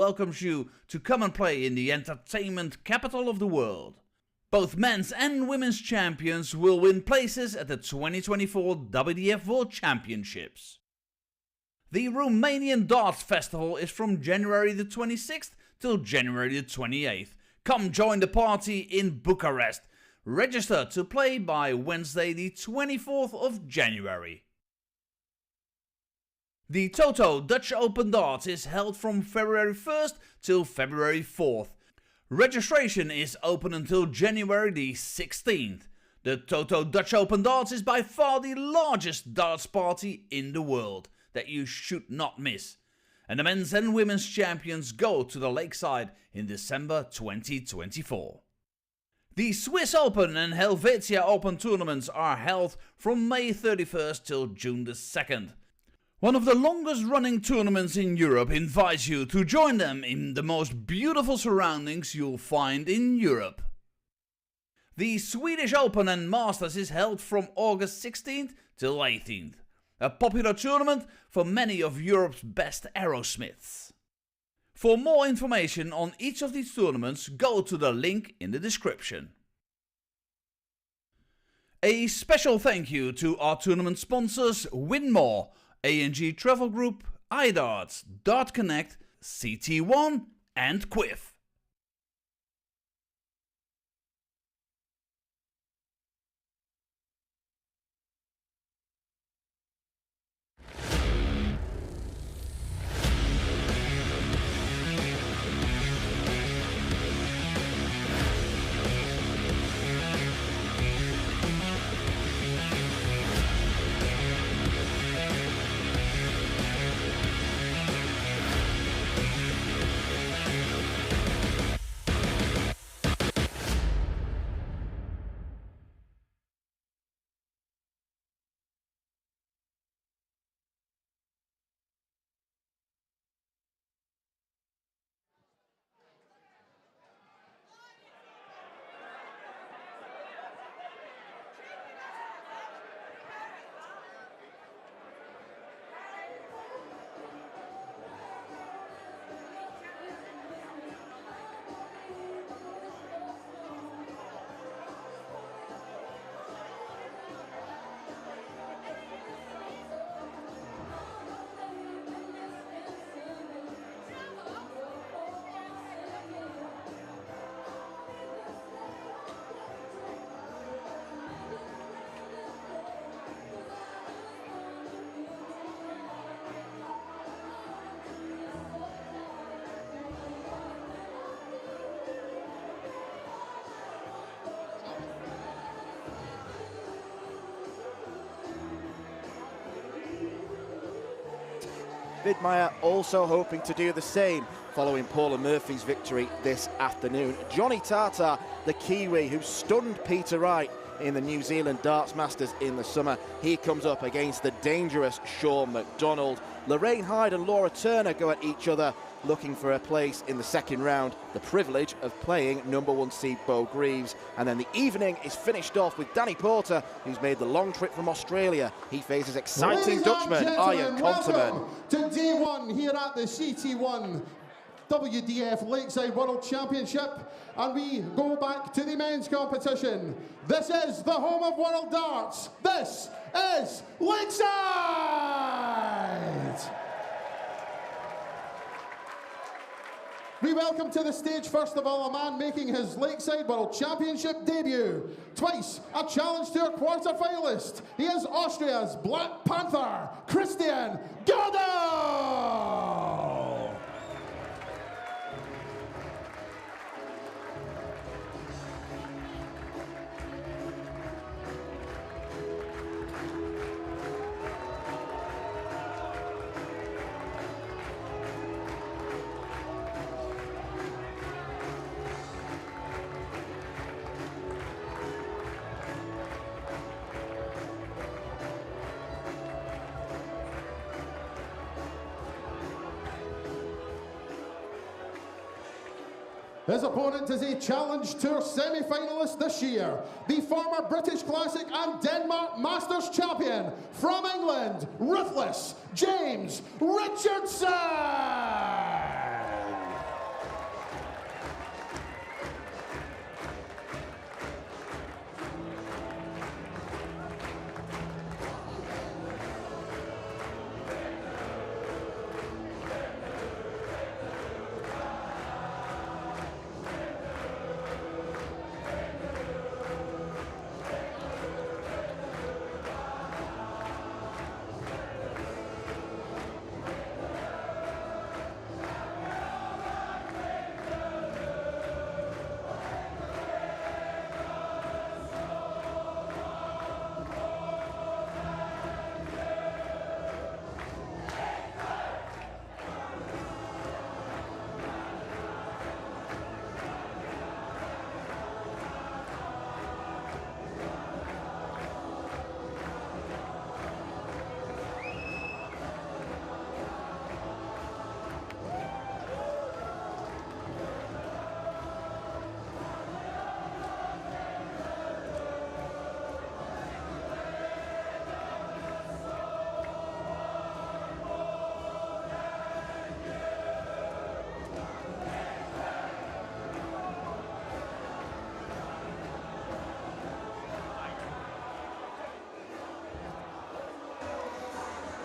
welcomes you to come and play in the entertainment capital of the world. Both men's and women's champions will win places at the 2024 WDF World Championships. The Romanian Darts Festival is from January the 26th till January the 28th. Come join the party in Bucharest. Register to play by Wednesday the 24th of January. The Toto Dutch Open Darts is held from February 1st till February 4th. Registration is open until January the 16th. The Toto Dutch Open Darts is by far the largest darts party in the world that you should not miss. And the men's and women's champions go to the Lakeside in December 2024. The Swiss Open and Helvetia Open tournaments are held from May 31st till June the 2nd. One of the longest running tournaments in Europe invites you to join them in the most beautiful surroundings you'll find in Europe. The Swedish Open and Masters is held from August 16th till 18th, a popular tournament for many of Europe's best aerosmiths. For more information on each of these tournaments, go to the link in the description. A special thank you to our tournament sponsors Winmore, A&G Travel Group, iDarts, Dart Connect, CT1 and Quiff. Vidmaier also hoping to do the same following Paula Murphy's victory this afternoon. Johnny Tartar, the Kiwi who stunned Peter Wright in the New Zealand Darts Masters in the summer. He comes up against the dangerous Sean McDonald. Lorraine Hyde and Laura Turner go at each other looking for a place in the second round, the privilege of playing number one seed Bo Greaves. And then the evening is finished off with Danny Porter, who's made the long trip from Australia. He faces exciting Dutchman Arjen Konteman. To day one here at the CT1 WDF Lakeside World Championship, and we go back to the men's competition. This is the home of World Darts. This is Lakeside! We welcome to the stage, first of all, a man making his Lakeside World Championship debut. Twice a Challenge Tour quarter-finalist. He is Austria's Black Panther, Christian Gaudo! His opponent is a Challenge Tour semi-finalist this year, the former British Classic and Denmark Masters champion from England, Ruthless James Richardson!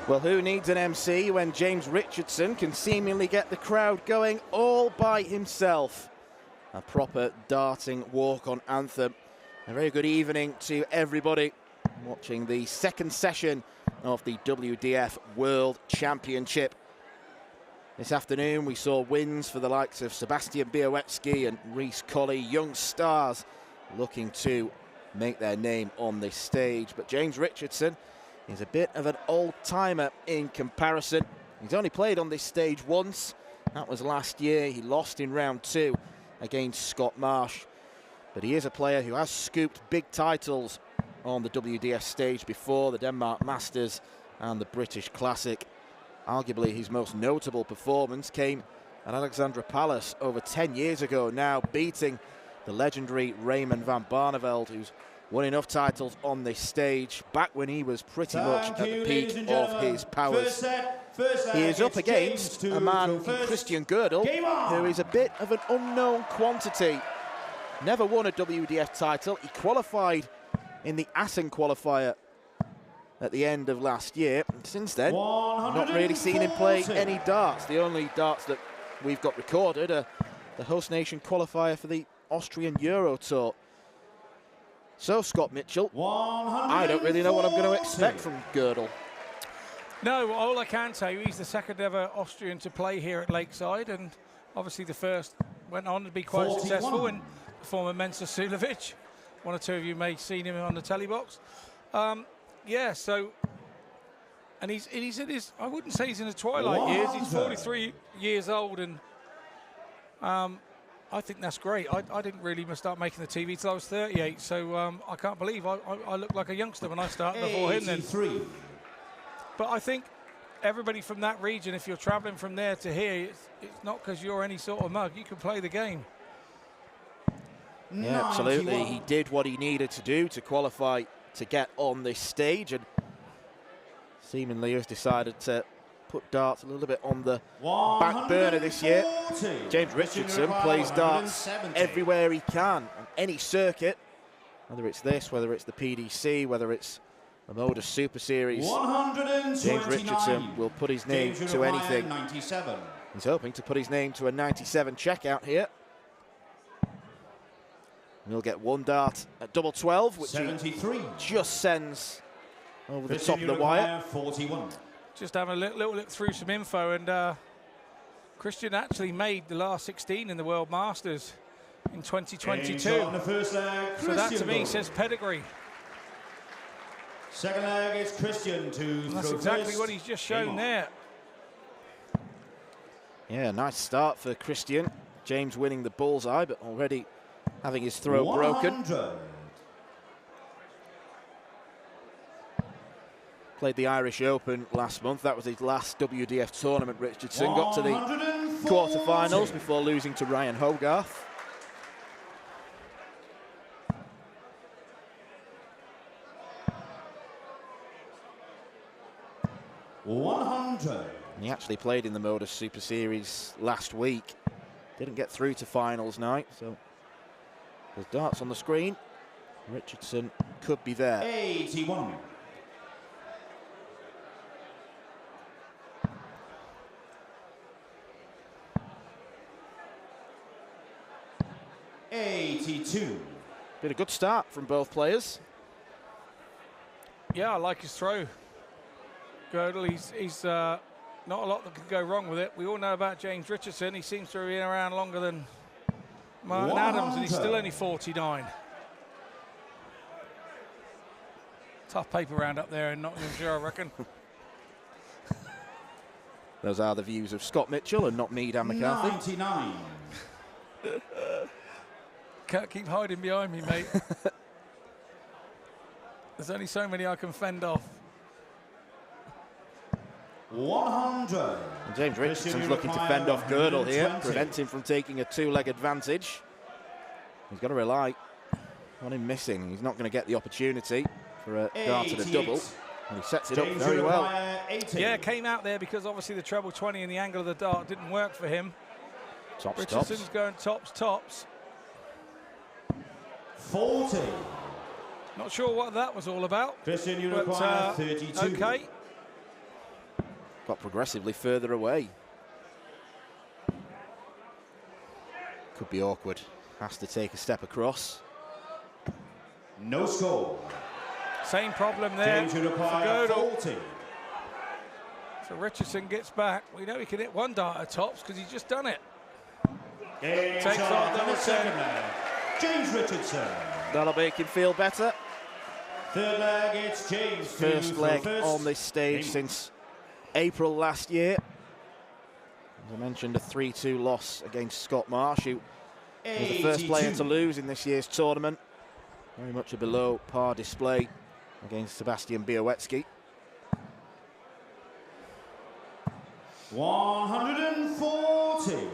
Well, who needs an MC when James Richardson can seemingly get the crowd going all by himself? A proper darting walk-on anthem. A very good evening to everybody watching the second session of the WDF World Championship. This afternoon we saw wins for the likes of Sebastian Białecki and Rhys Colley, young stars looking to make their name on this stage. But James Richardson is a bit of an old-timer in comparison. He's only played on this stage once. That was last year. He lost in round 2 against Scott Marsh. But he is a player who has scooped big titles on the WDF stage before, the Denmark Masters and the British Classic. Arguably his most notable performance came at Alexandra Palace over 10 years ago now, beating the legendary Raymond van Barneveld, who's won enough titles on this stage back when he was pretty much at the peak of his powers. He is up against a man in Christian Girdle, who is a bit of an unknown quantity. Never won a WDF title. He qualified in the Assen qualifier at the end of last year. And since then, not really seen him play any darts. The only darts that we've got recorded are the host nation qualifier for the Austrian Euro Tour. So, Scott Mitchell, I don't really know what I'm going to expect from Girdle. No, all I can tell you, he's the second ever Austrian to play here at Lakeside, and obviously the first went on to be quite successful in the former Mensa Sulovic. One or two of you may have seen him on the telly box. Yeah, so, and he's in his, I wouldn't say he's in the twilight years, he's 43 years old, and I think that's great. I didn't really start making the TV till I was 38, so I can't believe I looked like a youngster when I started before him then. But I think everybody from that region, if you're travelling from there to here, it's not because you're any sort of mug. You can play the game. Yeah, absolutely. He did what he needed to do to qualify to get on this stage, and seemingly has decided to put darts a little bit on the back burner this year. James Richardson plays darts everywhere he can, on any circuit, whether it's this, whether it's the PDC, whether it's the Modus Super Series. James Richardson will put his name to anything. He's hoping to put his name to a 97 checkout here. He'll get one dart at double 12, which he just sends over the top of the wire. 41. Just having a little look through some info, and Christian actually made the last 16 in the World Masters in 2022. So that to me says pedigree. Second leg is Christian to That's exactly what he's just shown there. Yeah, nice start for Christian. James winning the bullseye, but already having his throw broken. Played the Irish Open last month. That was his last WDF tournament, Richardson. Got to the quarterfinals before losing to Ryan Hogarth. He actually played in the Modus Super Series last week. Didn't get through to finals night, so there's darts on the screen. Richardson could be there. 81. 82. Been a good start from both players. Yeah, I like his throw. Girdle, he's not a lot that can go wrong with it. We all know about James Richardson. He seems to have been around longer than Martin Adams, and he's still only 49. Tough paper round up there in Nottinghamshire, I reckon. Those are the views of Scott Mitchell and not me, Dan McCarthy. 99. Can't keep hiding behind me, mate. There's only so many I can fend off. 100. And James Richardson's looking to fend off Girdle here, prevent him from taking a two-leg advantage. He's got to rely on him missing. He's not going to get the opportunity for a dart and a double. And he sets it up very well. Yeah, came out there because obviously the treble 20 and the angle of the dart didn't work for him. Tops, Richardson's tops. going tops, tops. 40. Not sure what that was all about. Christian, you but, require 32. Okay. got progressively further away. Could be awkward. Has to take a step across. No score. Same problem there. James will for require Gödel. 40. So Richardson gets back. We know he can hit one dart at tops because he's just done it. Game Takes shot on on the double second 10. leg. James Richardson. That'll make him feel better. Third leg, it's James. First leg on this stage since April last year. As I mentioned, a 3-2 loss against Scott Marsh, who was the first player to lose in this year's tournament. Very much a below par display against Sebastian Białecki. 140.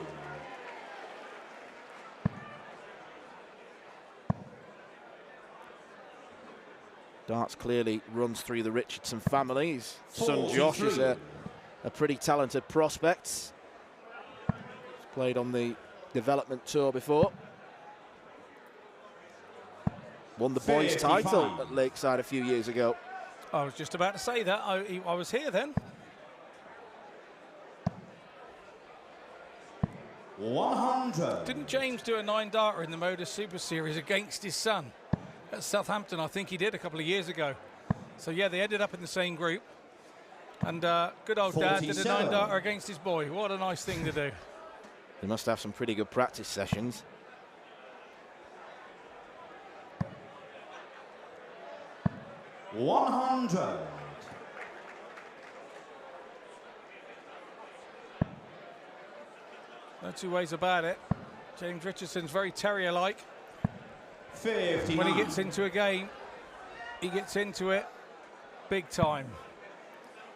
Darts clearly runs through the Richardson family. His son Josh is a pretty talented prospect. He's played on the development tour before. Won the boys' 55. title at Lakeside a few years ago. I was just about to say that. I was here then. 100. Didn't James do a 9-darter in the Moda Super Series against his son at Southampton? I think he did a couple of years ago. So yeah, they ended up in the same group. And good old dad did a 47. 9-darter against his boy. What a nice thing to do. They must have some pretty good practice sessions. $100. No two ways about it. James Richardson's very terrier-like. 59. When he gets into a game, he gets into it big time.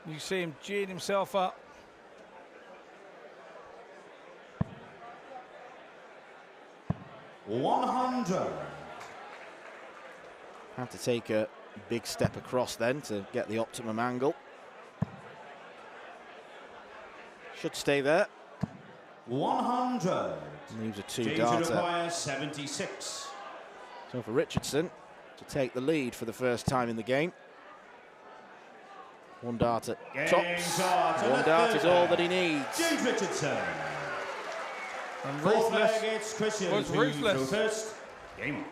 You see him geeing himself up. $100. Have to take a big step across then to get the optimum angle. Should stay there. 100. Leaves a James two-darter. requires 76. So for Richardson to take the lead for the first time in the game. One dart at Game tops. shot on One the dart third is all leg. that he needs. James Richardson. And Fourth ruthless. leg, it's Christian. Was who ruthless. throws first. Game on.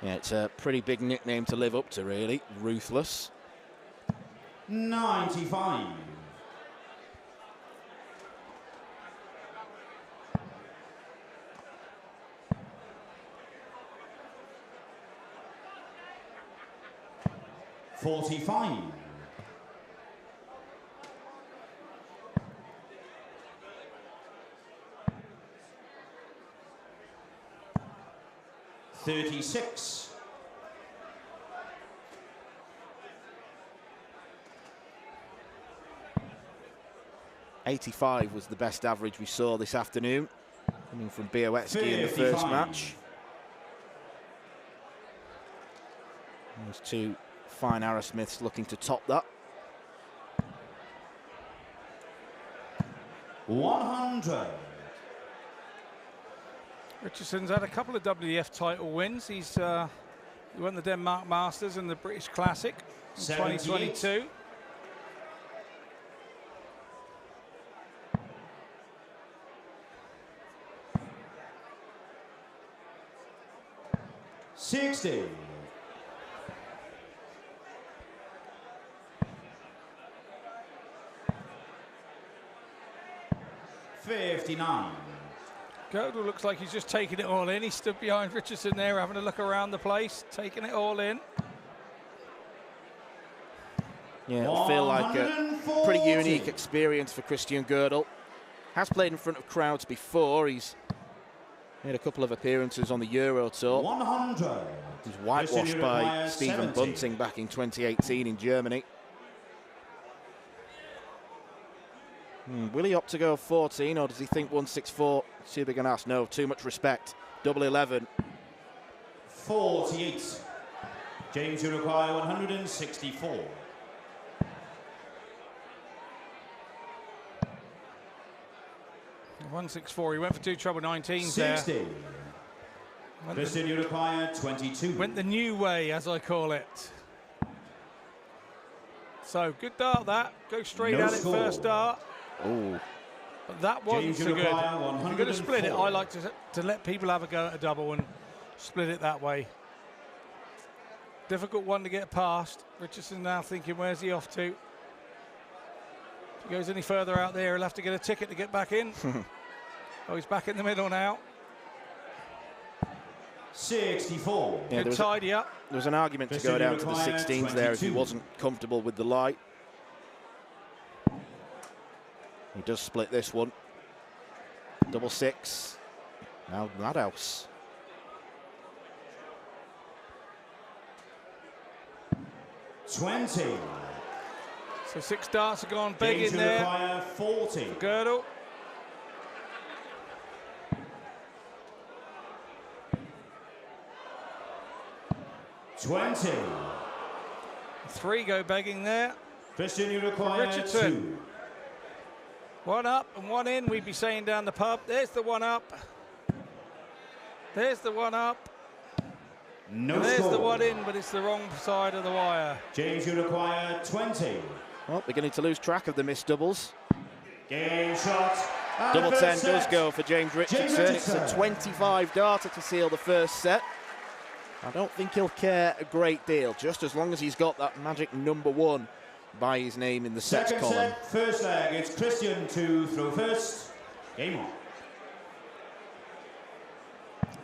Yeah, it's a pretty big nickname to live up to, really. Ruthless. 95. $45. $36. $85 was the best average we saw this afternoon, coming from Białecki in the first 55. match. Those two fine Arrowsmiths looking to top that. 100. Richardson's had a couple of WDF title wins. He won the Denmark Masters and the British Classic in 78. 2022. $60. $59. Gödel looks like he's just taking it all in. He stood behind Richardson there, having a look around the place, taking it all in. Yeah, it'll feel like a 140. pretty unique experience for Christian Gödel. Has played in front of crowds before. He's made a couple of appearances on the Euro Tour. 100. He's whitewashed Christian by requires Stephen 70. Bunting back in 2018 in Germany. Will he opt to go 14, or does he think 164 is too big an ask? No, too much respect. Double 11. 48. James, you require 164. $164. He went for two treble 19s there. 60. Christian, you require 22. Went the new way, as I call it. So good dart that. Go straight at it first dart. Oh. But that wasn't so good. If you're going to split it, I like to let people have a go at a double and split it that way. Difficult one to get past. Richardson now thinking, where's he off to? If he goes any further out there, he'll have to get a ticket to get back in. Oh, he's back in the middle now. 64. Yeah, Good tidy up. There was an argument to go down to the 16s there if he wasn't comfortable with the light. He does split this one. Double six. Now Madhouse. $20. So 6 darts have gone big in there. 40. Girdle. $20. 3 go begging there. Christian, you require Richardson. 2. 1 up and 1 in, we'd be saying down the pub. There's the 1 up. There's the 1 up. No And there's score. the 1 in, but it's the wrong side of the wire. James, you require 20. Well, beginning to lose track of the missed doubles. Game shot. Double 10 First does set. go for James Richardson. It's a 25 darter to seal the first set. I don't think he'll care a great deal, just as long as he's got that magic number 1 by his name in the sets Second column. set, first leg. It's Christian to throw first. Game on.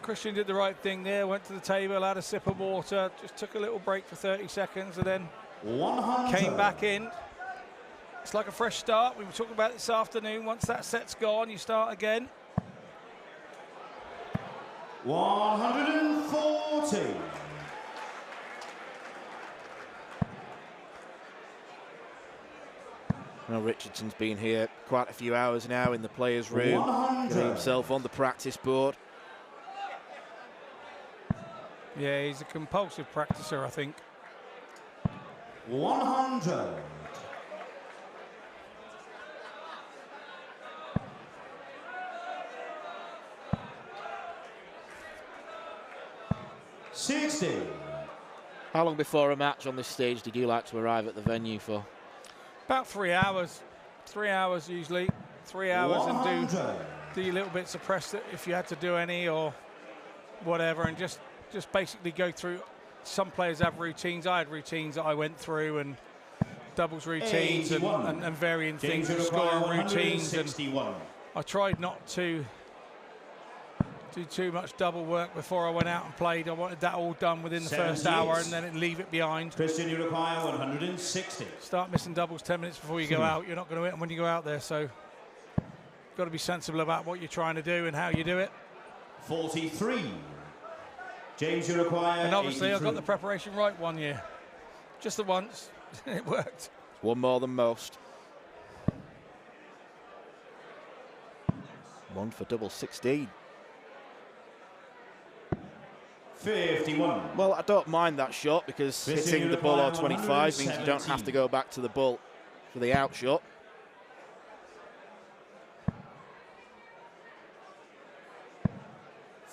Christian did the right thing there, went to the table, had a sip of water, just took a little break for 30 seconds and then 100. came back in. It's like a fresh start. We were talking about this afternoon. Once that set's gone, you start again. 140. Well, Richardson's been here quite a few hours now in the players' room, 100. getting himself on the practice board. Yeah, he's a compulsive practicer, I think. 100. $60. How long before a match on this stage did you like to arrive at the venue for? About 3 hours. 3 hours usually. 3 hours and 100. do your little bits of press if you had to do any or whatever, and just basically go through. Some players have routines. I had routines that I went through, and doubles routines and varying James, things, and you require scoring routines. And 161. I tried not to do too much double work before I went out and played. I wanted that all done within the first 78. hour and then leave it behind. Christian, you require 160. Start missing doubles 10 minutes before you go out. You're not going to hit them when you go out there, so you've got to be sensible about what you're trying to do and how you do it. 43. James, you require And obviously 83. I got the preparation right 1 year. Just the once. It worked. One more than most. One for double 16. 51. Well, I don't mind that shot because This hitting is the bull or required 25 means you don't have 117. to go back to the bull for the out shot.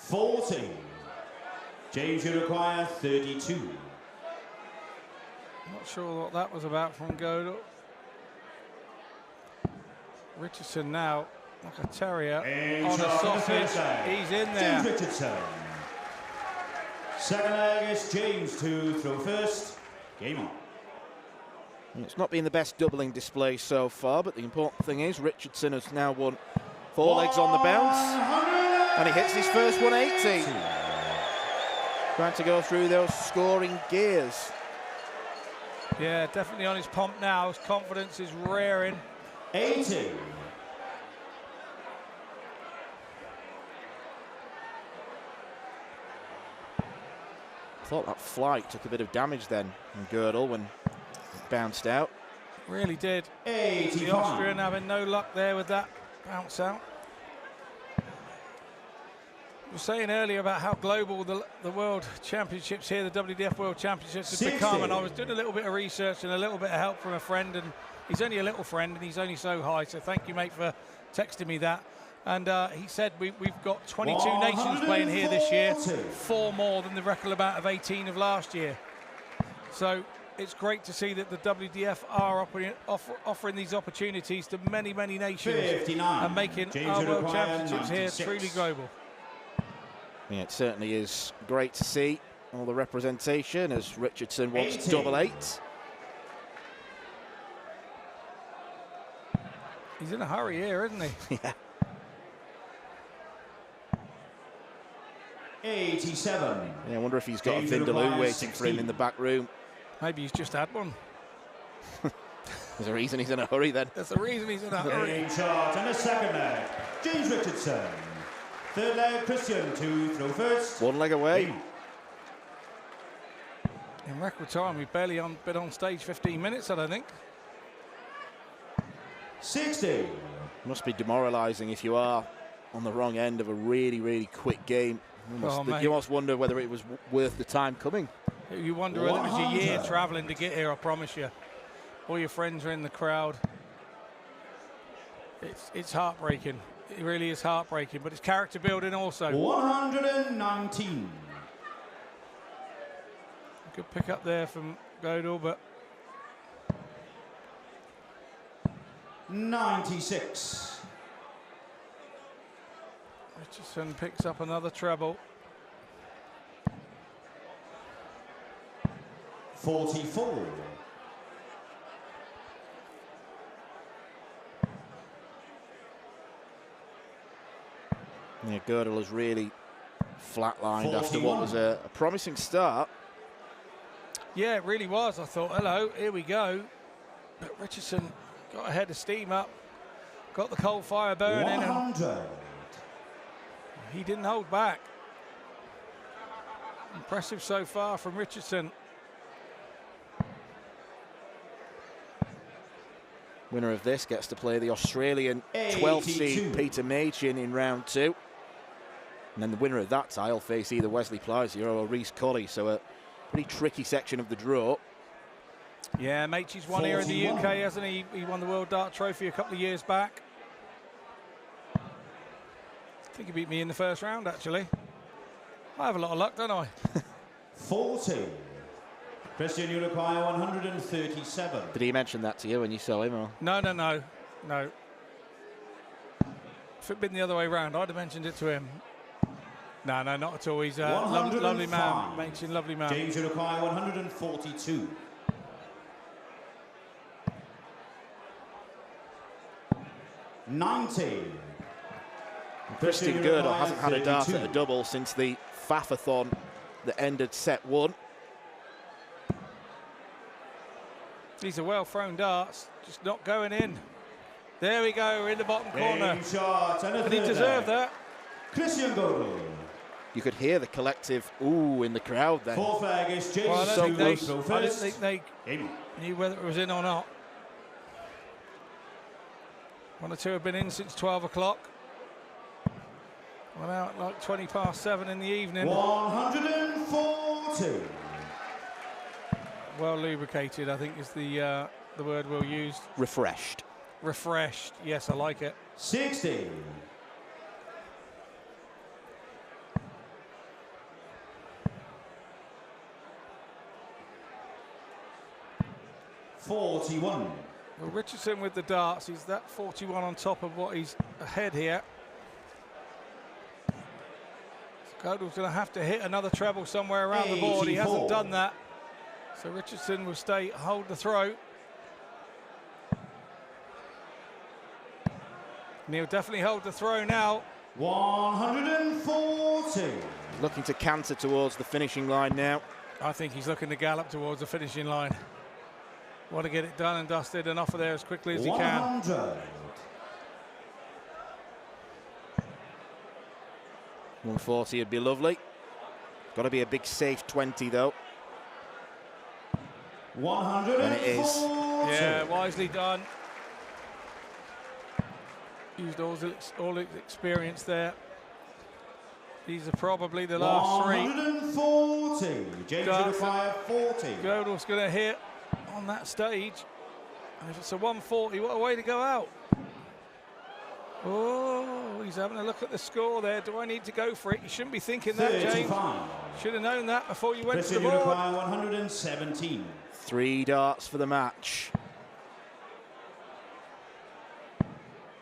$40. James, you require 32. Not sure what that was about from Godel. Richardson now, like a terrier, And on a shot for the sausage. first leg. He's in James there. Richardson. Second leg is James to throw first. Game on. It's not been the best doubling display so far, but the important thing is Richardson has now won 4 legs on the bounce, and he hits his first 180. Trying to go through those scoring gears. Yeah, definitely on his pomp now. His confidence is rearing. 80. Thought that flight took a bit of damage then from Girdle when it bounced out. Really did. 85. The Austrian having no luck there with that bounce out. We were saying earlier about how global the World Championships here, the WDF World Championships have become, and I was doing a little bit of research and a little bit of help from a friend, and he's only a little friend and he's only so high, so thank you, mate, for texting me that. And he said we've got 22 nations playing here this year, 4 more than the record amount of 18 of last year. So it's great to see that the WDF are offering these opportunities to many, many nations 59. and making James our World Uruguay, Championships 96. here truly global. Yeah, it certainly is great to see all the representation as Richardson wants 80. double eight. He's in a hurry here, isn't he? Yeah. 87. Yeah, I wonder if he's got James a Vindaloo Uruguay, waiting for him 16. in the back room. Maybe he's just had one. There's a reason he's in a hurry then. That's the reason he's in a hurry. In charge and the second leg, James Richardson. Third leg, Christian to throw first. One leg away. In record time, we've barely been on stage 15 minutes, I don't think. 60. Must be demoralising if you are on the wrong end of a really, really quick game. You almost wonder whether it was worth the time coming. You wonder whether it was your year 100. travelling to get here, I promise you. All your friends are in the crowd. It's heartbreaking. It really is heartbreaking, but it's character building also. 119. Good pick up there from Godel, but 96. Richardson picks up another treble. 44. Yeah, Gödel has really flatlined after 41. what was a promising start. Yeah, it really was. I thought, hello, here we go. But Richardson got a head of steam up, got the coal fire burning. 100. He didn't hold back. Impressive so far from Richardson. Winner of this gets to play the Australian 12th 82. seed Peter Machin in round 2. And then the winner of that tie will face either Wesley Plysio or Rhys Colley. So a pretty tricky section of the draw. Yeah, Machin's won here in the 41. UK, hasn't he? He won the World Dart Trophy a couple of years back. I think he beat me in the first round, actually. I have a lot of luck, don't I? 40. Christian Uruguay, 137. Did he mention that to you when you saw him? Or? No. If it'd been the other way round, I'd have mentioned it to him. No, not at all. He's a lovely man. 105. Machin, lovely man. James Uruguay, 142. 90. Christian Gödel hasn't had a dart at a double since the Fafathon that ended set 1. These are well thrown darts, just not going in. There we go, we're in the bottom corner. Game shot and a And he third deserved leg. that. Christian Gödel. You could hear the collective ooh in the crowd then. Fourth leg is James Well, I So don't close. think they In. knew whether it was in or not. One or two have been in since 12 o'clock. One out like 20 past 7 in the evening. 140. Well lubricated, I think is the word we'll use. Refreshed. Refreshed, yes, I like it. 60. $41. Well, Richardson with the darts, he's that 41 on top of what he's ahead here. Gödel's going to have to hit another treble somewhere around the board. He hasn't 84. done that. So Richardson will hold the throw. And he'll definitely hold the throw now. 140. Looking to canter towards the finishing line now. I think he's looking to gallop towards the finishing line. Want to get it done and dusted and off of there as quickly as he can. 100. 140 would be lovely. Got to be a big safe 20 though. 140. And it is. Yeah, wisely done. Used all his experience there. These are probably the last 3. 140. James Darts. Uruguay 40. Gödel's going to hit on that stage. And if it's a 140, what a way to go out. Oh, He's having a look at the score there. Do I need to go for it? You shouldn't be thinking that, James. 35. Should have known that before you went to the Christian, you board. require 117. 3 darts for the match.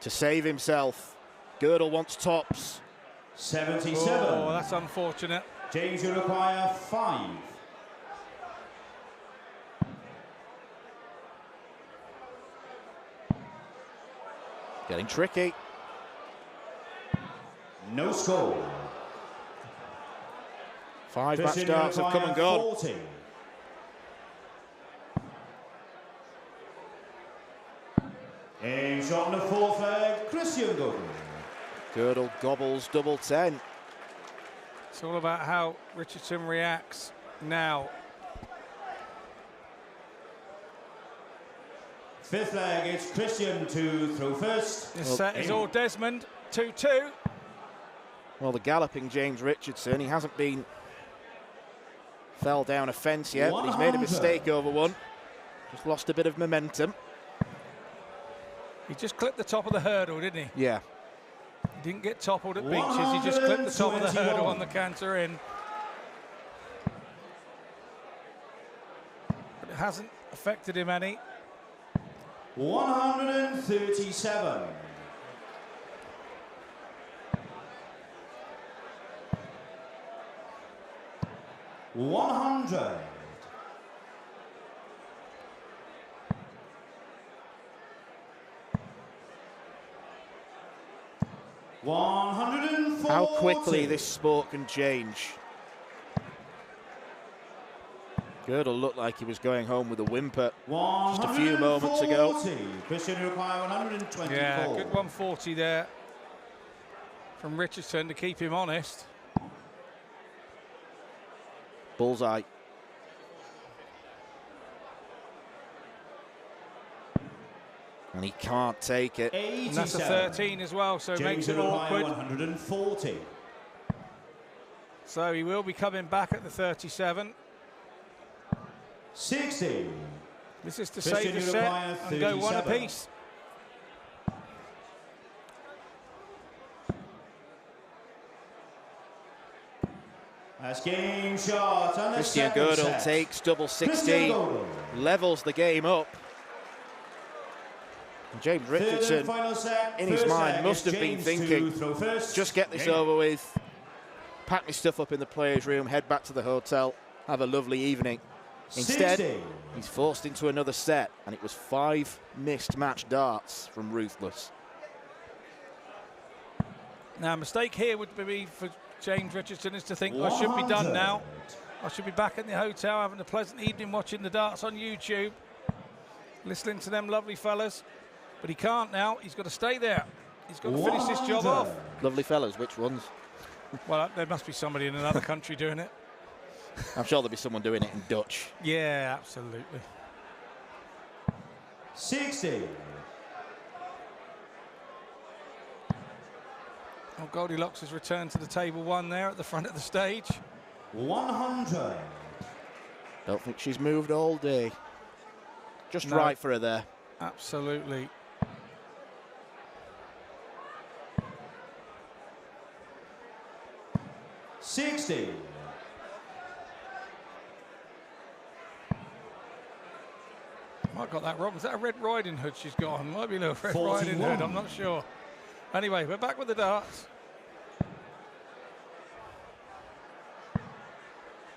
To save himself, Girdle wants tops. 77. Oh, that's unfortunate. James, you require 5. Getting tricky. No score. 5 match Christian, you darts have come and require gone. 40. In shot on the 4th leg, Christian Girdle. Girdle gobbles double 10. It's all about how Richardson reacts now. 5th leg, it's Christian to throw first. This set is all Desmond. 2-2. Well, the galloping James Richardson, he hasn't been fell down a fence yet, but he's made a 100. mistake over one. Just lost a bit of momentum. He just clipped the top of the hurdle, didn't he? Yeah. He didn't get toppled at beaches. He just clipped the top of the hurdle on the canter in. But it hasn't affected him any. 137. 100. 140. How quickly this sport can change. Girdle looked like he was going home with a whimper just a few moments ago. 140. Christian require 124. Yeah, good 140 there from Richardson to keep him honest. Bullseye. And he can't take it. 87. And that's a 13 as well, so it makes it awkward. 140. So he will be coming back at the 37. 60. This is to Christian save the require set and go one 37. apiece. That's game shot. And the Christian second Girdle set. takes double Christian 16, Girdle. levels the game up. And James Third and Richardson, final set. in his First mind, leg must is have been James thinking, to throw first. just get this Game. over with, pack my stuff up in the players' room, head back to the hotel, have a lovely evening. Instead, 60. he's forced into another set, and it was 5 missed match darts from Ruthless. Now, a mistake here would be for James Richardson is to think I should be done 100. now. I should be back in the hotel having a pleasant evening watching the darts on YouTube, listening to them lovely fellas. But he can't now. He's got to stay there. He's got to finish this job 100. off. Lovely fellas, which ones? Well, there must be somebody in another country doing it. I'm sure there'll be someone doing it in Dutch. Yeah, absolutely. 60. Oh, Goldilocks has returned to the table one there at the front of the stage. 100. Don't think she's moved all day. Just No. right for her there. Absolutely. $60. Might got that wrong. Is that a Red Riding Hood she's got on? Might be a little Red 41. Riding Hood. I'm not sure. Anyway, we're back with the darts.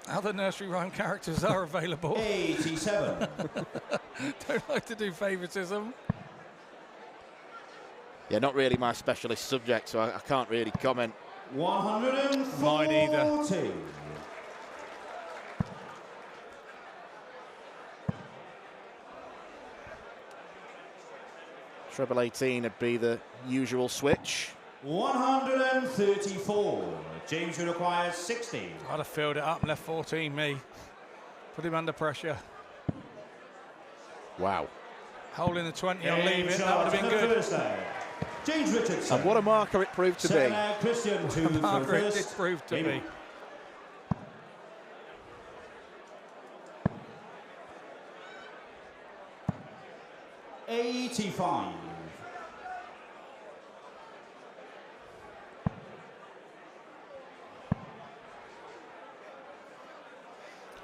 Other nursery rhyme characters are available. 87. Don't like to do favouritism. Yeah, not really my specialist subject, so I can't really comment. 140. Mine either. Treble 18 would be the usual switch. 134. James would require 60. I'd have filled it up and left 14, me. Put him under pressure. Wow. Hole in the 20, I'll Game leave it. That shot would have on been the good. first leg. James Richardson. And what a marker it proved to be. Second leg, Christian to throw Margaret did first. prove to Game. be.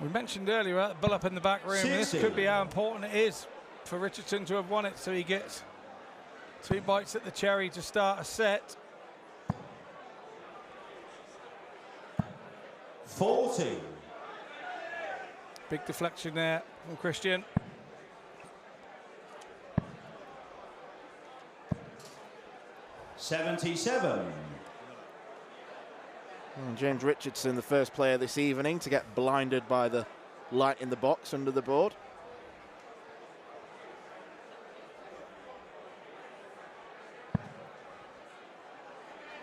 We mentioned earlier about the bull up in the back room. This could be how important it is for Richardson to have won it, so he gets 2 bites at the cherry to start a set. 40. Big deflection there from Christian. $77. James Richardson, the first player this evening to get blinded by the light in the box under the board.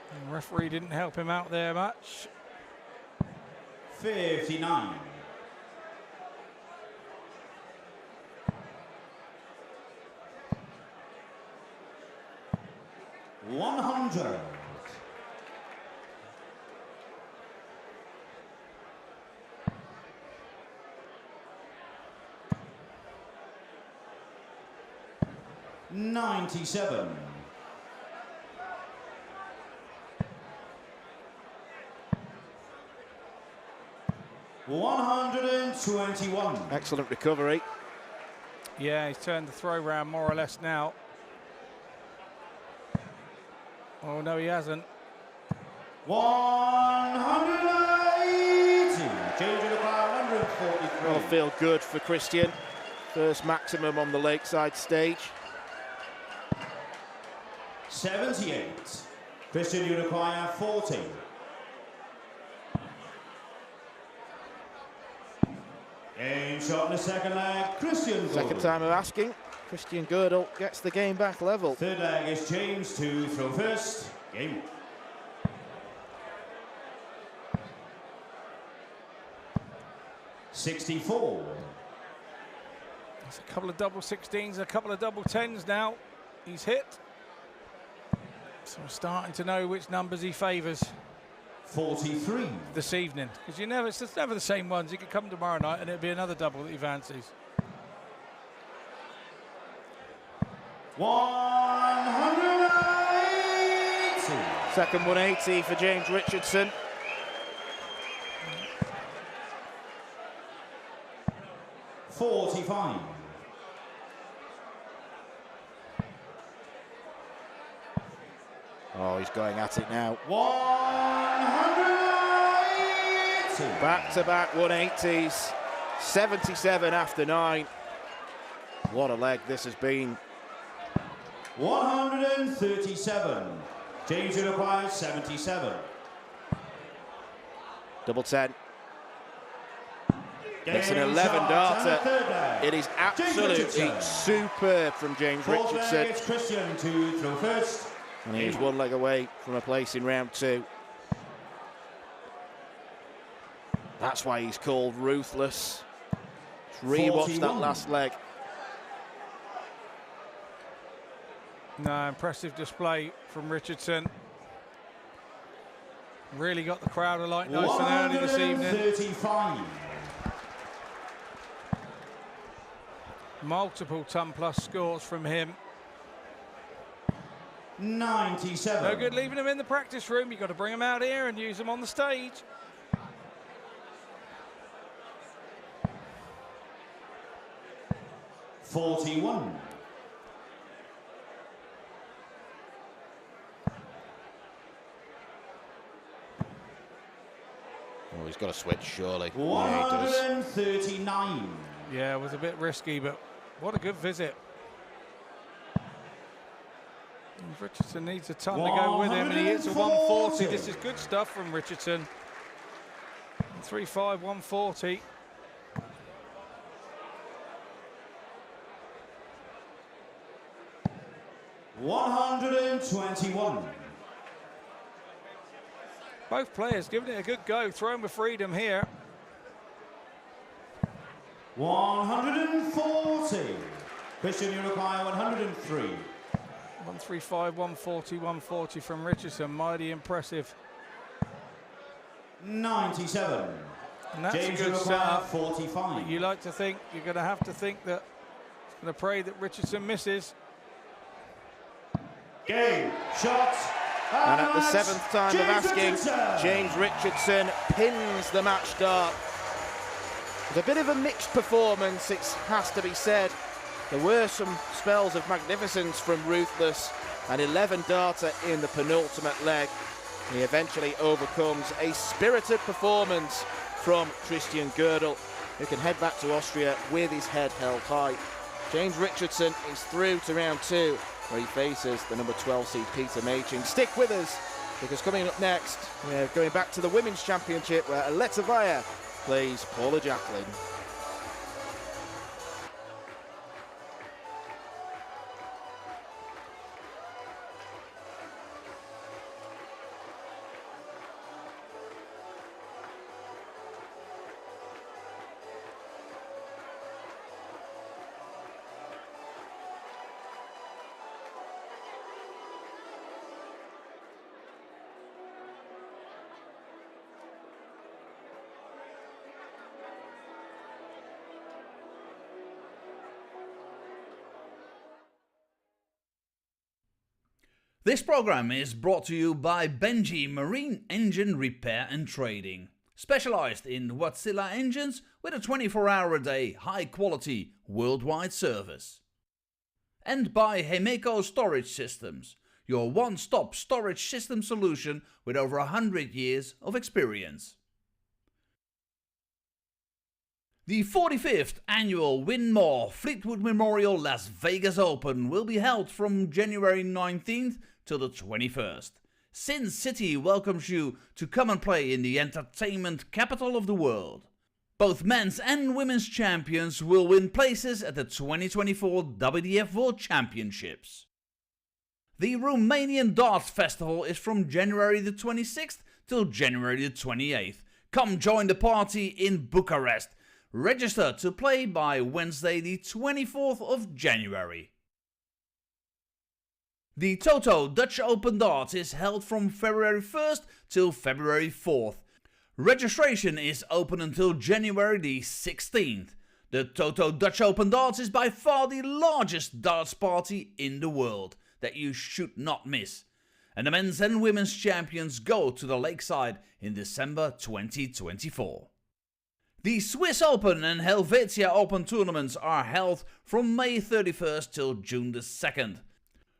The referee didn't help him out there much. 59. $100. $97. $121. Excellent recovery. Yeah, he's turned the throw round more or less now. Oh, no, he hasn't. 180. Changing the bar, 143. Will feel good for Christian. First maximum on the lakeside stage. 78. Christian, you require 40. Game shot in the second leg, Christian. Second time of asking. Christian Girdle gets the game back level. Third leg is James to throw first. Game. $64. There's a couple of double 16s, a couple of double 10s now. He's hit. So we're starting to know which numbers he favours 43. this evening. Because it's never the same ones. He could come tomorrow night and it'll be another double that he fancies. 180. Second 180 for James Richardson. $45. Oh, he's going at it now. 180. Back-to-back 180s. 77 after 9. What a leg this has been. 137. James requires 77. Double 10. It's an Game 11 shot darter. and a third leg. It is absolutely Richardson. superb from James Fourth Richardson. leg, it's Christian to throw first. And he is one leg away from a place in round 2. That's why he's called ruthless. Just rewatch that 41. last leg. No, impressive display from Richardson. Really got the crowd alight nice and early this evening. 135. Multiple ton-plus scores from him. 97. No good leaving him in the practice room. You've got to bring him out here and use him on the stage. $41. Oh, he's got to switch, surely. Yeah, he does. 139. Yeah, it was a bit risky, but what a good visit. Richardson needs a ton to go with him, and he hits a 140. This is good stuff from Richardson. 3.5, 140. $121. Both players giving it a good go, throwing with freedom here. 140. Christian, you require 103. 135, 140, 140 from Richardson. Mighty impressive. 97. And that's James, a good you require setup. 45. You like to think, you're going to have to think that, going to pray that Richardson misses. Game, shot, And at the match, 7th time of James asking, Richardson. James Richardson pins the match start. It was a bit of a mixed performance, it has to be said. There were some spells of magnificence from Ruthless, an 11 darter in the penultimate leg. He eventually overcomes a spirited performance from Christian Girdle, who can head back to Austria with his head held high. James Richardson is through to round 2, where he faces the number 12 seed Peter Machin. Stick with us, because coming up next, we're going back to the Women's Championship, where Aletta Vaya plays Paula Jacklin. This program is brought to you by Benji Marine Engine Repair and Trading, specialized in Wärtsilä engines with a 24-hour-a-day, high-quality, worldwide service. And by Hemeco Storage Systems, your one-stop storage system solution with over 100 years of experience. The 45th annual Win More Fleetwood Memorial Las Vegas Open will be held from January 19th till the 21st. Sin City welcomes you to come and play in the entertainment capital of the world. Both men's and women's champions will win places at the 2024 WDF World Championships. The Romanian Darts Festival is from January the 26th till January the 28th. Come join the party in Bucharest. Register to play by Wednesday the 24th of January. The Toto Dutch Open Darts is held from February 1st till February 4th. Registration is open until January the 16th. The Toto Dutch Open Darts is by far the largest darts party in the world that you should not miss. And the men's and women's champions go to the Lakeside in December 2024. The Swiss Open and Helvetia Open tournaments are held from May 31st till June the 2nd.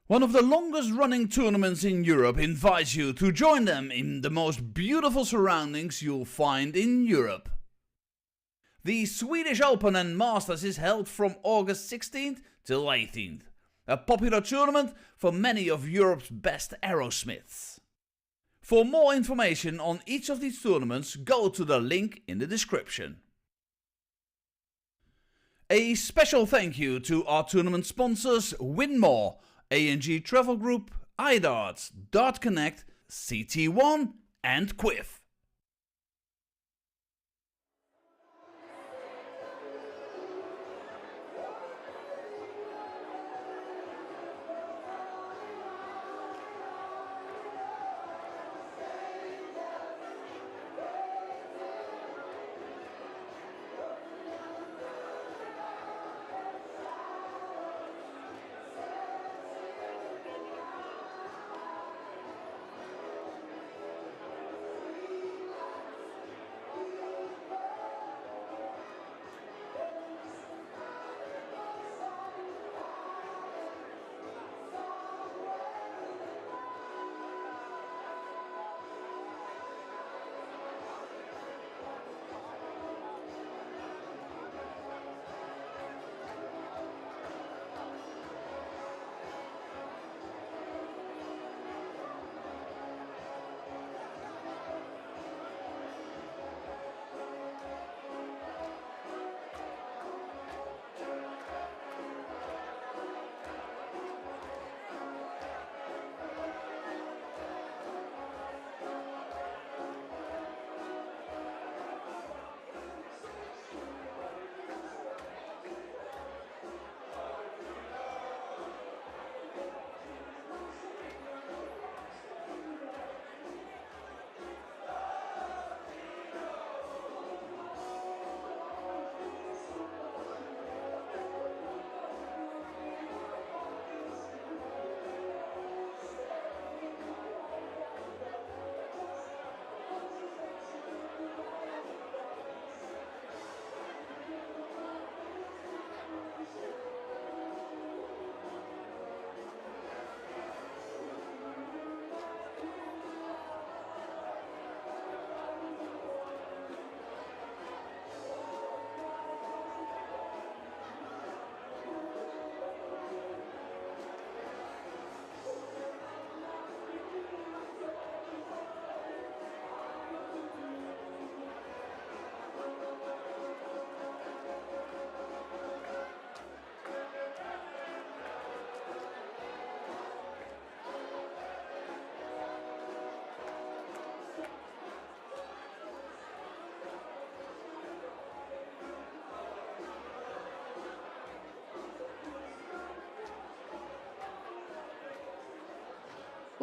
One of the longest running tournaments in Europe invites you to join them in the most beautiful surroundings you'll find in Europe. The Swedish Open and Masters is held from August 16th till 18th, a popular tournament for many of Europe's best aerosmiths. For more information on each of these tournaments, go to the link in the description. A special thank you to our tournament sponsors Win More, A&G Travel Group, iDarts, Dart Connect, CT1 and Quiff.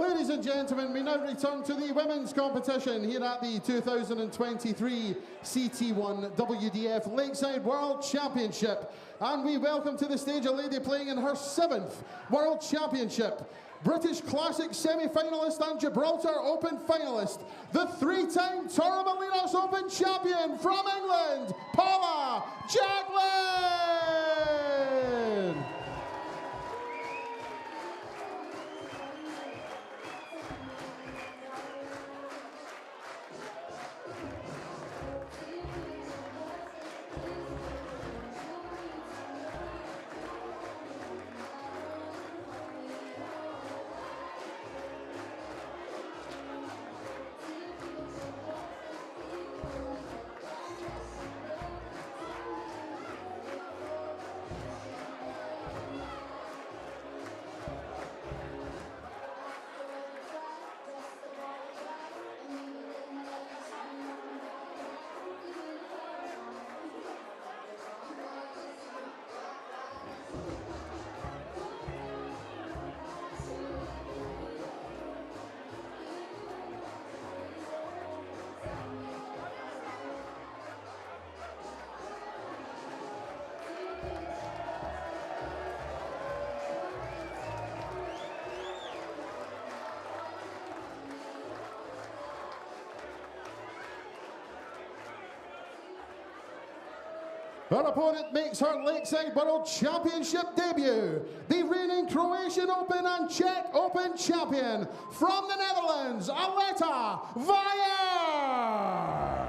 Ladies and gentlemen, we now return to the women's competition here at the 2023 CT1 WDF Lakeside World Championship. And we welcome to the stage a lady playing in her 7th World Championship. British Classic semi-finalist and Gibraltar Open finalist, the 3-time Torremolinos Open champion from England, Paula Jacklin! Her opponent makes her Lakeside World Championship debut, the reigning Croatian Open and Czech Open champion from the Netherlands, Aletta Vaier.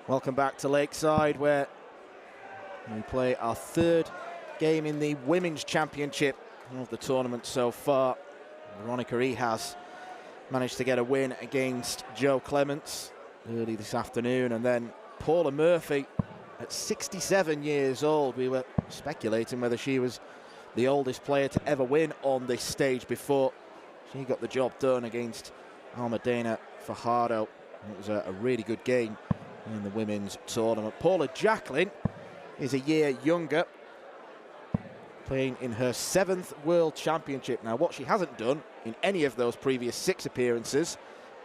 Welcome back to Lakeside, where we play our 3rd game in the Women's Championship of the tournament so far. Veronica E has managed to get a win against Jo Clements early this afternoon, and then Paula Murphy at 67 years old. We were speculating whether she was the oldest player to ever win on this stage before. She got the job done against Almudena Fajardo. It was a really good game in the women's tournament. Paula Jacklin is a year younger, playing in her 7th World Championship. Now, what she hasn't done in any of those previous 6 appearances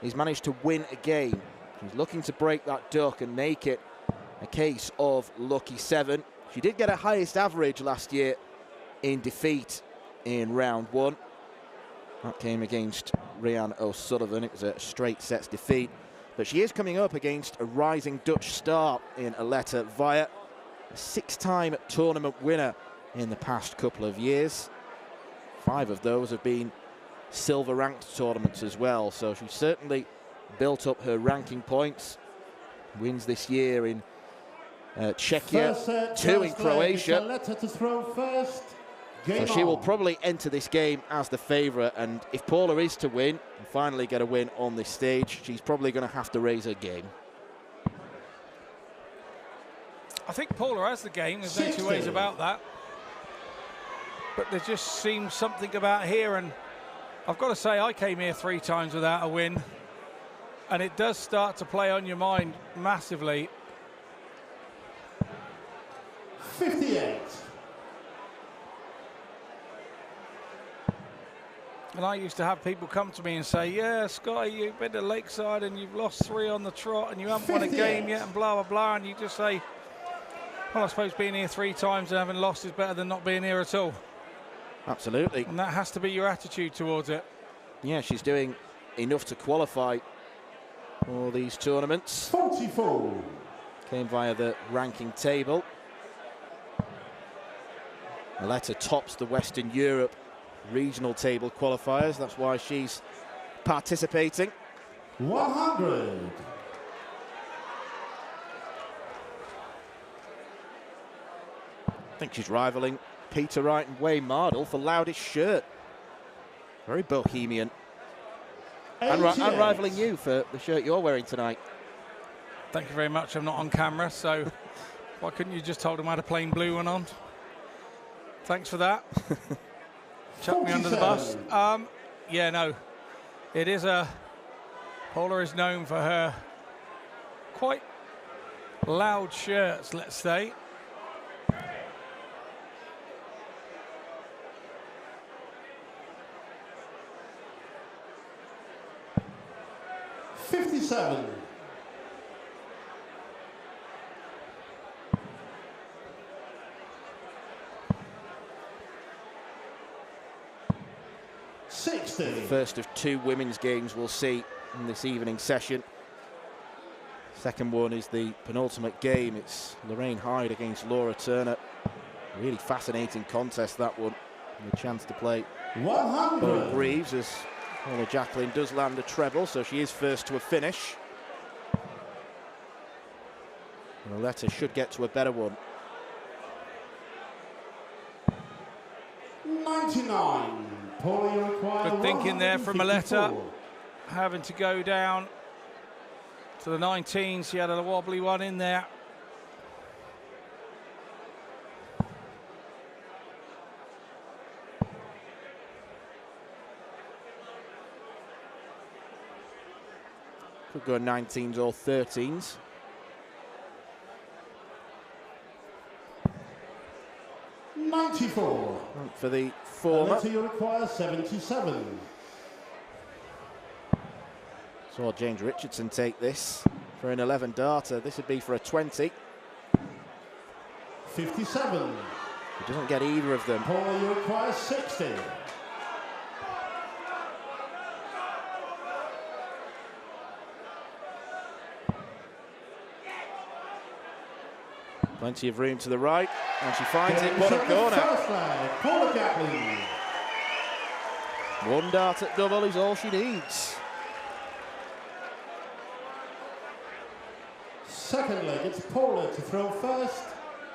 is managed to win a game. She's looking to break that duck and make it a case of lucky 7. She did get her highest average last year in defeat in round 1. That came against Rianne O'Sullivan. It was a straight sets defeat. But she is coming up against a rising Dutch star in Aletta Vaier, a 6-time tournament winner in the past couple of years. 5 of those have been silver-ranked tournaments as well, so she's certainly built up her ranking points. Wins this year in Czechia, 2 in Croatia. To throw first. So she will probably enter this game as the favourite, and if Paula is to win and finally get a win on this stage, she's probably going to have to raise her game. I think Paula has the game, there's no 2 ways about that. But there just seems something about here, and I've got to say, I came here 3 times without a win, and it does start to play on your mind massively. 58. And I used to have people come to me and say, yeah, Scotty, you've been to Lakeside and you've lost 3 on the trot and you haven't won a game yet and blah, blah, blah. And you just say, well, I suppose being here 3 times and having lost is better than not being here at all. Absolutely. And that has to be your attitude towards it. Yeah, she's doing enough to qualify for these tournaments. 44. Came via the ranking table. Aletta tops the Western Europe regional table qualifiers. That's why she's participating. 100. I think she's rivaling Peter Wright and Wayne Mardle for loudest shirt. Very bohemian. And rivaling you for the shirt you're wearing tonight. Thank you very much. I'm not on camera, so why couldn't you just told him I had a plain blue one on? Thanks for that. Chuck me under the bus. Yeah, no. It is Paula is known for her quite loud shirts, let's say. '57. First of 2 women's games we'll see in this evening session. Second one is the penultimate game. It's Lorraine Hyde against Laura Turner. Really fascinating contest, that one. And the chance to play 100. Bo Greaves as Paula Jacqueline does land a treble, so she is first to a finish. And Aletta should get to a better one. 99. Good thinking there from Aletta, having to go down to the 19. She had a wobbly one in there. Could go 19s or 13s. '94. For the former. You require 77. Saw James Richardson take this for an 11 darter. This would be for a 20. 57. He doesn't get either of them. Paula, you require 60. Plenty of room to the right, and she finds it. What a corner. Paula Jacqueline. 1 dart at double is all she needs. Second leg, it's Paula to throw first.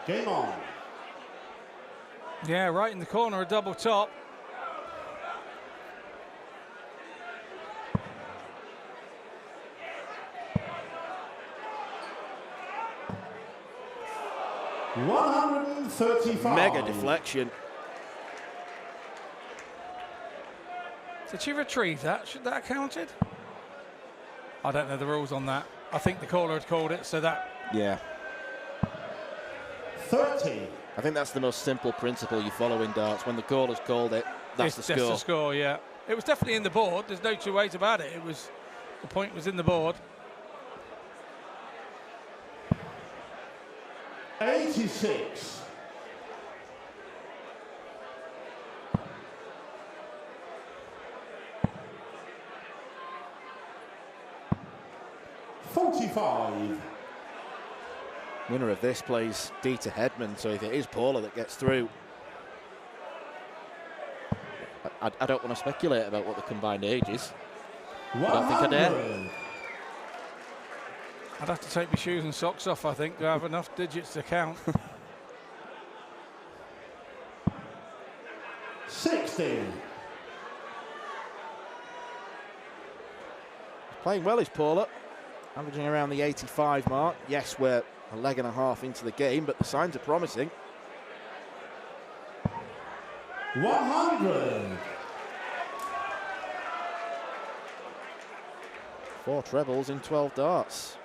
Game on. Yeah, right in the corner, a double top. $135. Mega deflection. Did she retrieve that? Should that have counted? I don't know the rules on that. I think the caller had called it, so that... Yeah. 30. I think that's the most simple principle you follow in darts. When the caller's called it, that's the score. That's the score, yeah. It was definitely in the board. There's no 2 ways about it. The point was in the board. 86. $45. Winner of this plays Dieter Hedman, so if it is Paula that gets through, I don't want to speculate about what the combined age is. I don't think I dare. I'd have to take my shoes and socks off, I think, to have enough digits to count. 60. Playing well is Paula, averaging around the 85 mark. Yes, we're a leg and a half into the game, but the signs are promising. 100. 4 trebles in 12 darts.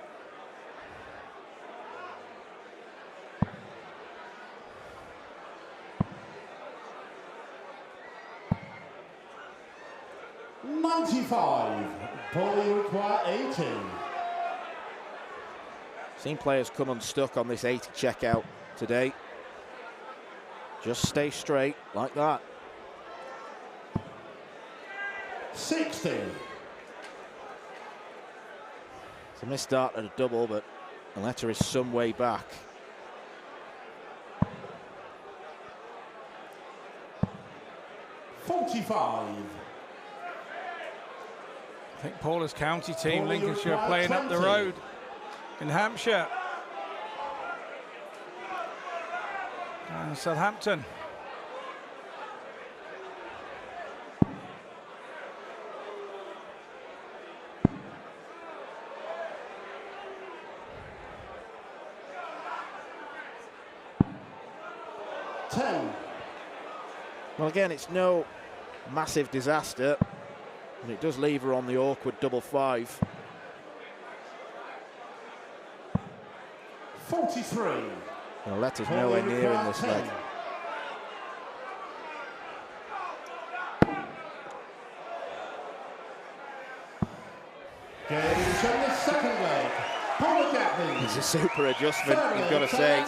95. Paul, you require 80. Seen players come unstuck on this 80 checkout today. Just stay straight like that. 60. It's a missed start at a double, but the letter is some way back. $45. I think Paula's county team, Paula, you Lincolnshire, require playing up the 20. road in Hampshire. And Southampton. Well, again, it's no massive disaster, but it does leave her on the awkward double 5. 43. Well, letter's nowhere near in this leg. Game from the second leg. Paula Gatlin. It's a super adjustment, you've got to say.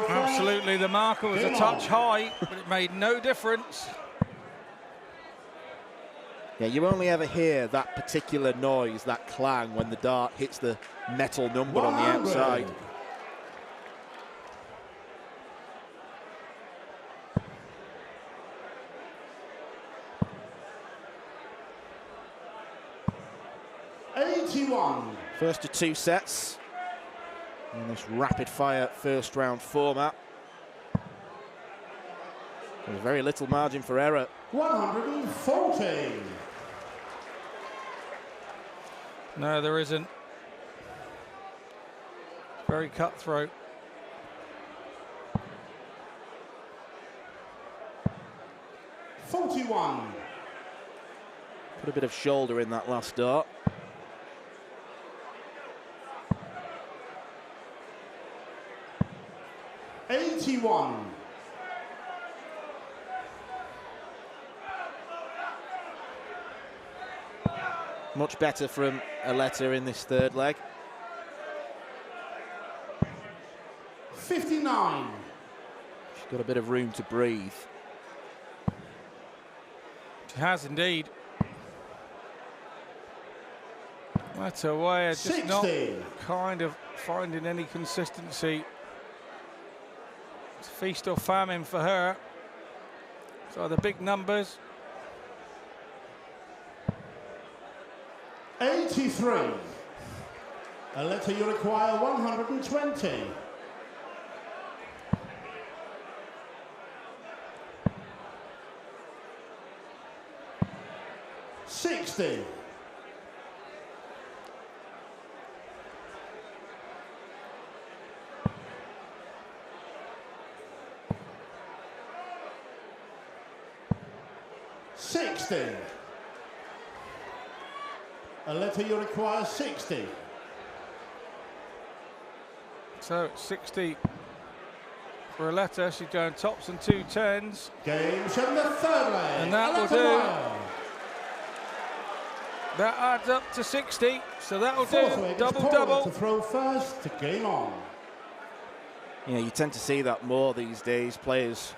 Absolutely, the marker was a touch high, but it made no difference. Yeah, you only ever hear that particular noise, that clang, when the dart hits the metal number on the outside. First of 2 sets in this rapid-fire first-round format. There's very little margin for error. 140. No, there isn't. Very cutthroat. Put a bit of shoulder in that last dart. Much better from Aletta in this third leg. 59. She's got a bit of room to breathe. She has indeed. That's a way of just 60. not kind of finding any consistency. It's feast or famine for her. So the big numbers. 83. Aletta, you require 120. 60. 60. Aletta, you require 60. So 60 for Aletta. She's going tops and 2 10s. Game from the third leg. And that will do. That adds up to 60. So that will do. Double-double. To throw first to game on. Yeah, you tend to see that more these days. Players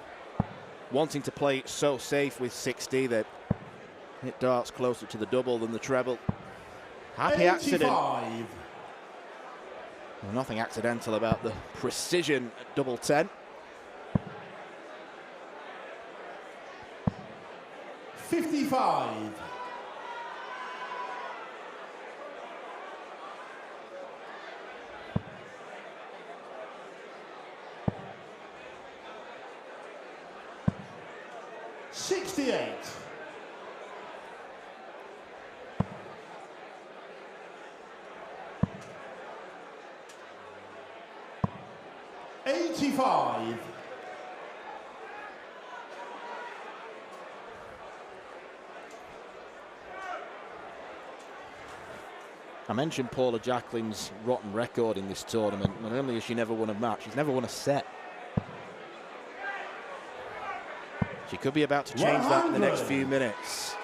wanting to play it so safe with 60 that hit darts closer to the double than the treble. Happy 85. accident. Well, nothing accidental about the precision at double 10. 55. 68. 85. 'I mentioned Paula Jacquelin's rotten record in this tournament. Not only has she never won a match, she's never won a set. She could be about to change that in the next few minutes.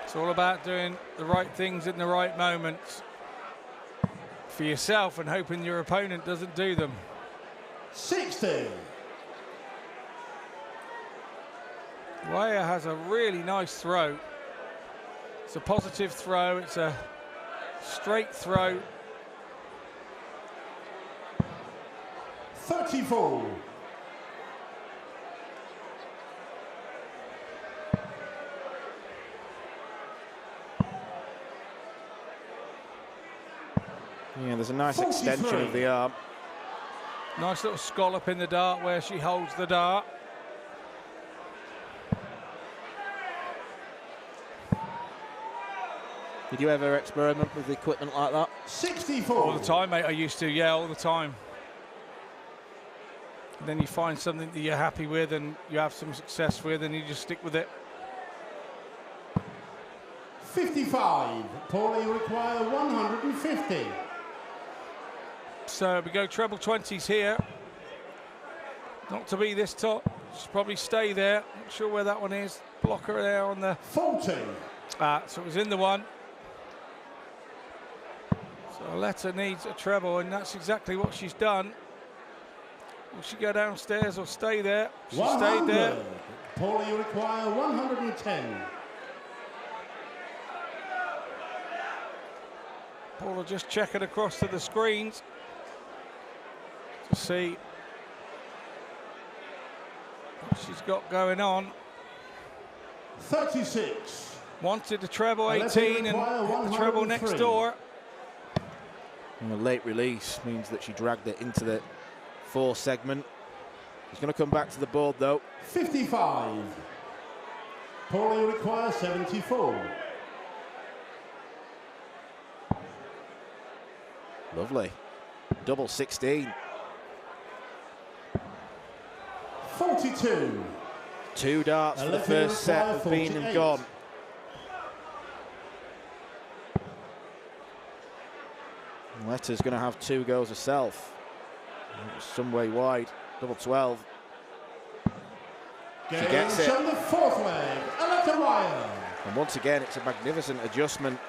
It's all about doing the right things in the right moments for yourself and hoping your opponent doesn't do them. 60. Weah has a really nice throw. It's a positive throw, it's a straight throw. 34. Yeah, there's a nice 43. extension of the arm. Nice little scallop in the dart where she holds the dart. Did you ever experiment with equipment like that? 64. All the time, mate. I used to, yeah, all the time. And then you find something that you're happy with and you have some success with and you just stick with it. 55. Paula, you require 150. So we go treble 20s here. Not to be this top. Should probably stay there. Not sure where that one is. Blocker there on the... 40. So it was in the one. So Aletta needs a treble, and that's exactly what she's done. Will she go downstairs or stay there? She 100. stayed there. Paula, you require 110. Paula just checking across to the screens to see what she's got going on. 36. Wanted the treble 18 and require the treble next 103. door. And a late release means that she dragged it into the 4 segment. She's going to come back to the board though. 55. Paula, you require 74. Lovely. Double 16. 42. 2 darts for the Aletta first set require have been and 48. gone. Letta's going to have 2 goes herself. Some way wide. Double 12. She gets it. On the 4th leg, Aletta Weah. And once again, it's a magnificent adjustment.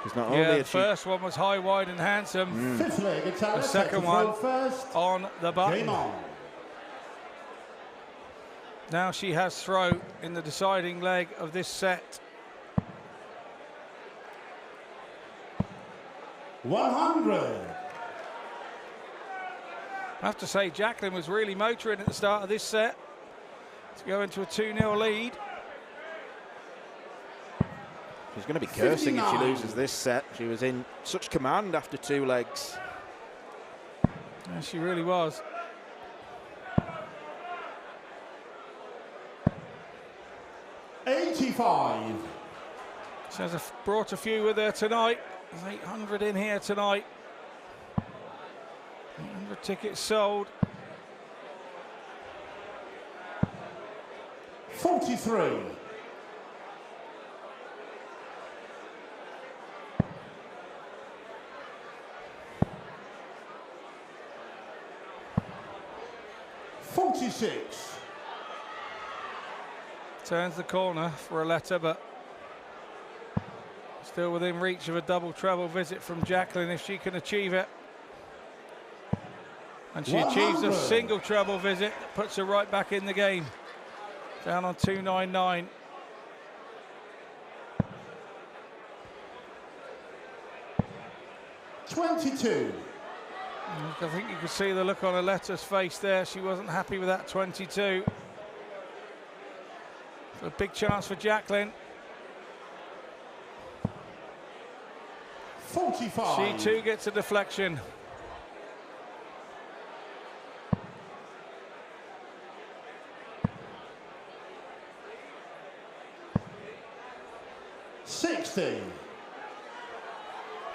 Because not only Yeah, the had she... first one was high, wide and handsome. 5th leg, it's Aletta. The second to one throw first. on the button. Game on. Now she has throw in the deciding leg of this set. 100. I have to say, Jacqueline was really motoring at the start of this set to go into a 2-0 lead. She's going to be cursing if she 59. loses this set. She was in such command after 2 legs. Yeah, she really was. $85. She has brought a few with her tonight. There's 800 in here tonight. 800 tickets sold. 43. $46. Turns the corner for Aletta, but still within reach of a double treble visit from Jacqueline if she can achieve it. And she achieves a 100. single treble visit that puts her right back in the game. Down on 299. $22. I think you could see the look on Aletta's face there. She wasn't happy with that 22. So a big chance for Jacqueline. 45. She too gets a deflection. $60.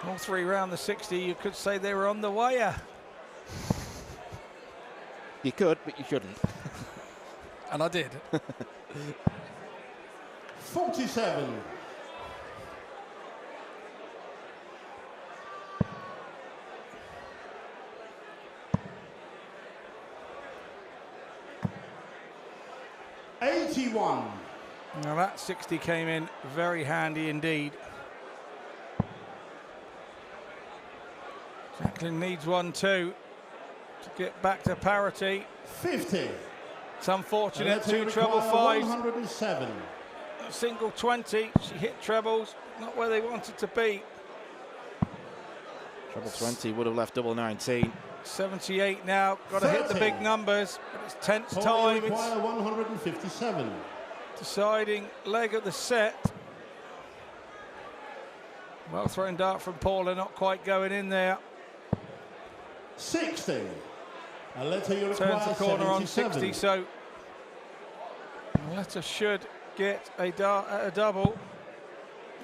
All 3 round the 60, you could say they were on the wire. You could, but you shouldn't. And I did. 47. $81. Now that 60 came in very handy indeed. Jacqueline needs 1-2 to get back to parity. 50. It's unfortunate, 2 treble fives. 107. A single 20, she hit trebles, not where they wanted to be. Treble 20 would have left double 19. 78 now, got to hit the big numbers, but it's tense time. It's 157. deciding leg of the set. Well thrown dart from Paula, not quite going in there. 60. Aletta, you Turns require the corner on 77. 60, so Aletta should get a dart at a double.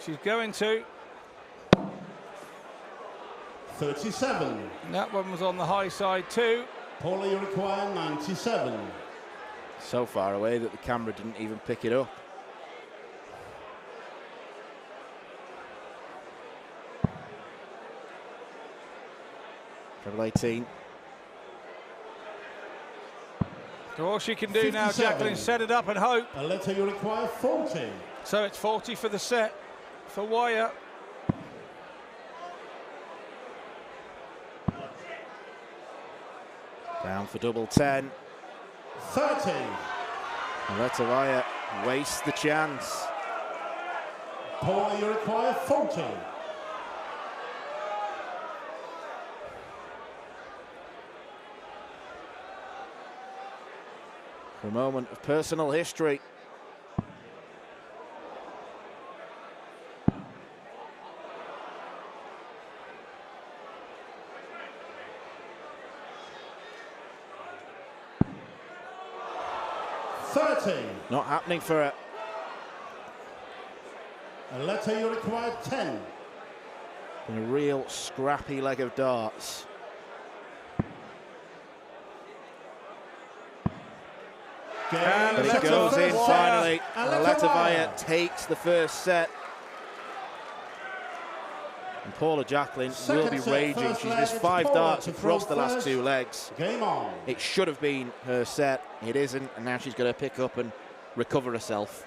She's going to. 37. And that one was on the high side too. Paula, you require 97. So far away that the camera didn't even pick it up. Treble 18. So all she can do now, 57. Jacqueline, set it up and hope. Aletta, you require 40. So it's 40 for the set for Wire. Down for double 10. 30. Aletta Vaya wastes the chance. Paula, you require 40. For a moment of personal history. Not happening for her. Aletta, you require 10. A real scrappy leg of darts. But it goes in finally. Aletta Vaya takes the first set. And Paula Jacqueline will be raging. She's missed 5 darts across the last 2 legs. Game on. It should have been her set. It isn't, and now she's going to pick up and recover herself.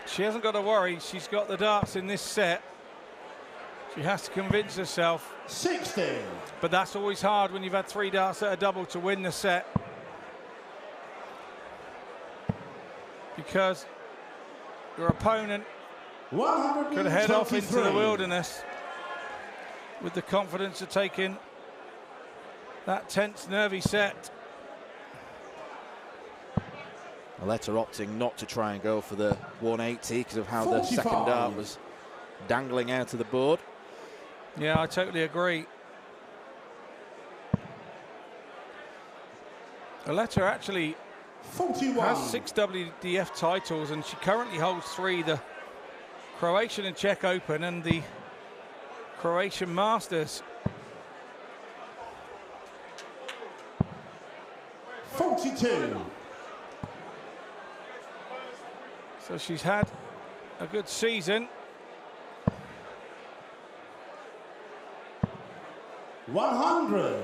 She hasn't got to worry. She's got the darts in this set. She has to convince herself. 60. But that's always hard when you've had 3 darts at a double to win the set. Because your opponent could head off into the wilderness with the confidence of taking that tense, nervy set. Aletta opting not to try and go for the 180 because of how the second dart was dangling out of the board. Yeah, I totally agree. Aletta actually 41. has 6 WDF titles, and she currently holds 3, the Croatian and Czech Open and the Croatian Masters. 42. So she's had a good season. 100.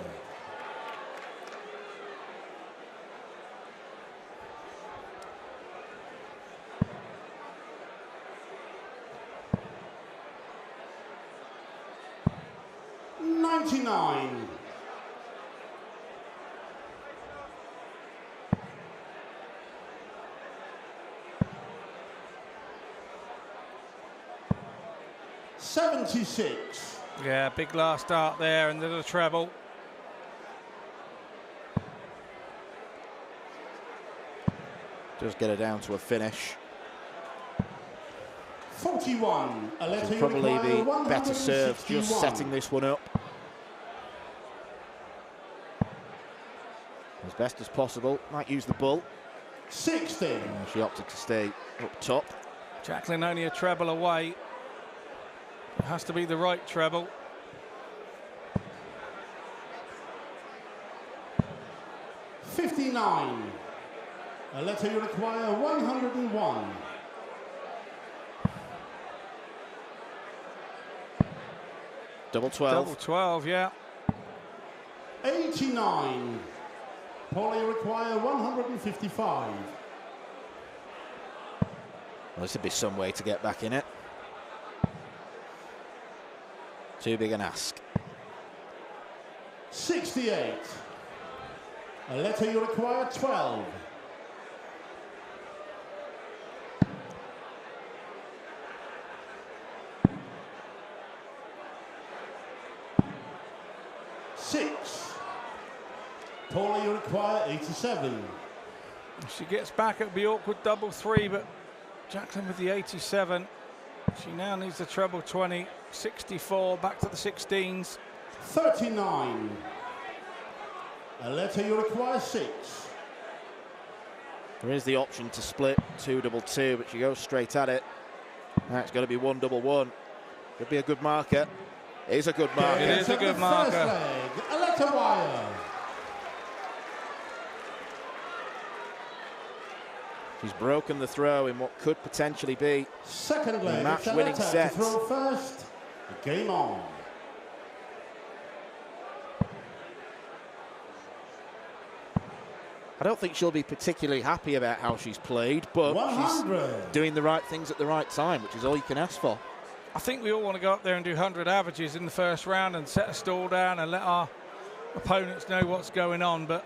$99. $76. Yeah, big last dart there, and there's a treble. Just get her down to a finish. 41. Aletta, She'll you probably require be better served just 161. setting this one up as best as possible. Might use the bull. 60. She opted to stay up top. Jacqueline only a treble away. It has to be the right treble. 59. Aletta, you require 101. Double 12. Double 12, yeah. 89. Paula, you require 155. Well, this would be some way to get back in it. Too big an ask. 68. A letter you require 12. Six. Paula, you require 87. If she gets back, it'll be awkward double 3, but Jacqueline with the 87. She now needs the treble 20. 64, back to the 16s. 39. A letter you require 6. There is the option to split 2-2-2, but she goes straight at it. That's got to be 1-1-1. Could be a good marker. It is a good marker. It is a good marker. First leg, a letter wire. She's broken the throw in what could potentially be Second leg, match-winning set. To throw first. Game on. I don't think she'll be particularly happy about how she's played, but 100. she's doing the right things at the right time, which is all you can ask for. I think we all want to go up there and do 100 averages in the first round and set a stall down and let our opponents know what's going on. But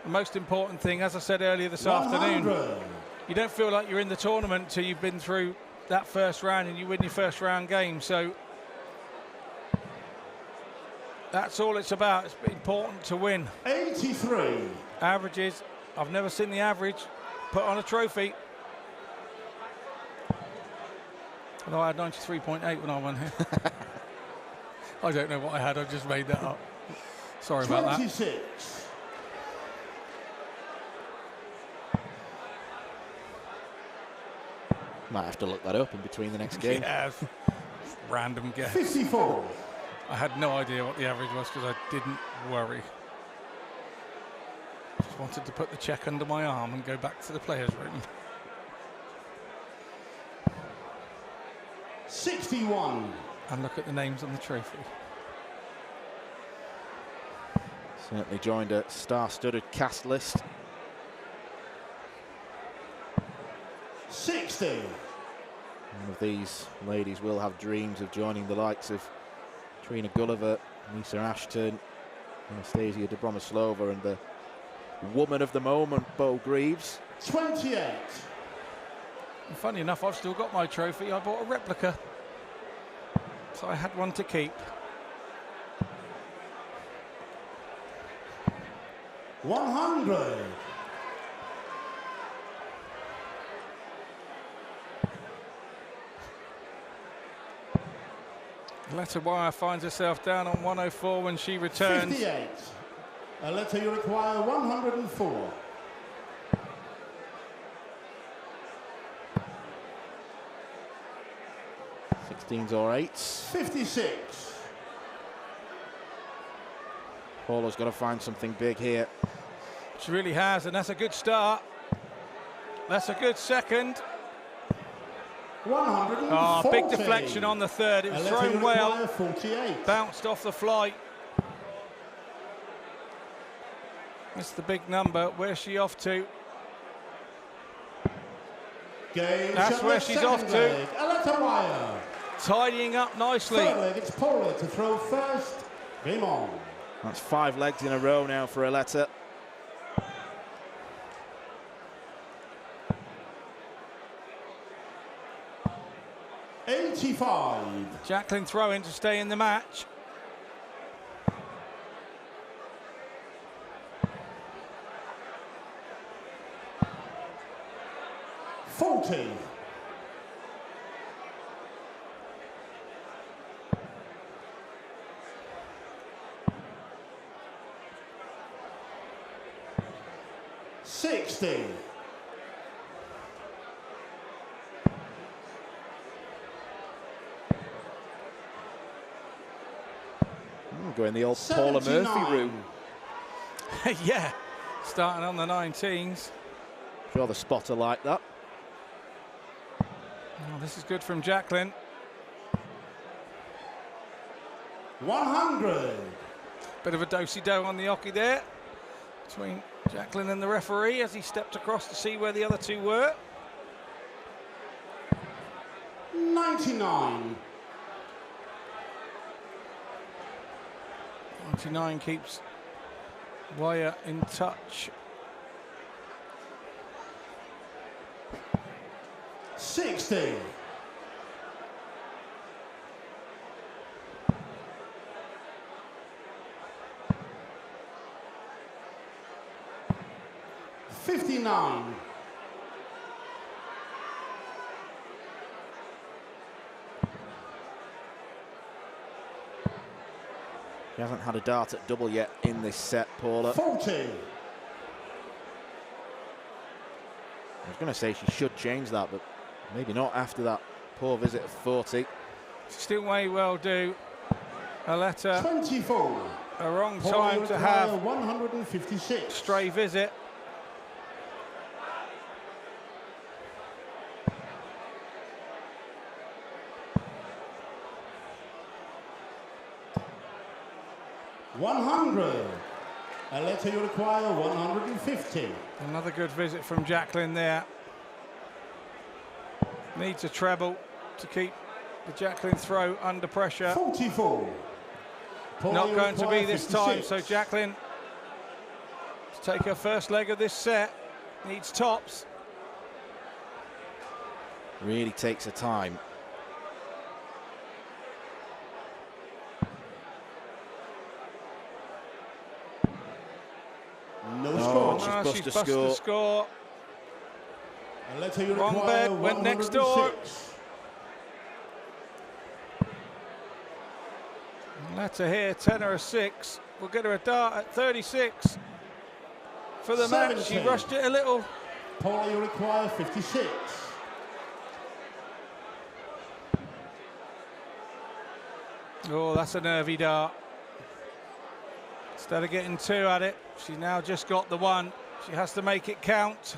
the most important thing, as I said earlier this 100. afternoon, you don't feel like you're in the tournament until you've been through that first round and you win your first round game. So that's all it's about. It's important to win. 83. Averages. I've never seen the average put on a trophy. Although I had 93.8 when I won here. I don't know what I had. I just made that up. Sorry about that. 26. Might have to look that up in between the next game. Yeah, random guess. 54. I had no idea what the average was because I didn't worry. Just wanted to put the check under my arm and go back to the players' room. 61. And look at the names on the trophy. Certainly joined a star-studded cast list. 60. One of these ladies will have dreams of joining the likes of Trina Gulliver, Lisa Ashton, Anastasia Dobromoslova, and the woman of the moment, Bo Greaves. 28. And funny enough, I've still got my trophy. I bought a replica, so I had one to keep. 100. Letter Wire finds herself down on 104 when she returns. 58. A letter you require 104. Sixteens or eights. 56. Paula's got to find something big here. She really has, and that's a good start. That's a good second. 140. Oh, big deflection on the third. It was thrown well. 48. Bounced off the flight. It's the big number. Where's she off to? Game. That's where she's off to. A letter wire. Tidying up nicely. Third leg, it's Paula to throw first. Game on. That's 5 legs in a row now for Aletta. Jacqueline throwing to stay in the match. $40. $60. Go in the old Paula Murphy route. Yeah, starting on the 19s. Sure, the spotter like that. Oh, this is good from Jacqueline. 100. Bit of a do-si-do on the hockey there between Jacqueline and the referee as he stepped across to see where the other two were. 99. 99 keeps Wire in touch. 60. 59. He hasn't had a dart at double yet in this set, Paula. 40. I was going to say she should change that, but maybe not after that poor visit of 40. Still may well do. Aletta, 24. a wrong time to have 156. stray visit. A letter you require 150. Another good visit from Jacqueline there. Needs a treble to keep the Jacqueline throw under pressure. 44. Not going to be this 56. time, so Jacqueline, to take her first leg of this set, needs tops. Really takes her time. No Oh, score. she's Ah, bust she's a busted score. a score. A letter you Wrong require bed, went next door. 106. Letter here, 10 or a 6. We'll get her a dart at 36 for the match. She 70. rushed it a little. Paula, you require 56. Oh, that's a nervy dart. Instead of getting 2 at it, she's now just got the 1. She has to make it count.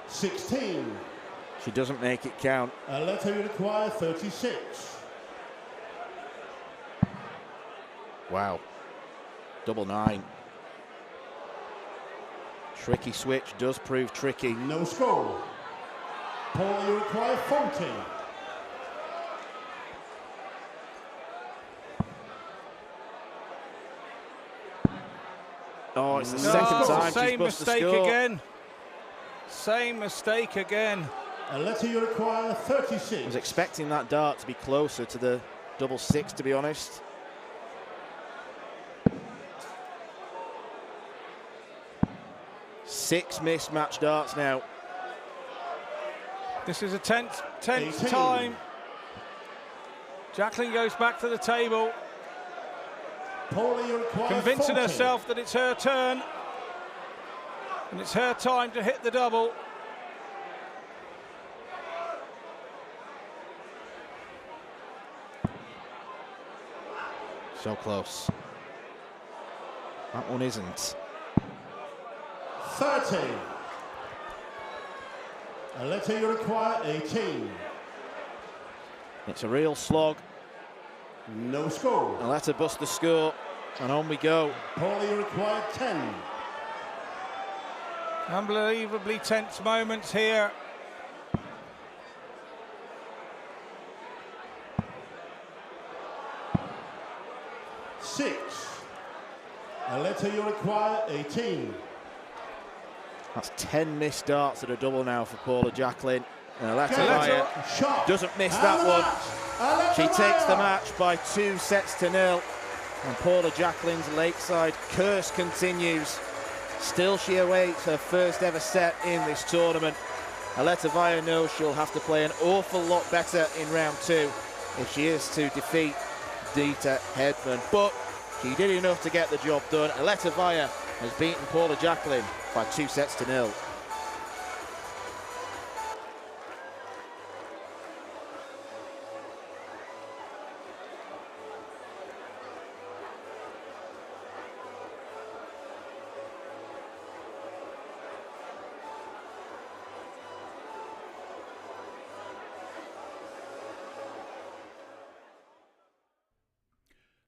16. She doesn't make it count. A letter you require 36. Wow. Double 9. Tricky switch does prove tricky. No score. Paula, you require 40. Oh, it's the second time she's Same bust the mistake score. again. Same mistake again. A letter you require I 36. was expecting that dart to be closer to the double 6, to be honest. Six mismatched darts now. This is a tense 18. time. Jacqueline goes back to the table, Paula, you require convincing 40. herself that it's her turn. And it's her time to hit the double. So close. That one isn't. 30. A letter you require 18. It's a real slog. No score. And let her bust the score. And on we go. Paula, you require 10. Unbelievably tense moments here. A letter you require 18. That's 10 missed darts at a double now for Paula Jacqueline. And Aletta Get Vaya shot. doesn't miss And that the one. match. She Aletta takes the Vaya. match by 2-0. And Paula Jacqueline's Lakeside curse continues. Still she awaits her first ever set in this tournament. Aletta Vaya knows she'll have to play an awful lot better in round 2 if she is to defeat Dita Hedman. But she did enough to get the job done. Aletta Vaya has beaten Paula Jacqueline by 2-0.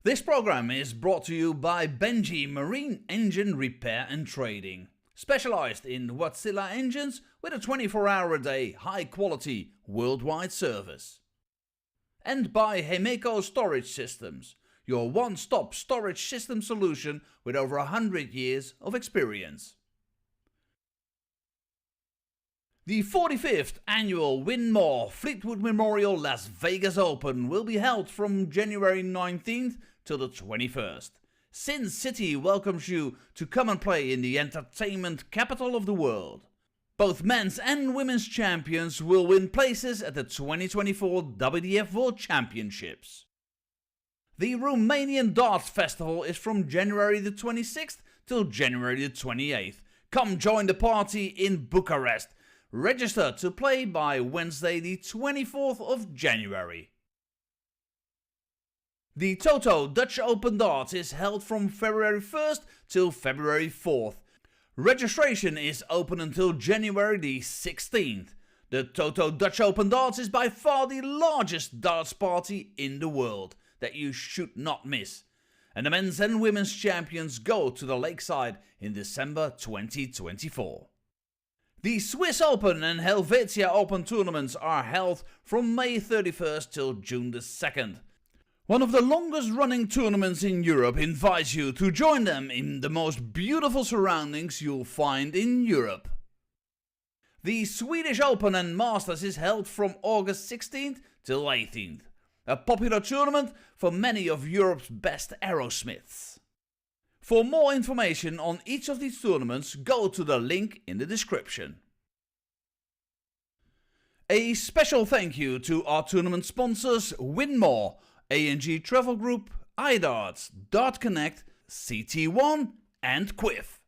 This program is brought to you by Benji Marine Engine Repair and Trading. specialized in Wärtsilä engines with a 24-hour-a-day high-quality worldwide service. And by Hemeco Storage Systems, your one-stop storage system solution with over 100 years of experience. The 45th annual Win More Fleetwood Memorial Las Vegas Open will be held from January 19th till the 21st. Sin City welcomes you to come and play in the entertainment capital of the world. Both men's and women's champions will win places at the 2024 WDF World Championships. The Romanian Darts Festival is from January the 26th till January the 28th. Come join the party in Bucharest. Register to play by Wednesday the 24th of January. The Toto Dutch Open Darts is held from February 1st till February 4th. Registration is open until January the 16th. The Toto Dutch Open Darts is by far the largest darts party in the world that you should not miss. And the men's and women's champions go to the Lakeside in December 2024. The Swiss Open and Helvetia Open tournaments are held from May 31st till June the 2nd. One of the longest running tournaments in Europe invites you to join them in the most beautiful surroundings you'll find in Europe. The Swedish Open and Masters is held from August 16th till 18th. A popular tournament for many of Europe's best aerosmiths. For more information on each of these tournaments, go to the link in the description. A special thank you to our tournament sponsors Winmore, A&G Travel Group, iDarts, Dart Connect, CT1 and Quiff.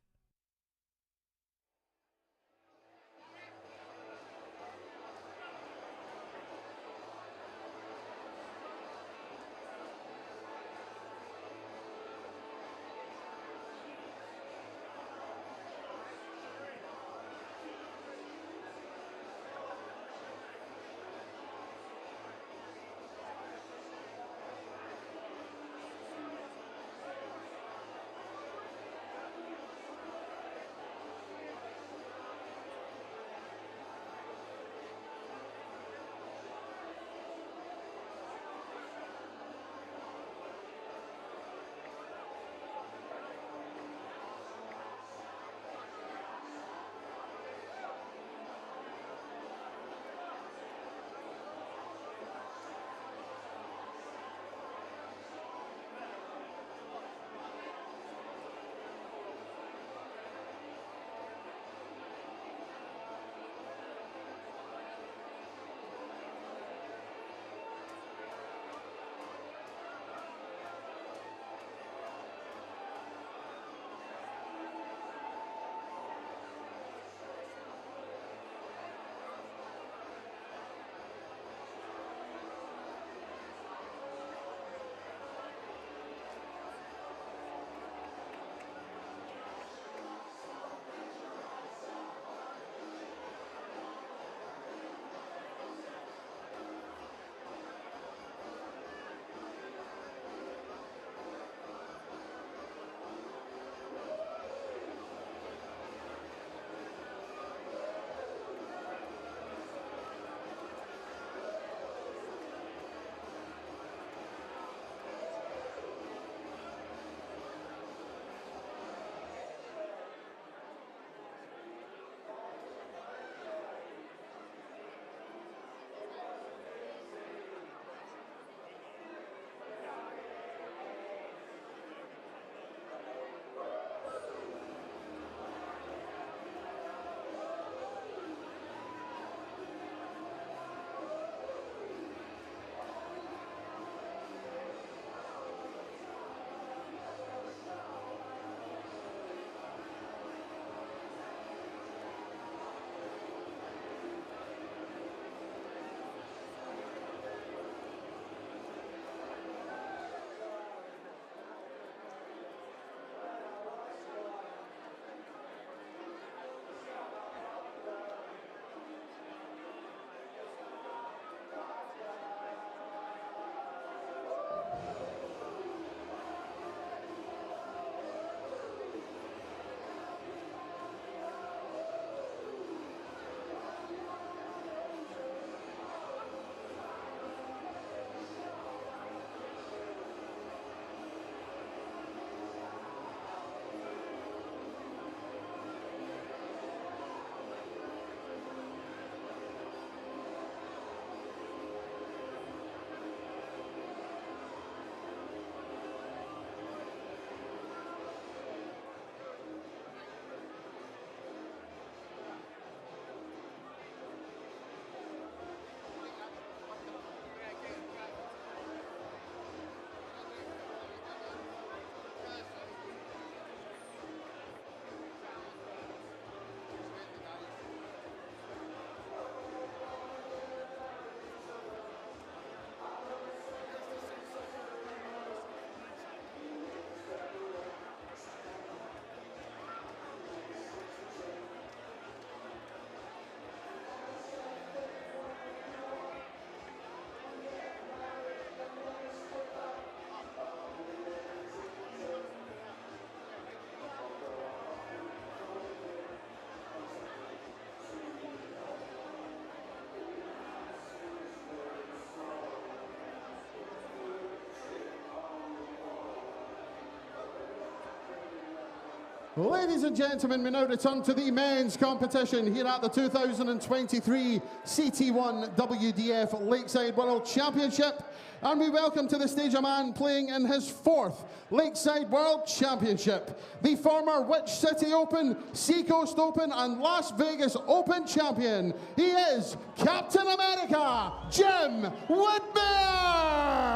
Ladies and gentlemen, we now return to the men's competition here at the 2023 CT1 WDF Lakeside World Championship. And we welcome to the stage a man playing in his 4th Lakeside World Championship. The former Which City Open, Seacoast Open and Las Vegas Open champion. He is Captain America, Jim Whitmire!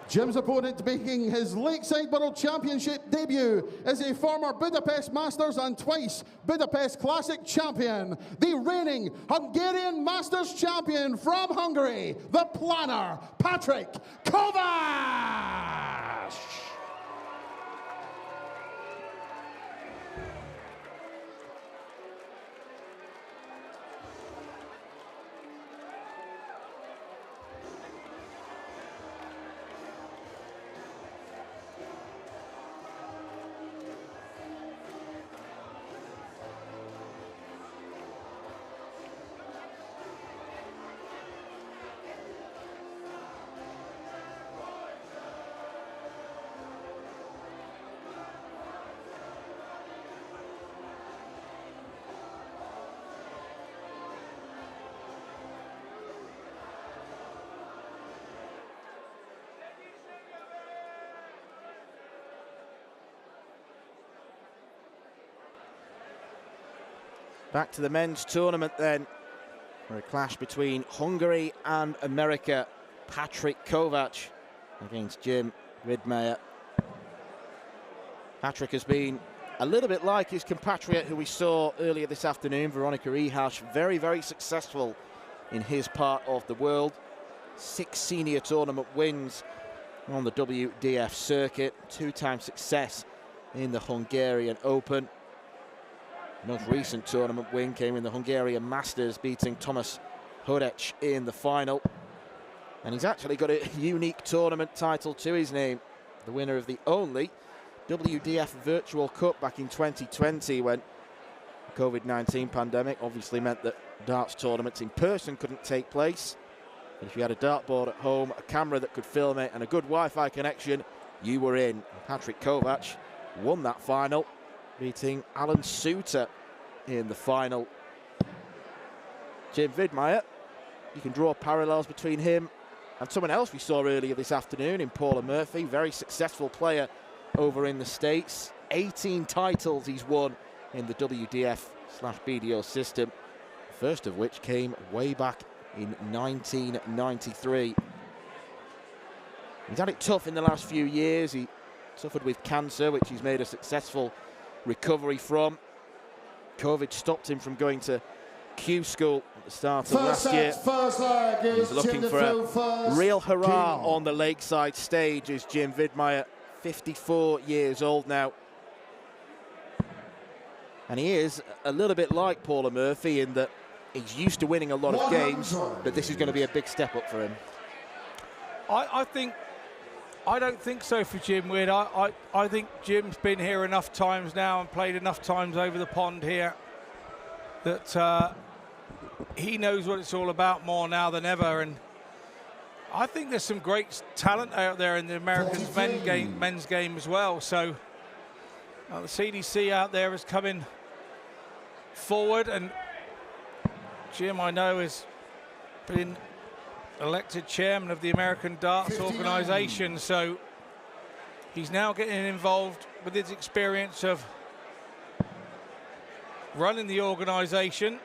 Jim's opponent making his Lakeside World Championship debut is a former Budapest Masters and twice Budapest Classic champion, the reigning Hungarian Masters champion from Hungary, the planner, Patrick Kovács! Back to the men's tournament then, for a clash between Hungary and America. Patrick Kovács against Jim Whitmire. Patrick has been a little bit like his compatriot who we saw earlier this afternoon, Veronica Ihash, very, very successful in his part of the world. 6 senior tournament wins on the WDF circuit, 2-time success in the Hungarian Open. Most recent tournament win came in the Hungarian Masters, beating Thomas Hodec in the final. And he's actually got a unique tournament title to his name, the winner of the only WDF Virtual Cup back in 2020, when the COVID-19 pandemic obviously meant that darts tournaments in person couldn't take place. But if you had a dartboard at home, a camera that could film it, and a good Wi-Fi connection, you were in. Patrick Kovács won that final, beating Alan Suter in the final. Jim Whitmire, you can draw parallels between him and someone else we saw earlier this afternoon in Paula Murphy, very successful player over in the States. 18 titles he's won in the WDF/BDO system, first of which came way back in 1993. He's had it tough in the last few years. He suffered with cancer, which he's made a successful recovery from. COVID stopped him from going to Q school at the start of last year. He's looking for a real hurrah on the Lakeside stage as Jim Whitmire, 54 years old now. And he is a little bit like Paula Murphy in that he's used to winning a lot of games, but this is going to be a big step up for him. I don't think so for Jim Whit. I think Jim's been here enough times now and played enough times over the pond here that he knows what it's all about more now than ever. And I think there's some great talent out there in the American men's game as well. So the CDC out there is coming forward, and Jim, I know, has been elected chairman of the American Darts Organization, so he's now getting involved with his experience of running the organization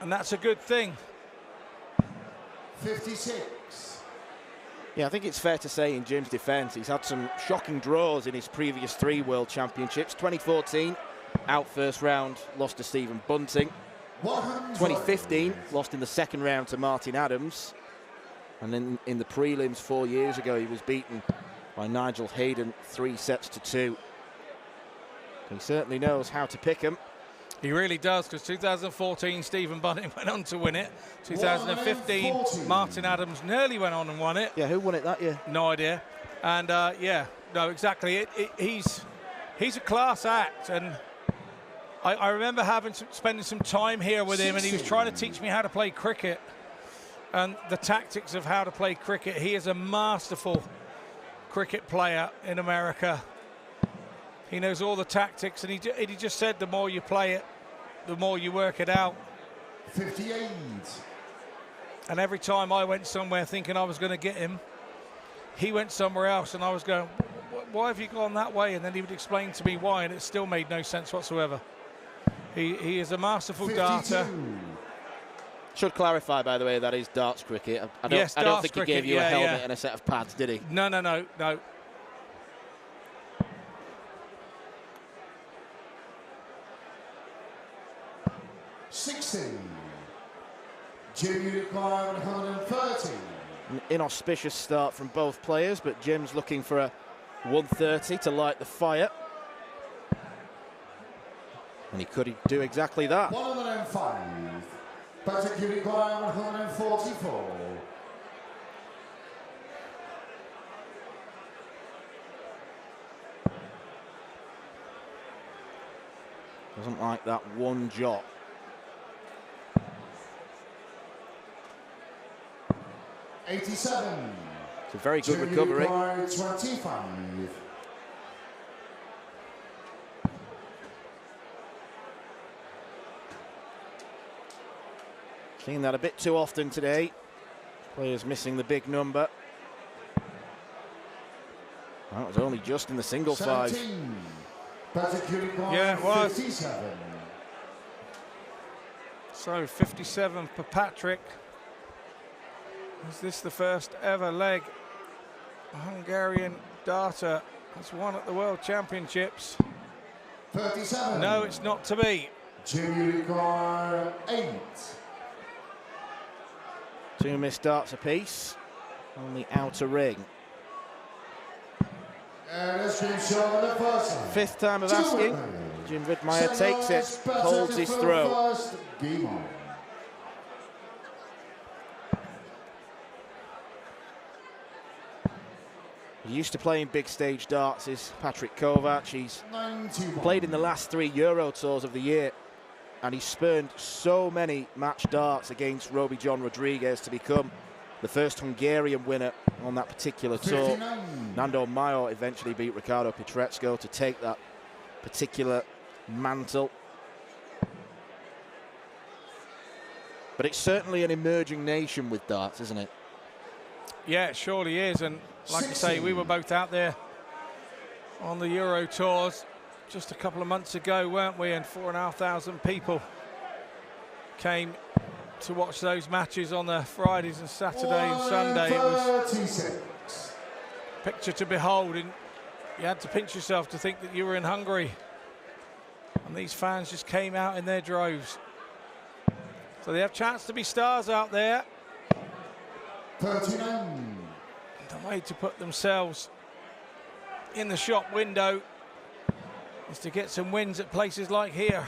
and that's a good thing. 56. Yeah, I think it's fair to say in Jim's defence, he's had some shocking draws in his previous 3 World Championships. 2014, out first round, lost to Stephen Bunting. 2015, lost in the second round to Martin Adams. And then in the prelims 4 years ago, he was beaten by Nigel Hayden 3-2. He certainly knows how to pick him. He really does, because 2014, Stephen Bunting went on to win it. 2015, Martin Adams nearly went on and won it. Yeah, who won it that year? No idea. And yeah, no, exactly. He's a class act, and I remember spending some time here with him, and he was trying to teach me how to play cricket and the tactics of how to play cricket. He is a masterful cricket player in America. He knows all the tactics, and he just said the more you play it, the more you work it out. 58. And every time I went somewhere thinking I was going to get him, he went somewhere else, and I was going, why have you gone that way? And then he would explain to me why, and it still made no sense whatsoever. He is a masterful 52. darter. Should clarify, by the way, that is darts cricket. I don't think cricket, he gave you a helmet yeah. and a set of pads, did he? No. 60. Jim, you require 130. An inauspicious start from both players, but Jim's looking for a 130 to light the fire. And he could do exactly that. 105. Patrick, you require 144. Doesn't like that one jot. $87. It's a very good recovery. 25. Seen that a bit too often today. Players missing the big number. That was only just in the single 5. Yeah, it was. 57. So 57 for Patrick. Is this the first ever leg a Hungarian darter has won at the World Championships? 37. No, it's not to be. Jim, you require 8. 2 missed darts apiece on the outer ring. And it's been shown the first. 5th time of asking. Jim Widmeyer takes it, holds his throw. Game on. He used to play in big stage darts, is Patrick Kovac. He's 91. played in the last 3 Euro Tours of the year, and he spurned so many match darts against Roby John Rodriguez to become the first Hungarian winner on that particular tour. 59. Nando Mayo eventually beat Ricardo Pietrezco to take that particular mantle. But it's certainly an emerging nation with darts, isn't it? Yeah, it surely is. And like I say, we were both out there on the Euro Tours just a couple of months ago, weren't we? And 4,500 people came to watch those matches on the Fridays and Saturday and Sunday. It was 36. a picture to behold, and you had to pinch yourself to think that you were in Hungary. And these fans just came out in their droves. So they have a chance to be stars out there. 39. The way to put themselves in the shop window is to get some wins at places like here.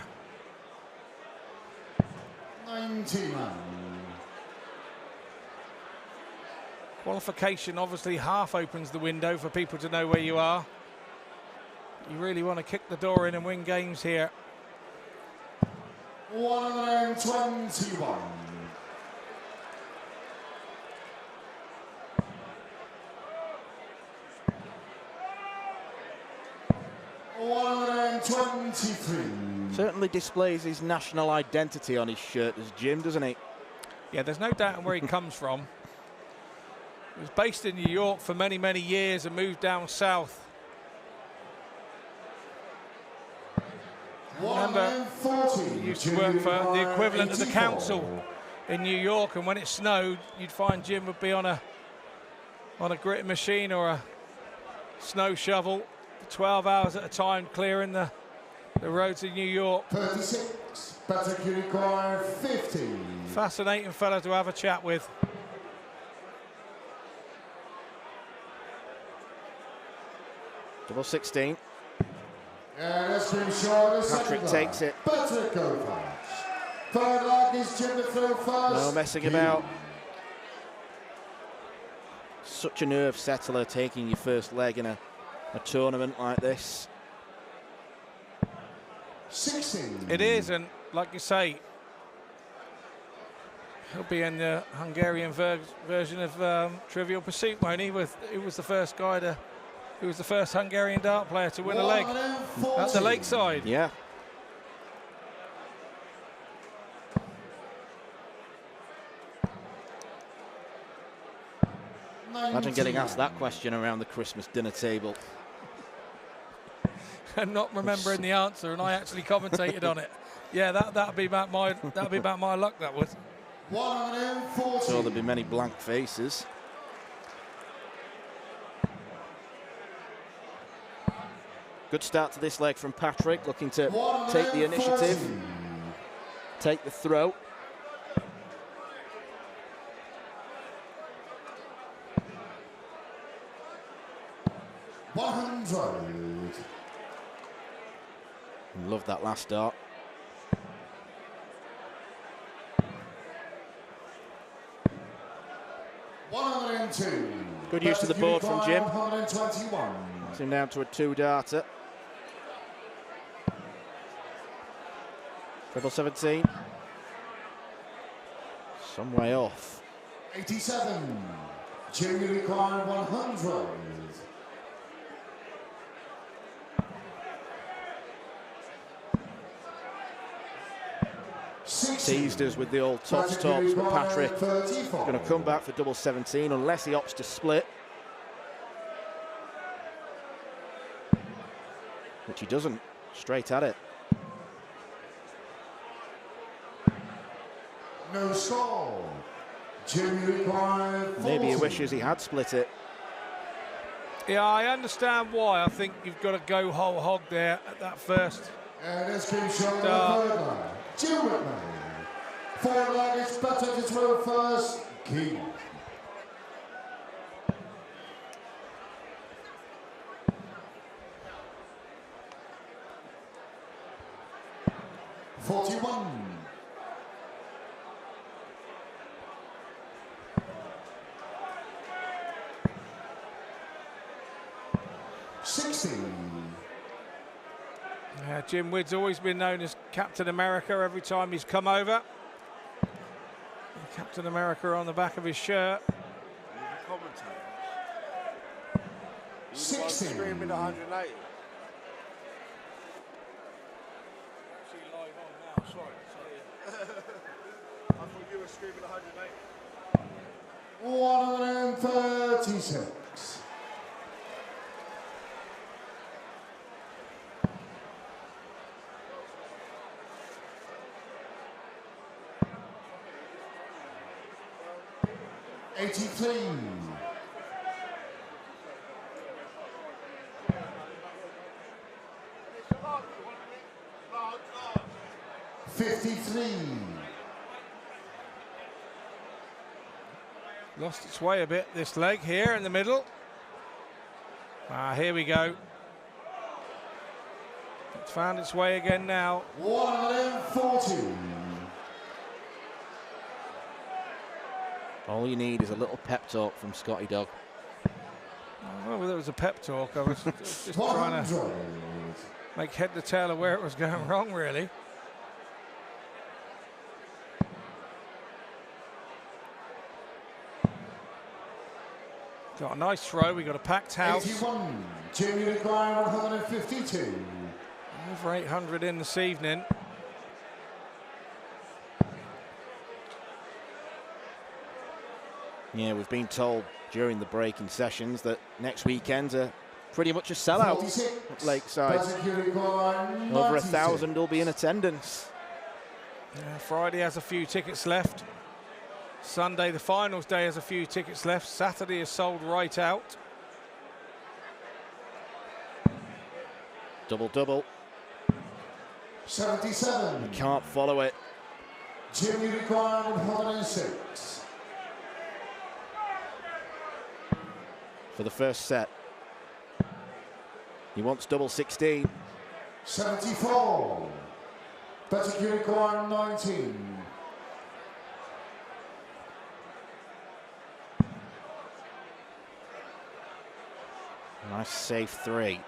99. Qualification obviously half opens the window for people to know where you are. You really want to kick the door in and win games here. 121. 123. Certainly displays his national identity on his shirt as Jim, doesn't he? Yeah, there's no doubt where he comes from. He was based in New York for many, many years and moved down south. Remember, he used to work for the equivalent of the council in New York, and when it snowed, you'd find Jim would be on a grit machine or a snow shovel for 12 hours at a time, clearing the roads of New York. 36, better require 50. Fascinating fella to have a chat with. Double 16. And that's been short. Patrick takes it. Better go fast. Third leg is Jim to throw first. No messing about. Such a nerve settler taking your first leg in a tournament like this. 16. It is, and like you say, he'll be in the Hungarian version of Trivial Pursuit, won't he? He was the first guy who was the first Hungarian dart player to win a leg at the Lakeside. Yeah. Imagine getting asked that question around the Christmas dinner table. And not remembering the answer, and I actually commentated on it. Yeah, that'd be about my luck. That was. 140. So there'll be many blank faces. Good start to this leg from Patrick, looking to take the initiative, take the throw. Love that last dart. Good use of the board from Jim. 121. It's him down to a 2-darter. Treble 17. Some way off. 87. Jim require 100. Teased us with the old tops, but Patrick is going to come back for double 17 unless he opts to split. Which he doesn't. Straight at it. No score. Jim require 40. Maybe he wishes he had split it. Yeah, I understand why. I think you've got to go whole hog there at that first. And it's been shown the third leg. Jim Whitman. Third leg is better to throw first. King. $41. 60. Jim Wood's always been known as Captain America every time he's come over. Captain America on the back of his shirt. 60. Screaming 180. I thought you were screaming 180. 136. $83. 53. Lost its way a bit, this leg here in the middle. Here we go. It's found its way again now. 140. All you need is a little pep talk from Scotty Dog. Well, there was a pep talk. I was just trying to make head to tail of where it was going wrong, really. Got a nice throw. We got a packed house. 81. Junior require 152. Over 800 in this evening. Yeah, we've been told during the breaking sessions that next weekend's a pretty much a sellout 46. at Lakeside. Security car Over 96. 1,000 will be in attendance. Yeah, Friday has a few tickets left. Sunday, the finals day, has a few tickets left. Saturday is sold right out. Double-double. 77. Can't follow it. Jimmy required 106. For the first set. He wants double 16. 74. Security required 19. Nice safe 3.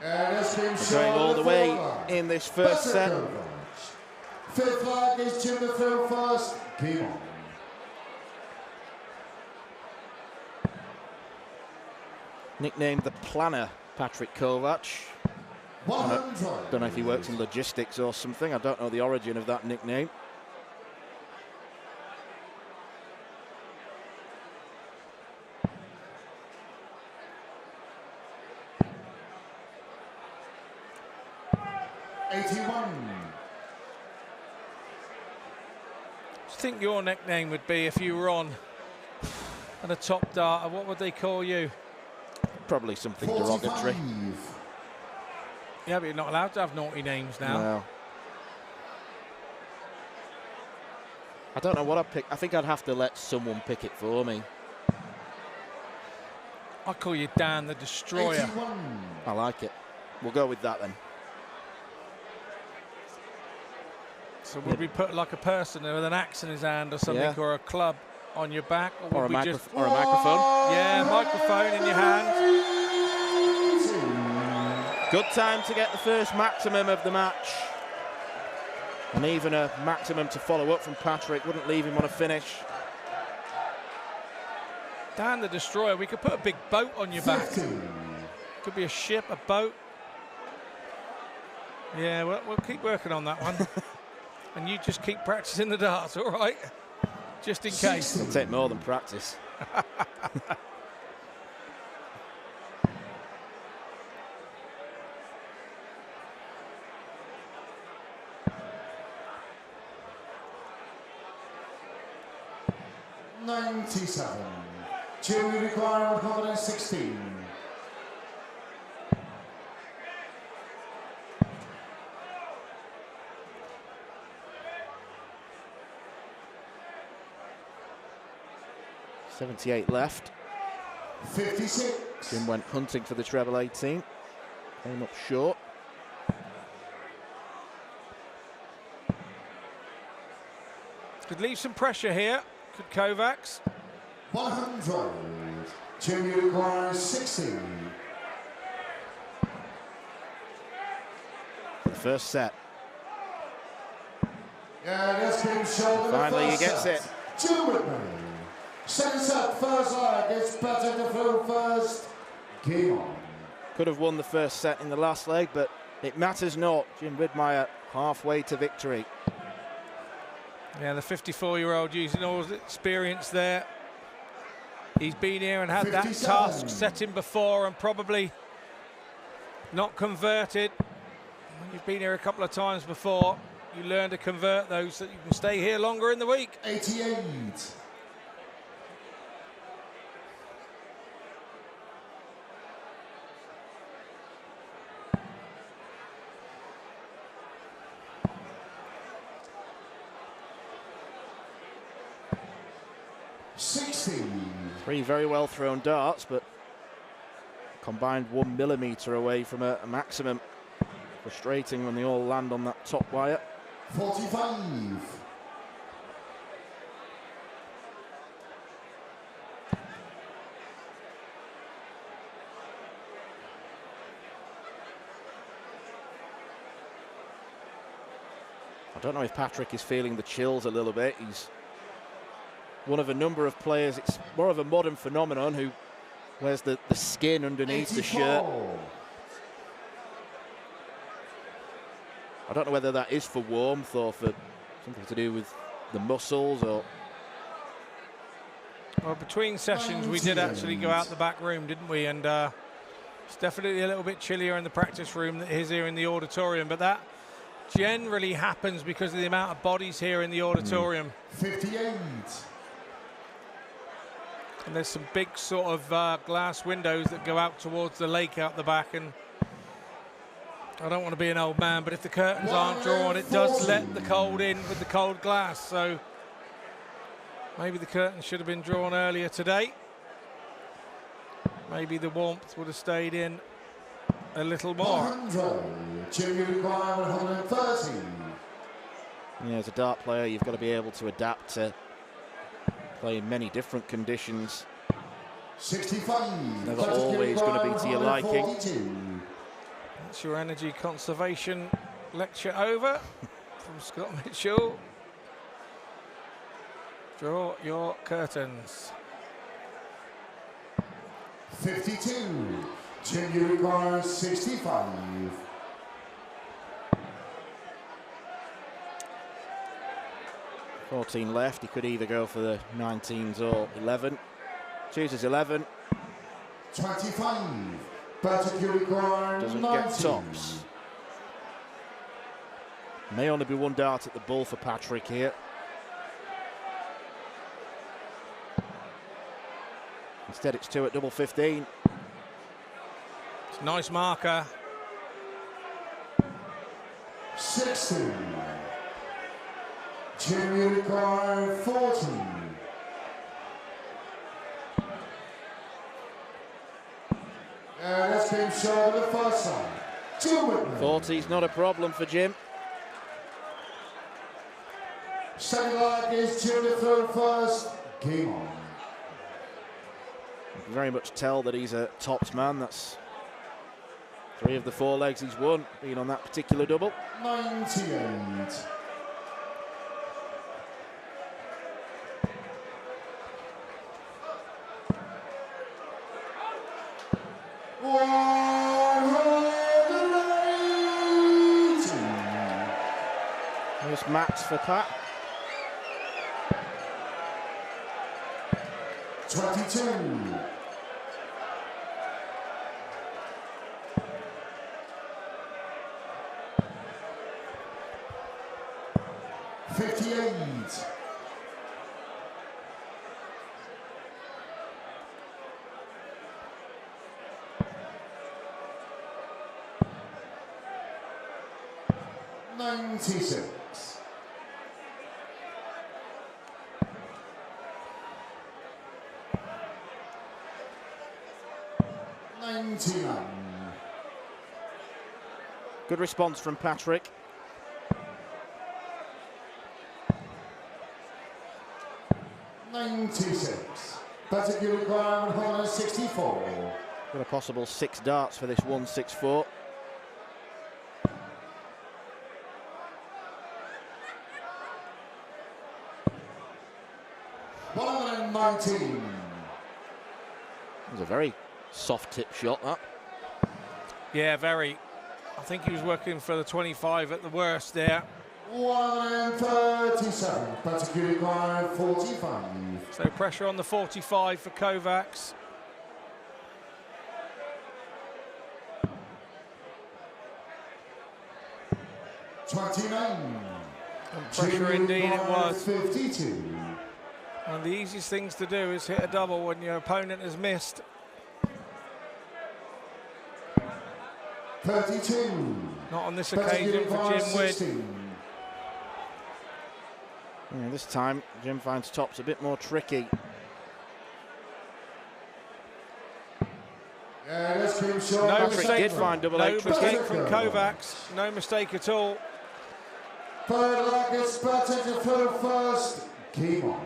And it's been Going all the way forward. in this first set. Fifth flag is Jim the throw first. Game on. Nicknamed the Planner, Patrick Kovac. 100. Don't know if he works in logistics or something. I don't know the origin of that nickname. I think your nickname would be, if you were on a top darter, what would they call you? Probably something 45. derogatory. Yeah, but you're not allowed to have naughty names now. No. I don't know what I'd pick. I think I'd have to let someone pick it for me. I call you Dan the Destroyer. 81. I like it. We'll go with that then. So would we put like a person with an axe in his hand or something, Yeah. or a club on your back, or Or would a, we just or a microphone. yeah, microphone in your hand? Good time to get the first maximum of the match. And even a maximum to follow up from Patrick wouldn't leave him on a finish. Dan the Destroyer. We could put a big boat on your back. 50. Could be a ship, a boat. Yeah, we'll keep working on that one. And you just keep practicing the darts, all right? Just in case. It'll take more than practice. $97. Jimmy required 116. .78 left. 56. Jim went hunting for the treble 18. Came up short. Could leave some pressure here. Could Kovacs. 100. Jimmy requires 60. For the first set. And it's been shown in the Finally, he first gets set. it. Jim Whitman. Second set, first leg. It's better to throw first. Game on. Could have won the first set in the last leg, but it matters not. Jim Widmeyer halfway to victory. Yeah, the 54-year-old using all his experience there. He's been here and had 57. that task set him before and probably not converted. When you've been here a couple of times before, you learn to convert those so that you can stay here longer in the week. 88. Three very well thrown darts, but combined 1 millimetre away from a maximum. Frustrating when they all land on that top wire. 45. I don't know if Patrick is feeling the chills a little bit. He's one of a number of players. It's more of a modern phenomenon who wears the skin underneath 84. the shirt. I don't know whether that is for warmth or for something to do with the muscles or Well, between sessions, we did actually go out the back room, didn't we? And it's definitely a little bit chillier in the practice room than it is here in the auditorium, but that generally happens because of the amount of bodies here in the auditorium. 58. And there's some big sort of glass windows that go out towards the lake out the back, and I don't want to be an old man, but if the curtains aren't drawn, it does let the cold in with the cold glass. So maybe the curtains should have been drawn earlier today. Maybe the warmth would have stayed in a little more. 100. Junior require 130. Yeah, as a dart player, you've got to be able to adapt to play in many different conditions. 65. Never always going to be to your liking. 142. That's your energy conservation lecture over from Scott Mitchell. Draw your curtains. 52. Junior requires 65. 14 left. He could either go for the 19s or 11. Chooses 11. 25. Patrick, you require Doesn't 19. get tops. May only be one dart at the bull for Patrick here. Instead, it's 2 at double 15. It's a nice marker. 60. Junior require 40. And that's been short of the first side. 2 Whitman. 40's not a problem for Jim. Second leg is Junior third first. Game on. You can very much tell that he's a tops man. That's 3 of the 4 legs he's won, being on that particular double. 98. There's Max for Pat. 22. 58. 96. 99. Good response from Patrick. 96. Patrick, you require 164. Got a possible 6 darts for this 164. 119. It was a very soft tip shot, that. Yeah, very. I think he was working for the 25 at the worst there. 137. Patrick, you require 45. So pressure on the 45 for Kovacs. And pressure indeed it was. 52. One of the easiest things to do is hit a double when your opponent has missed. 32. Not on this occasion for Jim Wood. Yeah, this time, Jim finds tops a bit more tricky. No Patrick mistake, did find double 8 tricky. mistake from Kovacs. No mistake at all. Third leg is Patrick to third first. Game on.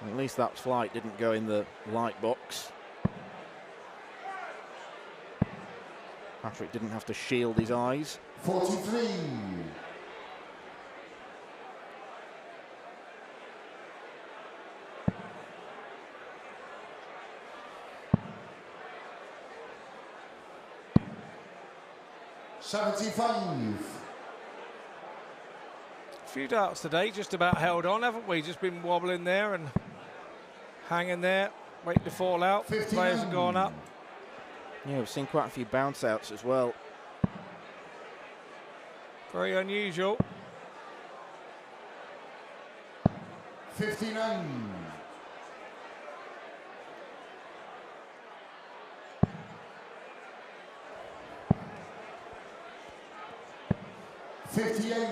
At least that flight didn't go in the light box. Patrick didn't have to shield his eyes. 43. 75. A few darts today, just about held on, haven't we? Just been wobbling there and hanging there, waiting to fall out. 59. Players have gone up. Yeah, we've seen quite a few bounce outs as well. Very unusual. 59. 58.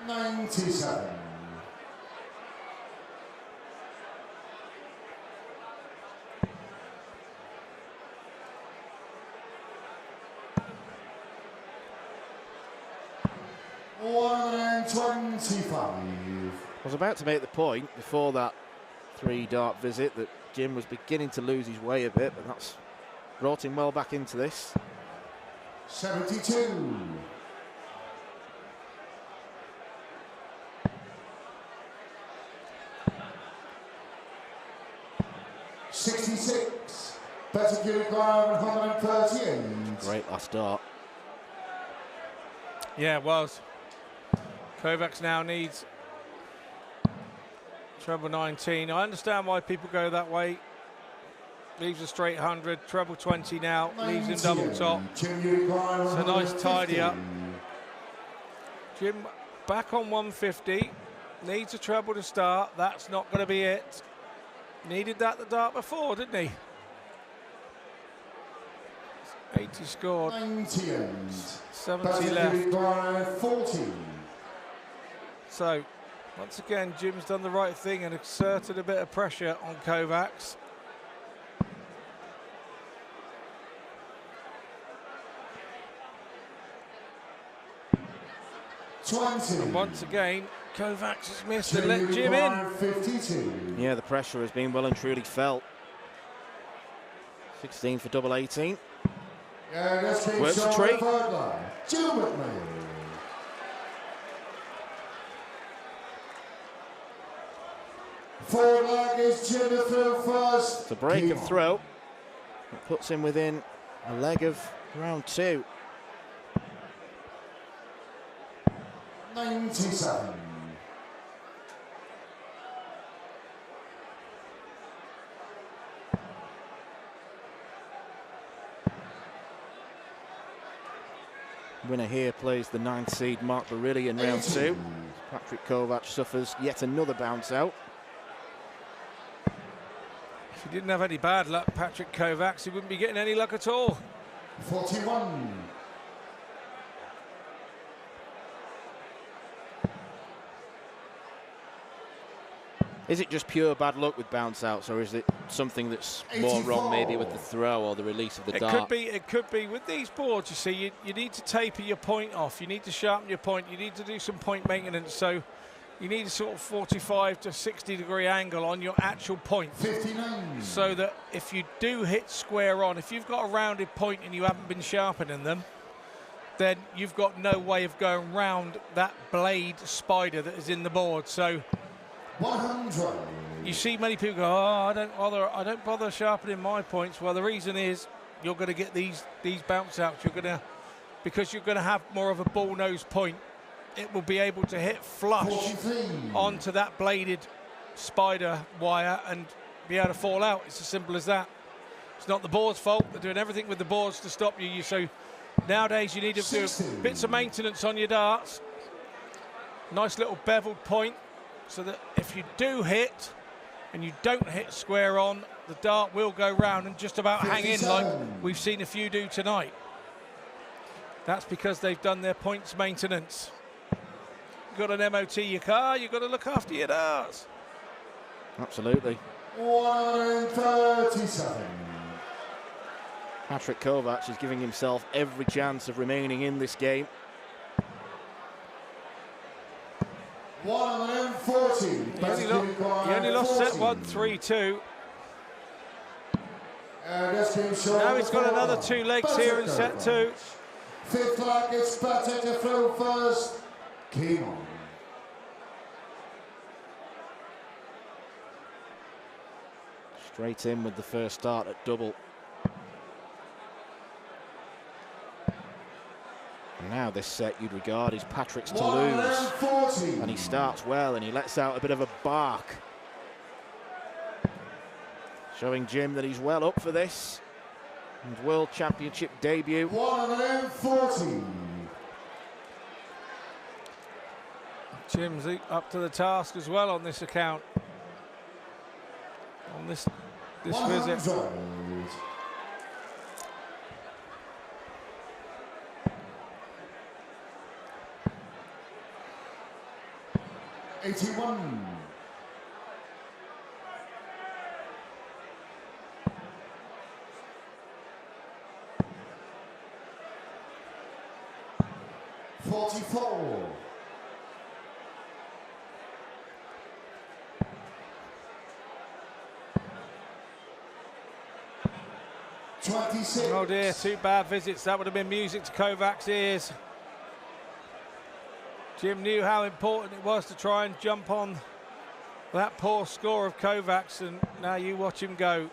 97. 125. I was about to make the point before that 3-dart visit that Jim was beginning to lose his way a bit, but that's brought him well back into this. 72. 66. Better require 138. Great last dart. Yeah, it was. Kovacs now needs treble 19. I understand why people go that way. Leaves a straight 100. Treble 20 now. Leaves him double top. It's a nice tidy up. Jim back on 150. Needs a treble to start. That's not going to be it. Needed that the dart before, didn't he? 80 scored. 90 70 left. 40. So, once again, Jim's done the right thing and exerted a bit of pressure on Kovacs. And once again, Kovacs has missed and let Jim in. 52. Yeah, the pressure has been well and truly felt. 16 for double 18. Works a treat. Forward leg is Jim to throw first. It's a break of throw. It puts him within a leg of round 2. 97. Winner here plays the 9th seed Mark Barilli in round 2. Patrick Kovacs suffers yet another bounce out. If he didn't have any bad luck, Patrick Kovacs, he wouldn't be getting any luck at all. 41. Is it just pure bad luck with bounce outs, or is it something that's more wrong maybe with the throw or the release of the dart? It could be. With these boards, you see, you need to taper your point off. You need to sharpen your point. You need to do some point maintenance. So you need a sort of 45 to 60 degree angle on your actual point. 59. So that if you do hit square on, if you've got a rounded point and you haven't been sharpening them, then you've got no way of going round that blade spider that is in the board. So 100. you see many people go, oh, I don't bother sharpening my points. Well, the reason is you're going to get these bounce outs. Because you're going to have more of a bull nose point. It will be able to hit flush 43. onto that bladed spider wire and be able to fall out. It's as simple as that. It's not the board's fault. They're doing everything with the boards to stop you. So nowadays you need to do bits of maintenance on your darts. Nice little beveled point, so that if you do hit and you don't hit square on, the dart will go round and just about hang in like we've seen a few do tonight. That's because they've done their points maintenance. You've got an MOT your car, you've got to look after your darts. Absolutely. 137. Patrick Kovacs is giving himself every chance of remaining in this game. 140. He only lost set 1, 3-2. Now he's got another 2 legs here in set 2. Fifth leg, it's better to throw first. Game on. Straight in with the first start at double. And now this set you'd regard is Patrick's to lose. And he starts well and he lets out a bit of a bark. Showing Jim that he's well up for this. And World Championship debut. 140. Jim's up to the task as well on this account. On this visit. 81. $44. 26. Oh dear, 2 bad visits. That would have been music to Kovac's ears. Jim knew how important it was to try and jump on that poor score of Kovac's, and now you watch him go.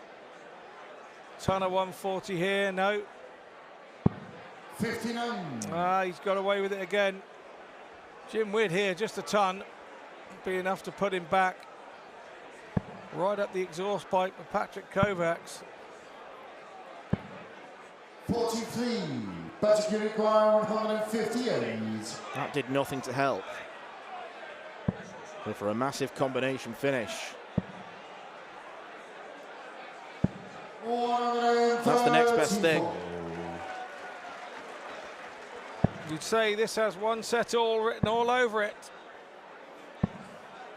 Ton of 140 here, no. 59. He's got away with it again. Jim Widd here, just a ton. Be enough to put him back. Right up the exhaust pipe of Patrick Kovac's. 43. But you require 158. That did nothing to help. But for a massive combination finish. That's the next best thing. You'd say this has one set all written all over it.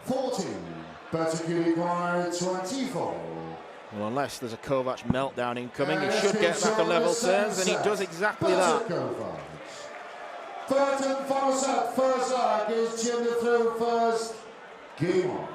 40. But you require 24. Well, unless there's a Kovac meltdown incoming, he should get back on level terms, and he does exactly that. Third and final set, first leg is Jim to throw first. Game on.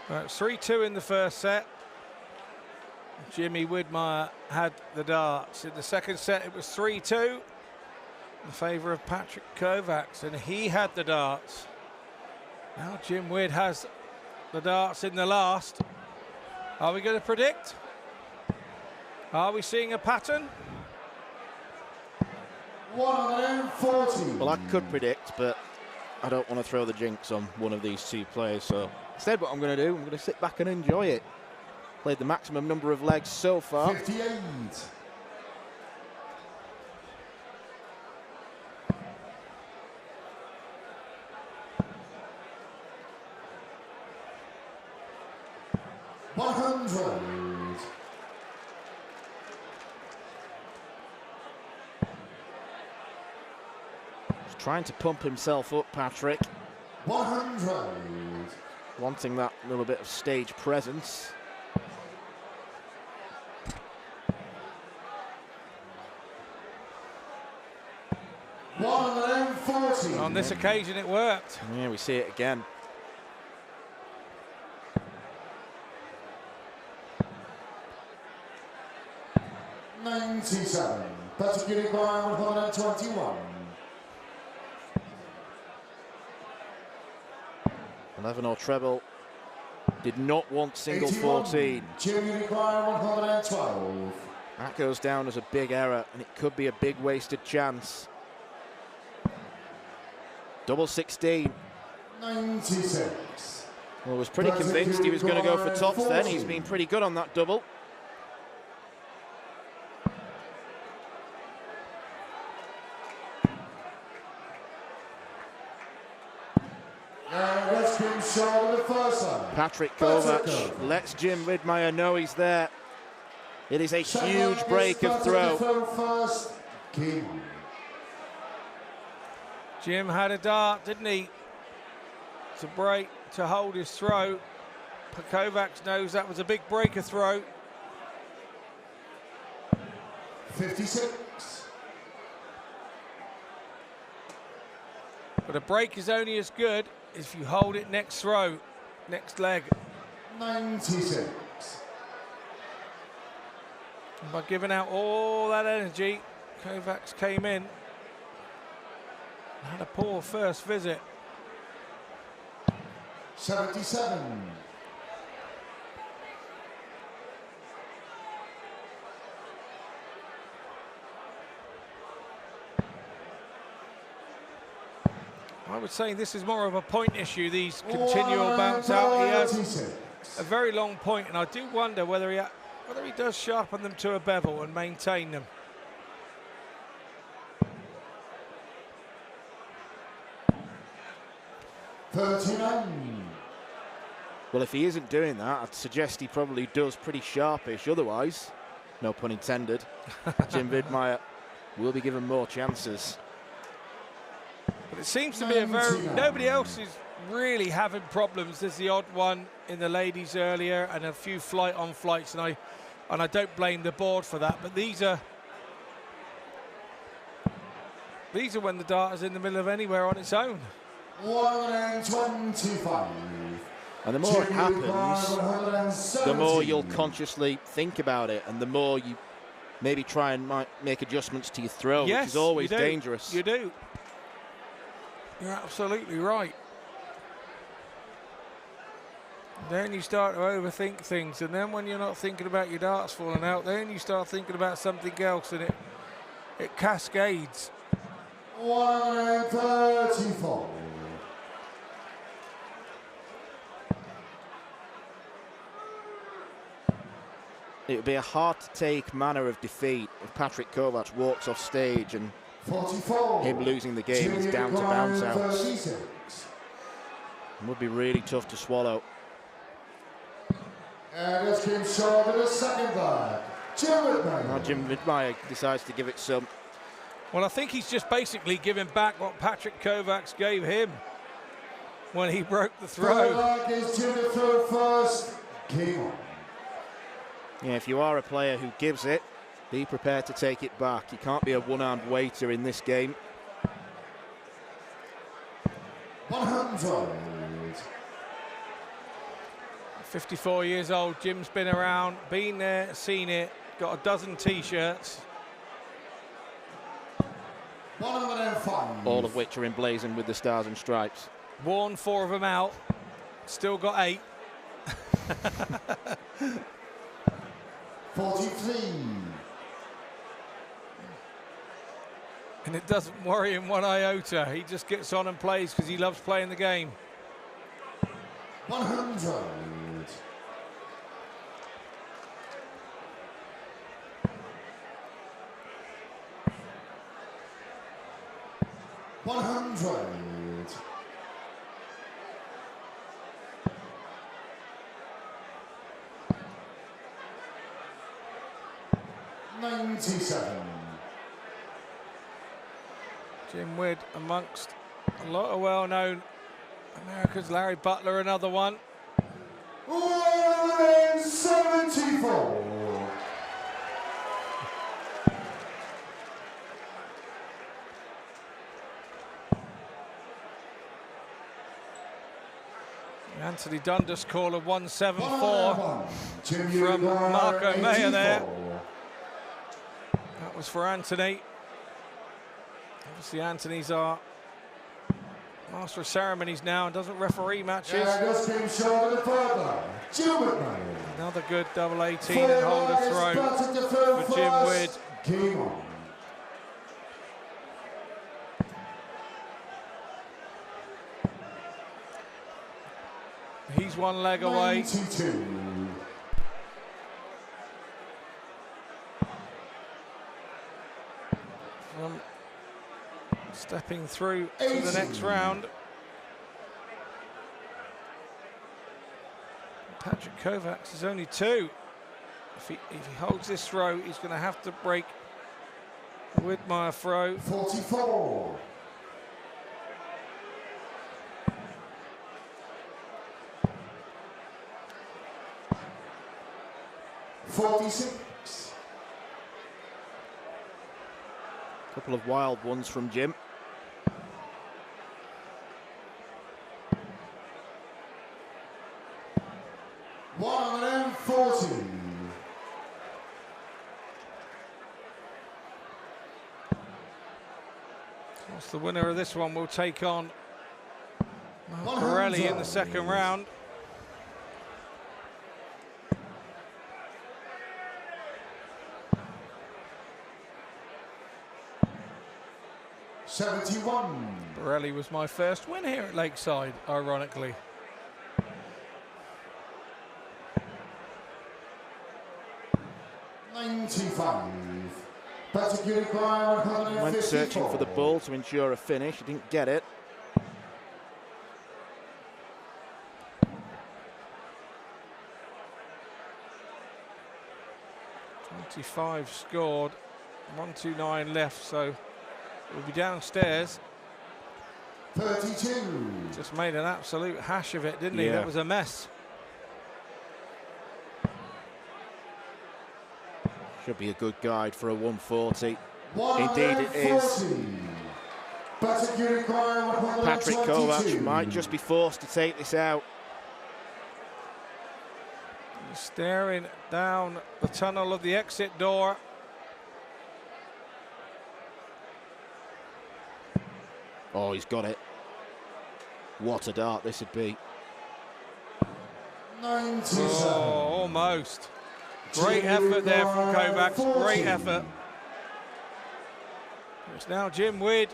Right, 3-2 in the first set. Jimmy Widmeyer had the darts. In the second set, it was 3-2 in favour of Patrick Kovac's, and he had the darts. Now Jim Widd has the darts in the last. Are we going to predict? Are we seeing a pattern? 140. Well, I could predict, but I don't want to throw the jinx on one of these two players, so instead what I'm going to do, I'm going to sit back and enjoy it. Played the maximum number of legs so far. 58. $100. He's trying to pump himself up, Patrick. 100. Wanting that little bit of stage presence. On this occasion, it worked. Yeah, we see it again. $97. Patrick Uruguay 121. 11 or treble. Did not want single 81. 14. Jim Uruguay 112. That goes down as a big error, and it could be a big wasted chance. Double 16. 96. Well, was pretty convinced he was going to go for tops then. He's been pretty good on that double. Let's Jim Shaw with the first one. Patrick Kovac lets Jim Widmeyer know he's there. It is a huge break of throw. First. Game. Jim had a dart, didn't he? To break, to hold his throw. Kovac knows that was a big break of throw. 56. But a break is only as good if you hold it next throw, next leg. 96. And by giving out all that energy, Kovacs came in and had a poor first visit. 77. I would say this is more of a point issue, these continual bounce out. He has a very long point, and I do wonder whether he does sharpen them to a bevel and maintain them. Well, if he isn't doing that, I'd suggest he probably does pretty sharpish. Otherwise, no pun intended, Jim Widmeyer will be given more chances. But it seems to be a very... Nobody else is really having problems. There's the odd one in the ladies earlier and a few flight-on flights, and I don't blame the board for that. But these are when the dart is in the middle of anywhere on its own. 125. And the more it happens, the more you'll consciously think about it, and the more you maybe try and make adjustments to your throw, Yes, which is always you do. dangerous. You do. You're absolutely right. Then you start to overthink things, and then when you're not thinking about your darts falling out, then you start thinking about something else, and it cascades. 134. It would be a hard-to-take manner of defeat if Patrick Kovacs walks off stage and 44. him losing the game is down to bounce outs. It would be really tough to swallow. And this came short of the second bar. Jim Widmeyer. Now Jim Widmeyer decides to give it some. Well, I think he's just basically giving back what Patrick Kovacs gave him when he broke the throw. Third is Jim to throw first. Game on. Yeah, if you are a player who gives it, be prepared to take it back. You can't be a one-armed waiter in this game. 100. 54 years old, Jim's been around, been there, seen it, got a dozen T-shirts. 105. All of which are emblazoned with the stars and stripes. Worn 4 of them out, still got 8. 43. And it doesn't worry him one iota. He just gets on and plays because he loves playing the game. 100. 100. 97. Jim Widd amongst a lot of well-known Americans. Larry Butler, another one. 174. Anthony Dundas call of 174 Jim from Marco 84. Mayer there. That was for Anthony. Obviously, Anthony's our master of ceremonies now and doesn't referee matches. Just came short of the further. Jim Widmeyer. Another good double 18 and hold a throw for Jim Widd. Game on. He's one leg away. 92. From stepping through to the next round. Patrick Kovacs is only 2. If he holds this throw, he's going to have to break the Widmeyer throw. 44. 46. A couple of wild ones from Jim. course, the winner of this one will take on Borelli in the second round. Borelli was my first win here at Lakeside, ironically. Went searching for the ball to ensure a finish. He didn't get it. .25 scored, 129 left, so we'll be downstairs. 32. Just made an absolute hash of it, didn't he? Yeah. That was a mess. Should be a good guide for a 140. Indeed it is. Patrick Kovac might just be forced to take this out. He's staring down the tunnel of the exit door. Oh, he's got it. What a dart this would be. Oh, almost. Great effort there from Kovac. Great effort. It's now Jim Widd.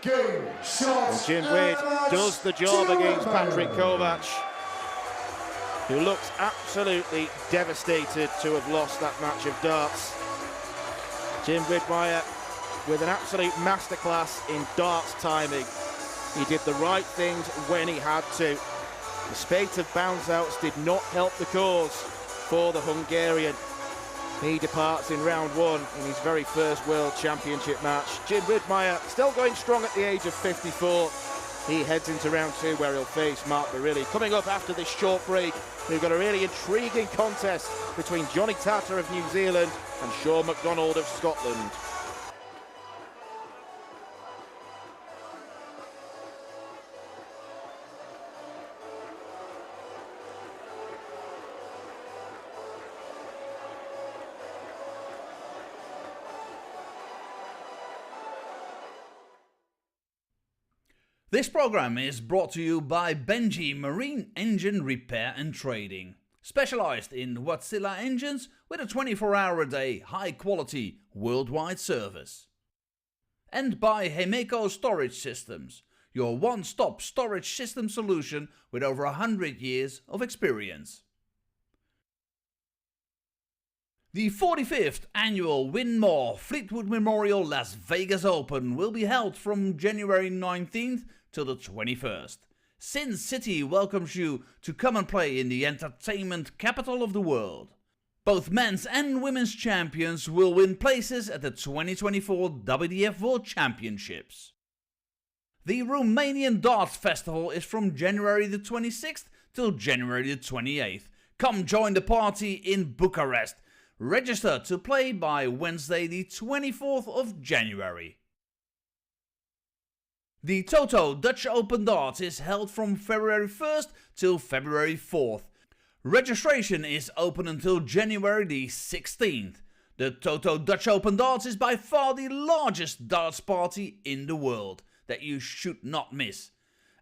And Jim Widd does the job against Patrick Kovac, who looks absolutely devastated to have lost that match of darts. Jim Widmeyer with an absolute masterclass in darts timing. He did the right things when he had to. The spate of bounce outs did not help the cause for the Hungarian. He departs in round one in his very first World Championship match. Jim Widmeyer still going strong at the age of 54. He heads into round two where he'll face Mark Barilli. Coming up after this short break, we've got a really intriguing contest between Johnny Tata of New Zealand and Sean McDonald of Scotland. This program is brought to you by Benji Marine Engine Repair and Trading, specialized in Wärtsilä engines with a 24-hour-a-day, high-quality, worldwide service. And by Hemeco Storage Systems, your one-stop storage system solution with over 100 years of experience. The 45th annual Win More Fleetwood Memorial Las Vegas Open will be held from January 19th till the 21st. Sin City welcomes you to come and play in the entertainment capital of the world. Both men's and women's champions will win places at the 2024 WDF World Championships. The Romanian Darts Festival is from January the 26th till January the 28th. Come join the party in Bucharest. Register to play by Wednesday the 24th of January. The Toto Dutch Open Darts is held from February 1st till February 4th. Registration is open until January the 16th. The Toto Dutch Open Darts is by far the largest darts party in the world that you should not miss.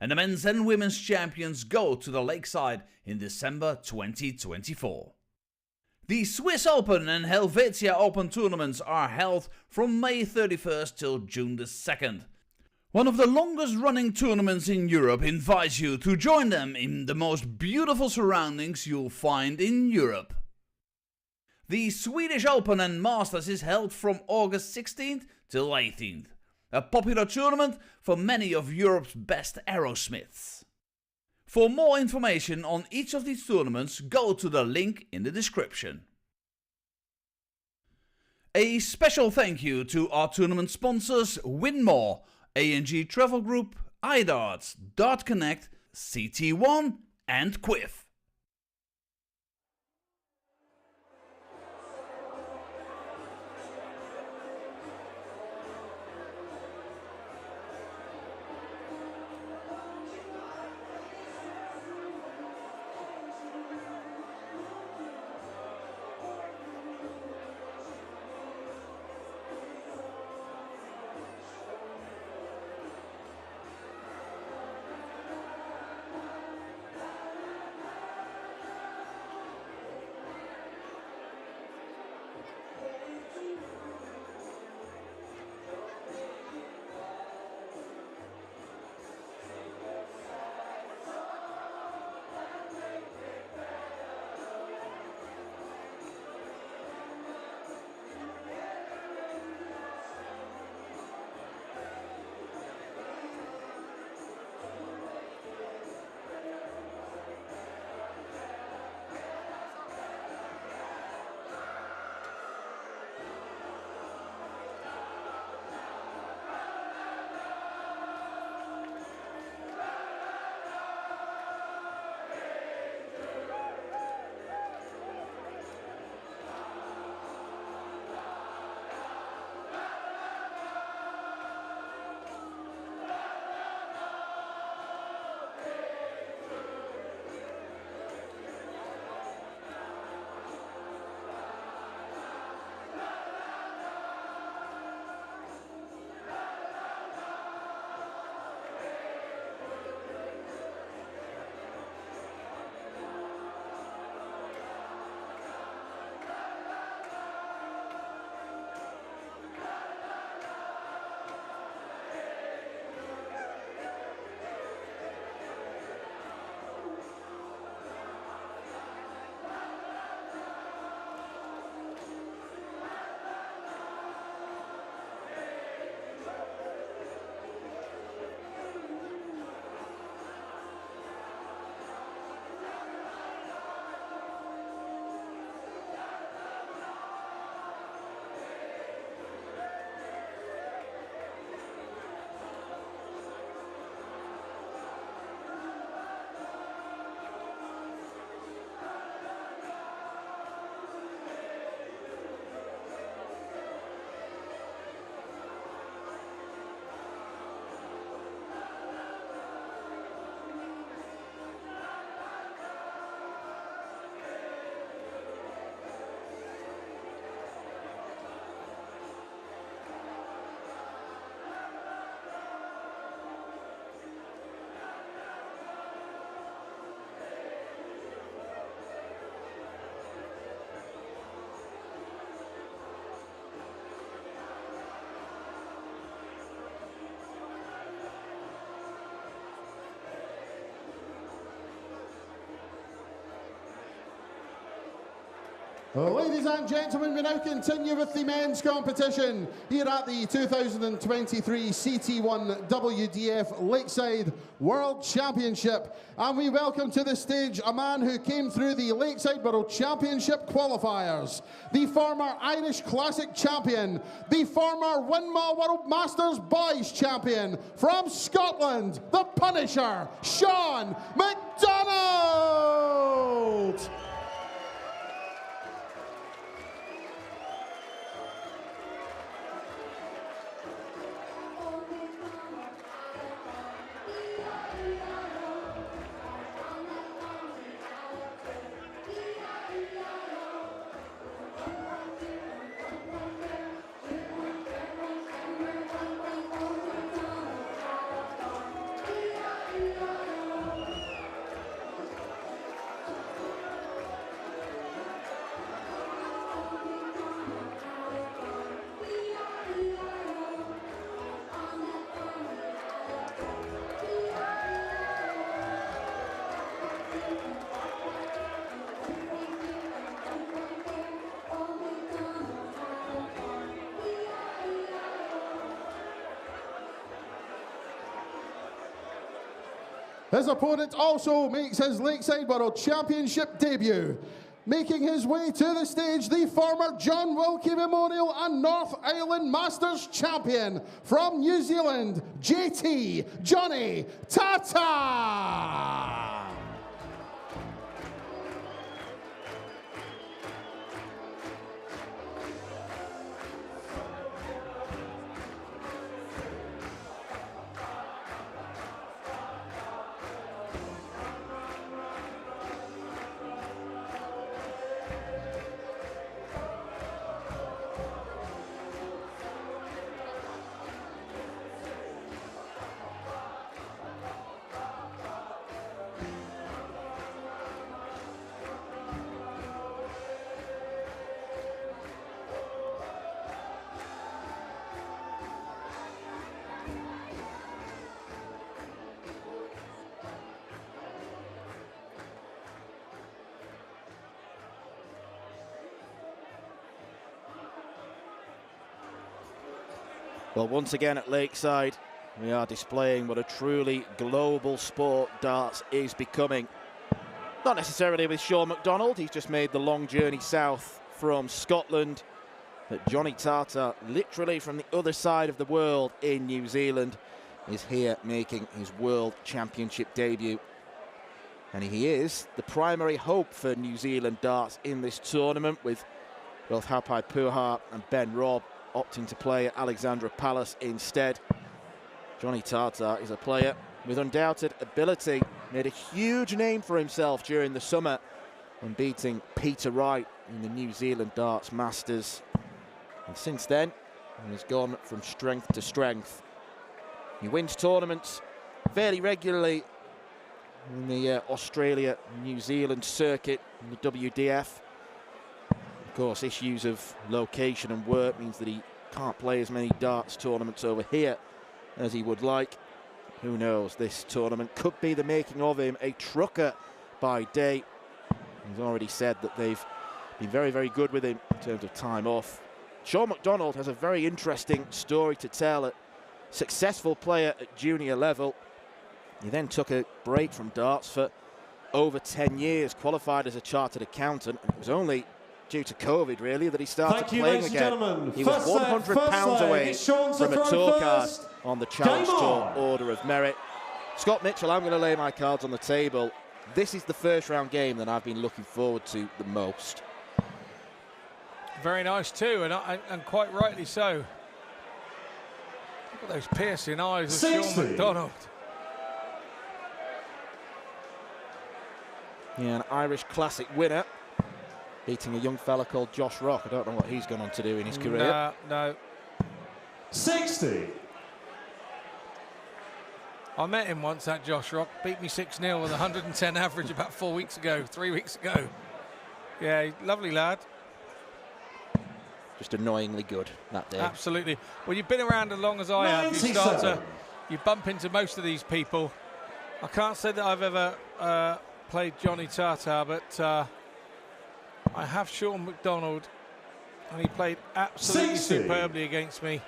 And the men's and women's champions go to the Lakeside in December 2024. The Swiss Open and Helvetia Open tournaments are held from May 31st till June the 2nd. One of the longest running tournaments in Europe invites you to join them in the most beautiful surroundings you'll find in Europe. The Swedish Open and Masters is held from August 16th till 18th, a popular tournament for many of Europe's best aerosmiths. For more information on each of these tournaments, go to the link in the description. A special thank you to our tournament sponsors Win More, A&G Travel Group, iDarts, Dart Connect, CT1 and Quiff. Ladies and gentlemen, we now continue with the men's competition here at the 2023 CT1 WDF Lakeside World Championship. And we welcome to the stage a man who came through the Lakeside World Championship qualifiers, the former Irish Classic champion, the former Windmill World Masters Boys champion from Scotland, the Punisher, Sean McDonald! His opponent also makes his Lakeside World Championship debut. Making his way to the stage, the former John Wilkie Memorial and North Island Masters champion from New Zealand, JT Johnny Tata. Well, once again at Lakeside, we are displaying what a truly global sport darts is becoming. Not necessarily with Sean McDonald, he's just made the long journey south from Scotland. But Johnny Tata, literally from the other side of the world in New Zealand, is here making his World Championship debut. And he is the primary hope for New Zealand darts in this tournament, with both Hapai Puha and Ben Robb opting to play at Alexandra Palace instead. Johnny Tata is a player with undoubted ability, made a huge name for himself during the summer when beating Peter Wright in the New Zealand Darts Masters. And since then, he's gone from strength to strength. He wins tournaments fairly regularly in the Australia-New Zealand circuit, in the WDF. Of course, issues of location and work means that he can't play as many darts tournaments over here as he would like. Who knows, this tournament could be the making of him a trucker by day. He's already said that they've been very, very good with him in terms of time off. Sean McDonald has a very interesting story to tell. A successful player at junior level. He then took a break from darts for over 10 years, qualified as a chartered accountant, and it was only due to COVID, really, that he started playing again. He was £100 away from a tour card on the Challenge Tour Order of Merit. Scott Mitchell, I'm going to lay my cards on the table. This is the first round game that I've been looking forward to the most. Very nice too, and quite rightly so. Look at those piercing eyes of Sean McDonald. Yeah, an Irish Classic winner, beating a young fella called Josh Rock. I don't know what he's gone on to do in his career. No. 60. I met him once, that Josh Rock. Beat me 6-0 with 110 average about 3 weeks ago. Yeah, lovely lad. Just annoyingly good that day. Absolutely. Well, you've been around as long as I have. You bump into most of these people. I can't say that I've ever played Johnny Tata, but I have Sean McDonald, and he played absolutely 60. superbly against me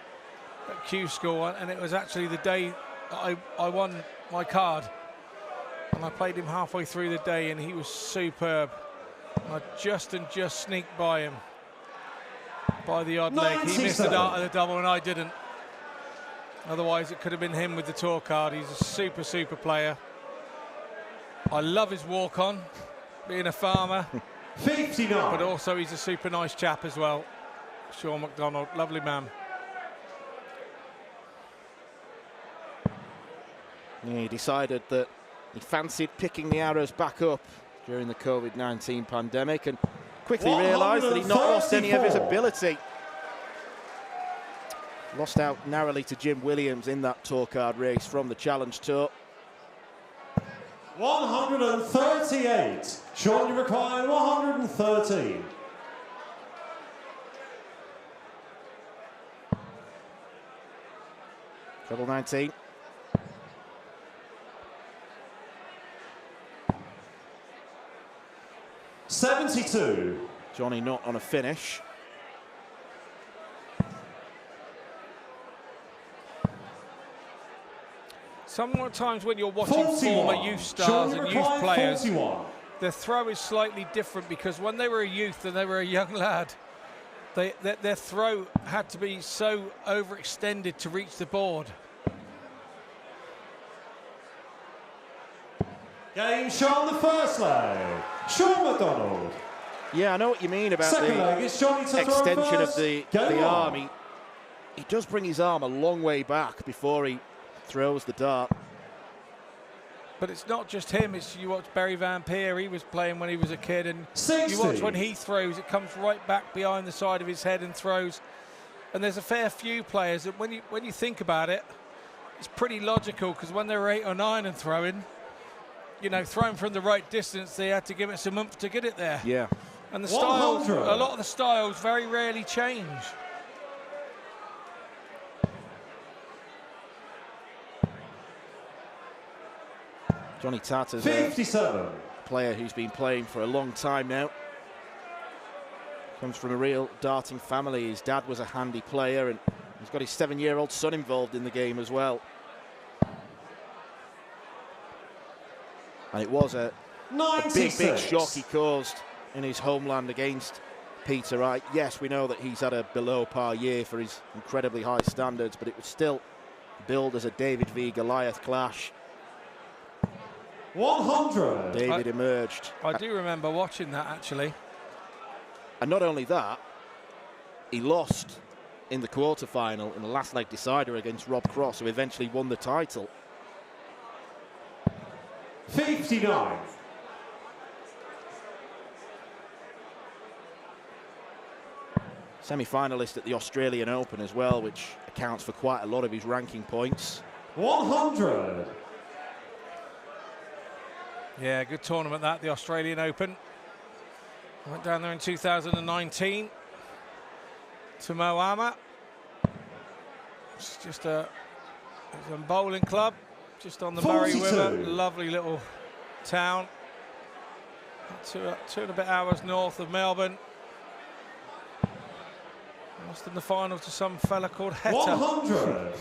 at Q School, and it was actually the day that I won my card. And I played him halfway through the day, and he was superb. And I just sneaked by him by the odd leg. He missed the dart of the double, and I didn't. Otherwise, it could have been him with the tour card. He's a super player. I love his walk-on, being a farmer. 59. But also, he's a super nice chap as well. Sean McDonald, lovely man. Yeah, he decided that he fancied picking the arrows back up during the COVID-19 pandemic and quickly realised that he'd not lost any of his ability. Lost out narrowly to Jim Williams in that tour card race from the Challenge Tour. 138. Sean, you require 113. Treble 19. $72. Johnny not on a finish. Sometimes when you're watching former youth stars and youth players, 41. their throw is slightly different, because when they were a youth and they were a young lad, their throw had to be so overextended to reach the board. Game Sean, the first leg. Sean McDonald. Yeah, I know what you mean about Second leg, the it's Johnny to throw extension of first. the Game arm. on. He does bring his arm a long way back before he throws the dart. But it's not just him. It's, you watch Barry Van Peer, he was playing when he was a kid, and 60. you watch when he throws, it comes right back behind the side of his head and throws. And there's a fair few players that when you think about it, it's pretty logical, because when they were 8 or 9 and throwing, you know, throwing from the right distance, they had to give it some oomph to get it there. Yeah. And the styles, 100. a lot of the styles very rarely change. Johnny Tartar's 57. a player who's been playing for a long time now. Comes from a real darting family. His dad was a handy player, and he's got his 7-year-old son involved in the game as well. And it was a big shock he caused in his homeland against Peter Wright. Yes, we know that he's had a below par year for his incredibly high standards, but it was still billed as a David v Goliath clash. 100. David emerged. I do remember watching that, actually. And not only that, he lost in the quarter-final in the last leg decider against Rob Cross, who eventually won the title. 59. Semi-finalist at the Australian Open as well, which accounts for quite a lot of his ranking points. 100. Yeah, good tournament that, the Australian Open. I went down there in 2019 to Moama. It's just a bowling club just on the Murray 42. River. Lovely little town. 2 and a bit hours north of Melbourne. Lost in the final to some fella called Heta 100.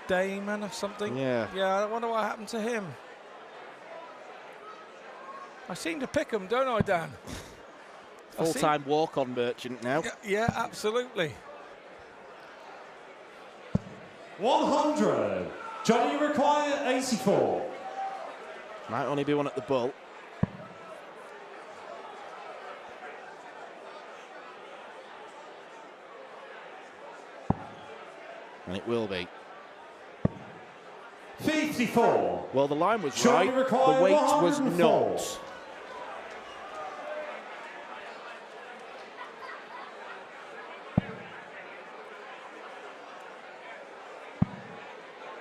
Damon or something. Yeah. I wonder what happened to him. I seem to pick him, don't I, Dan? Full-time walk-on merchant now. Yeah, absolutely. 100. Johnny, you require 84. Might only be one at the bull. And it will be. 54. Well, the line was Johnny right. The required weight was 104. not.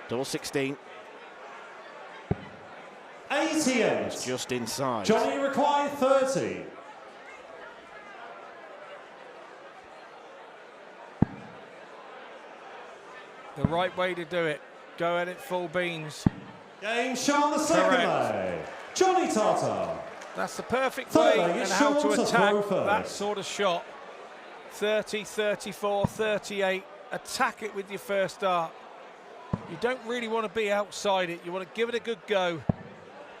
Double 16. 88. Just inside. Johnny, you require 30. The right way to do it. Go at it full beans. Game Sean, the second Correct. leg. Johnny Tartar. That's the perfect Third way leg and is how to Sean to attack throw that first. sort of shot. 30, 34, 38. Attack it with your first dart. You don't really want to be outside it. You want to give it a good go.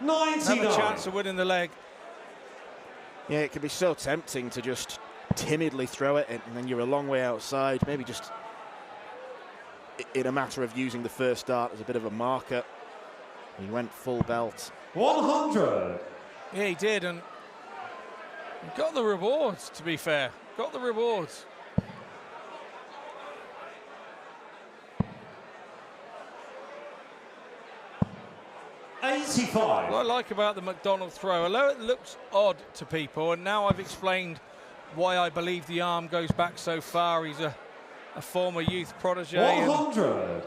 99. Have a chance of winning the leg. Yeah, it can be so tempting to just timidly throw it, and then you're a long way outside. Maybe just in a matter of using the first dart as a bit of a marker. He went full belt. 100. Yeah, he did, and he got the rewards, to be fair. Got the rewards. What I like about the McDonald throw, although it looks odd to people, and now I've explained why I believe the arm goes back so far. He's a former youth protege. 100. And,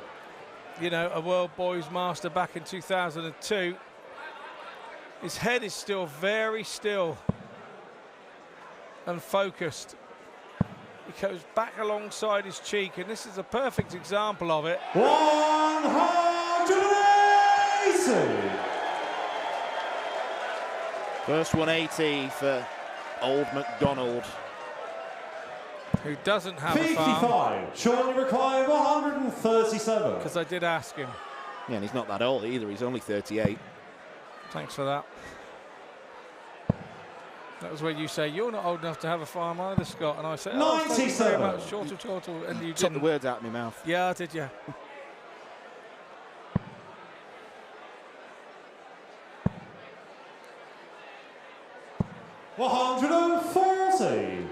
you know, a World Boys Master back in 2002. His head is still very still and focused. He goes back alongside his cheek, and this is a perfect example of it. 180. First 180 for old McDonald. Who doesn't have a farm. 55. Sean Recline, 137. Because I did ask him. Yeah, and he's not that old either. He's only 38. Thanks for that. That was where you say, you're not old enough to have a farm either, Scott. And I said, oh, thank you very 97. much. Short, and you Took didn't. the words out of my mouth. Yeah, I did, yeah. $140.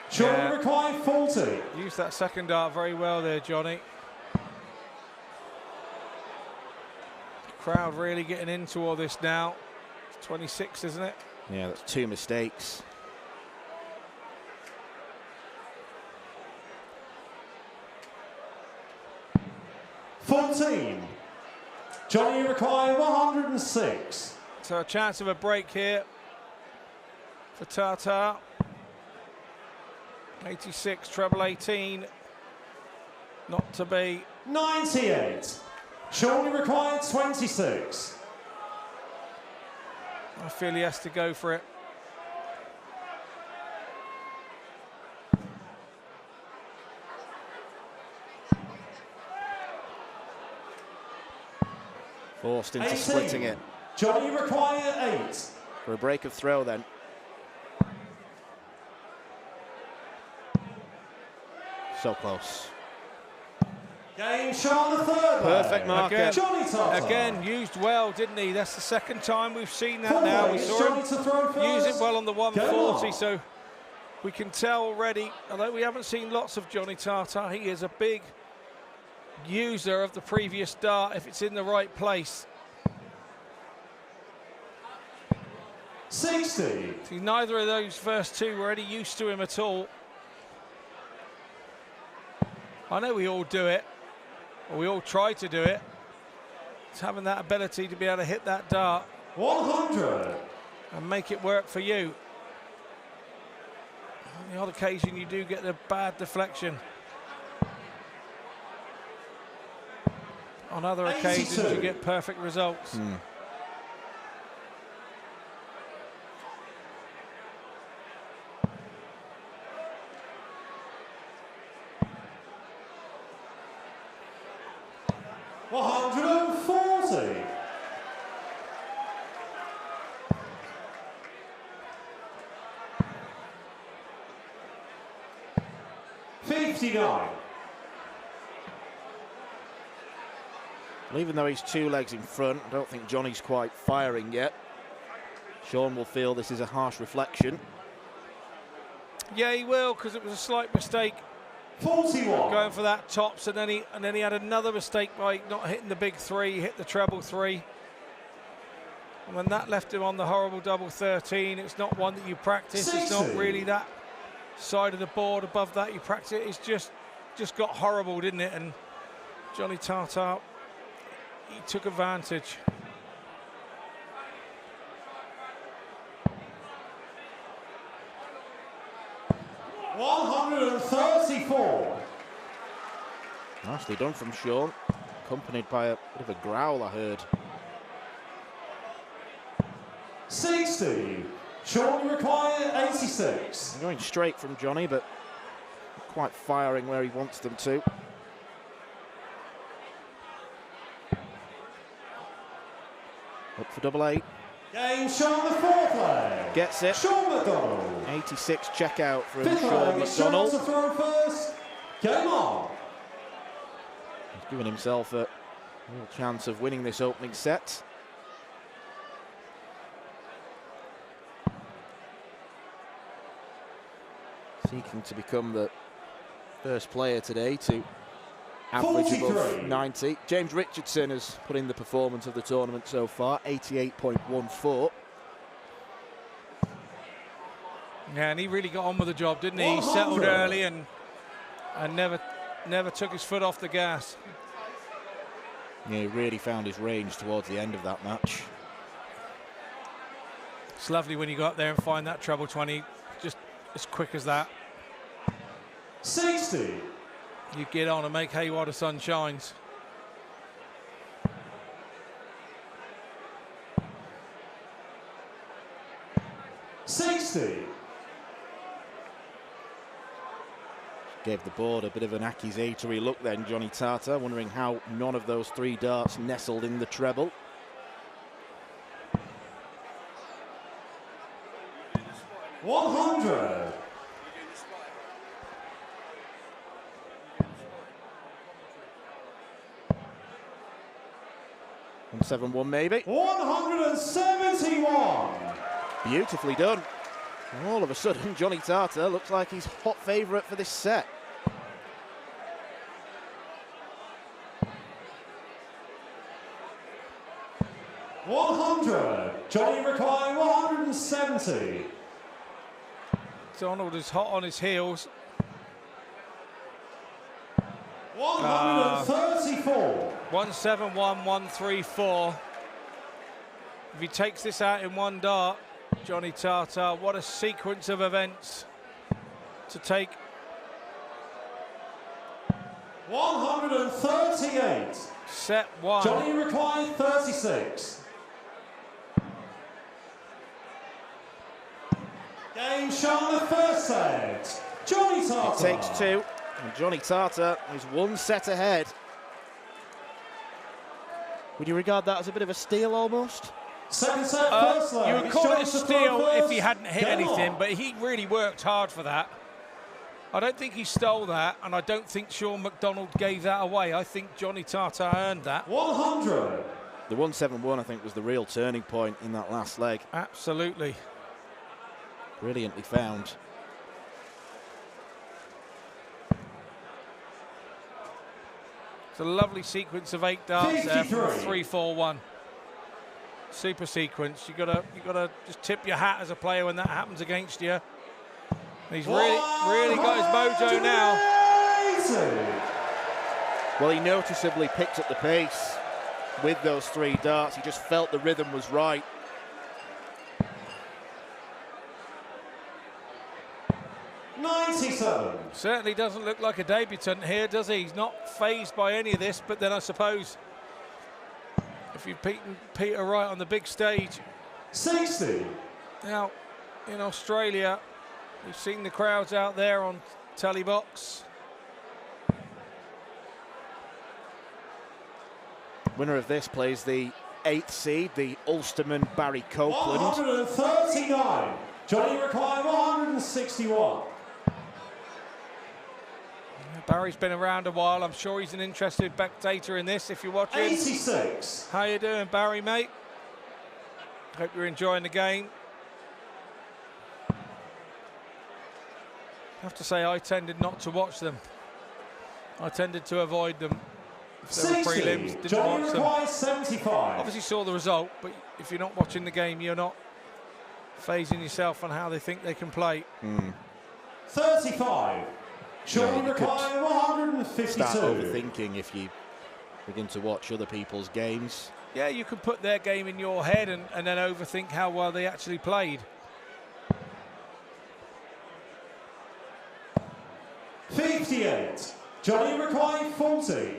Sean Yeah. Recline, 40. Used that second dart very well there, Johnny. Crowd really getting into all this now. It's 26, isn't it? Yeah, that's 2 mistakes. $14. Johnny Recline, 106. So a chance of a break here for Tata. 86, treble 18. Not to be. 98. Sean Recline, 26. I feel he has to go for it. Forced into 18. splitting it. Johnny Recline at 8. For a break of throw then. So close. Game Sean the third. Perfect marker. Again. Johnny Tata. Again, used well, didn't he? That's the second time we've seen that Fourth now. leg We is saw Johnny him to throw first. use it well on the Game 140, on. so we can tell already, although we haven't seen lots of Johnny Tata, he is a big user of the previous dart if it's in the right place. 60. See, neither of those first two were any use to him at all. I know we all do it, or we all try to do it. It's having that ability to be able to hit that dart 100. and make it work for you. On the odd occasion, you do get the bad deflection. On other occasions, 82. you get perfect results. $140. $59. Well, even though he's 2 legs in front, I don't think Johnny's quite firing yet. Sean will feel this is a harsh reflection. Yeah, he will, because it was a slight mistake 41. going for that tops, and then he had another mistake by not hitting the big 3. He hit the treble 3. And when that left him on the horrible double 13, it's not one that you practice. It's not 60. really that side of the board above that you practice. It's just got horrible, didn't it? And Johnny Tata, he took advantage. $134. Nicely done from Sean, accompanied by a bit of a growl I heard. 60. Sean require 86. Going straight from Johnny, but not quite firing where he wants them to. Up for double 8. Game Sean the fourth leg. Gets it. Sean McDonald. 86 checkout from Fifth Sean leg, Sean McDonald. to throw first. Game on. He's given himself a real chance of winning this opening set. Seeking to become the first player today to average 43. above 90. James Richardson has put in the performance of the tournament so far, 88.14. Yeah, and he really got on with the job, didn't he? He settled early and never took his foot off the gas. Yeah, he really found his range towards the end of that match. It's lovely when you go up there and find that treble 20 just as quick as that. 60. You get on and make hay while the sun shines. Gave the board a bit of an accusatory look then, Johnny Tata, wondering how none of those 3 darts nestled in the treble. $100. 171 maybe. 171. Beautifully done. And all of a sudden, Johnny Tata looks like he's hot favourite for this set. $100. Johnny requiring 170. Donald is hot on his heels. 134. 171, 134. If he takes this out in one dart, Johnny Tata, what a sequence of events to take. 138. Set 1. Johnny required 36. Game shown the first set. Johnny Tata. It takes 2, and Johnny Tata is 1 set ahead. Would you regard that as a bit of a steal almost? Second set, first leg. You would call it a It's Johnny to steal throw if first. he hadn't hit Game anything, on. but he really worked hard for that. I don't think he stole that, and I don't think Sean McDonald gave that away. I think Johnny Tata earned that. 100. The 171, I think, was the real turning point in that last leg. Absolutely. Brilliantly found. It's a lovely sequence of 8 darts there from 53. 3-4-1. Super sequence. You gotta just tip your hat as a player when that happens against you. And he's really got his mojo now. 180. Well, he noticeably picked up the pace with those 3 darts. He just felt the rhythm was right. $97. Certainly doesn't look like a debutant here, does he? He's not fazed by any of this, but then I suppose if you've beaten Peter Wright on the big stage. 60. Now, in Australia, we've seen the crowds out there on Telebox. Winner of this plays the 8th seed, the Ulsterman Barry Copeland. 139. Johnny required 161. Barry's been around a while. I'm sure he's an interested spectator in this if you're watching. 86. How you doing, Barry, mate? Hope you're enjoying the game. I have to say, I tended not to watch them. I tended to avoid them. If they were 60. prelims, didn't Johnny watch them. requires 75. Obviously saw the result, but if you're not watching the game, you're not phasing yourself on how they think they can play. 35. Johnny you could required 152. Start overthinking if you begin to watch other people's games. Yeah, you can put their game in your head and then overthink how well they actually played. 58. Johnny required 40.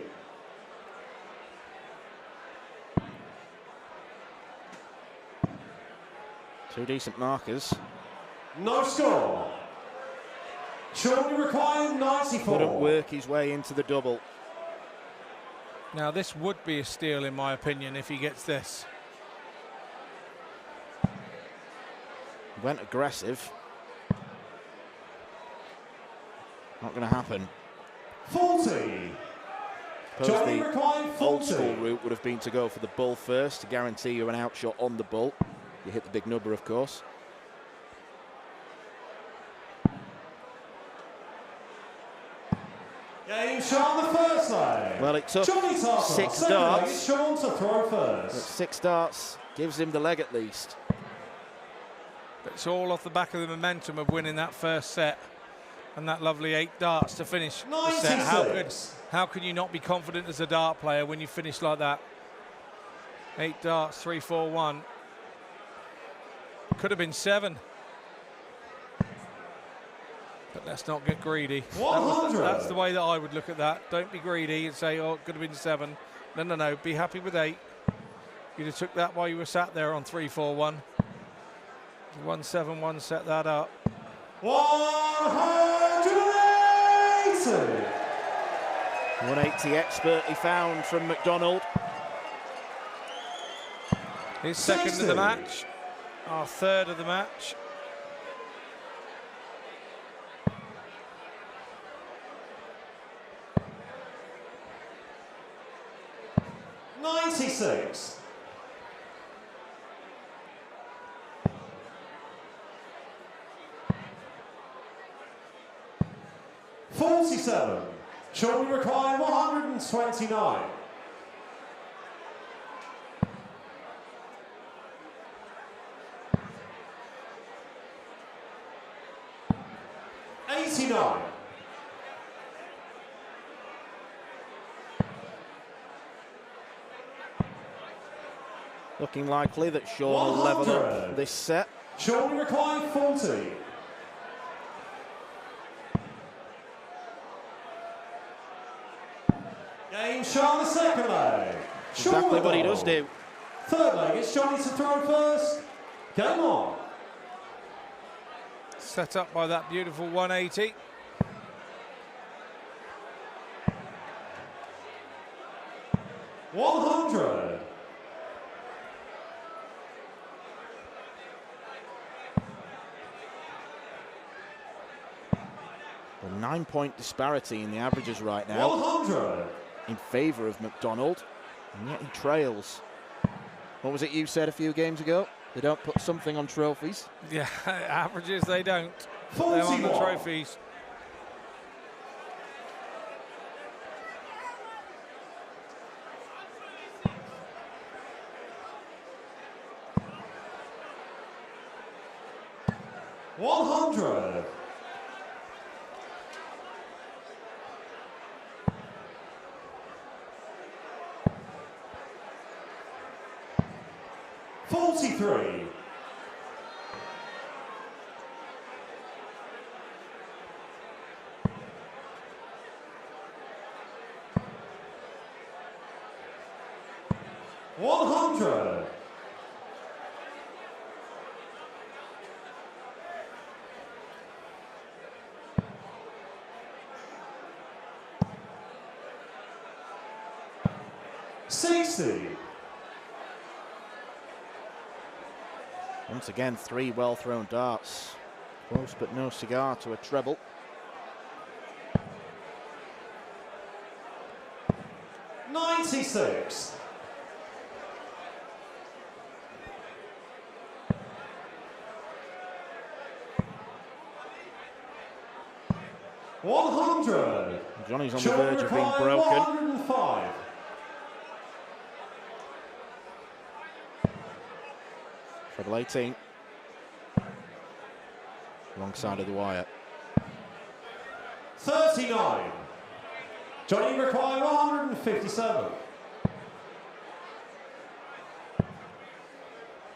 Two decent markers. No score. Shortly required 94. Couldn't work his way into the double. Now this would be a steal in my opinion if he gets this. Went aggressive. Not going to happen. 40. Suppose Johnny the required 40. old school route would have been to go for the bull first to guarantee you an outshot on the bull. You hit the big number, of course. Game shot on the first leg. Well, it took Johnny Tartar, 6 second leg, darts. it's Sean to throw But first. 6 darts gives him the leg at least. But it's all off the back of the momentum of winning that first set and that lovely 8 darts to finish the set. 96. How can you not be confident as a dart player when you finish like that? 8 darts, 3-4-1. Could have been 7. But let's not get greedy. 100. That's the way that I would look at that. Don't be greedy and say, oh, it could have been 7. No. Be happy with 8. You'd have took that while you were sat there on 3-4-1. 1-7-1 set that up. 180. 180 expertly found from McDonald. His second of 60. the match. Our third of the match. $96. 47. Shortly required 129. 89. 'Looking likely that Sean will level 100. up this set. Shortly required 40. Game shot on the second leg. Exactly what he does do. Third leg, it's Johnny to throw first. Game on. Set up by that beautiful 180. $100. A 9-point disparity in the averages right now 100. in favour of McDonald, and yet he trails. What was it you said a few games ago? They don't put something on trophies. Yeah, averages they don't. They're on the 41. trophies. $100. 43. 100. 60. Once again, 3 well-thrown darts. Close but no cigar to a treble. 96. 100. Johnny's on the verge of being broken. 105. Treble 18. Wrong side of the wire. 39. Johnny required 157.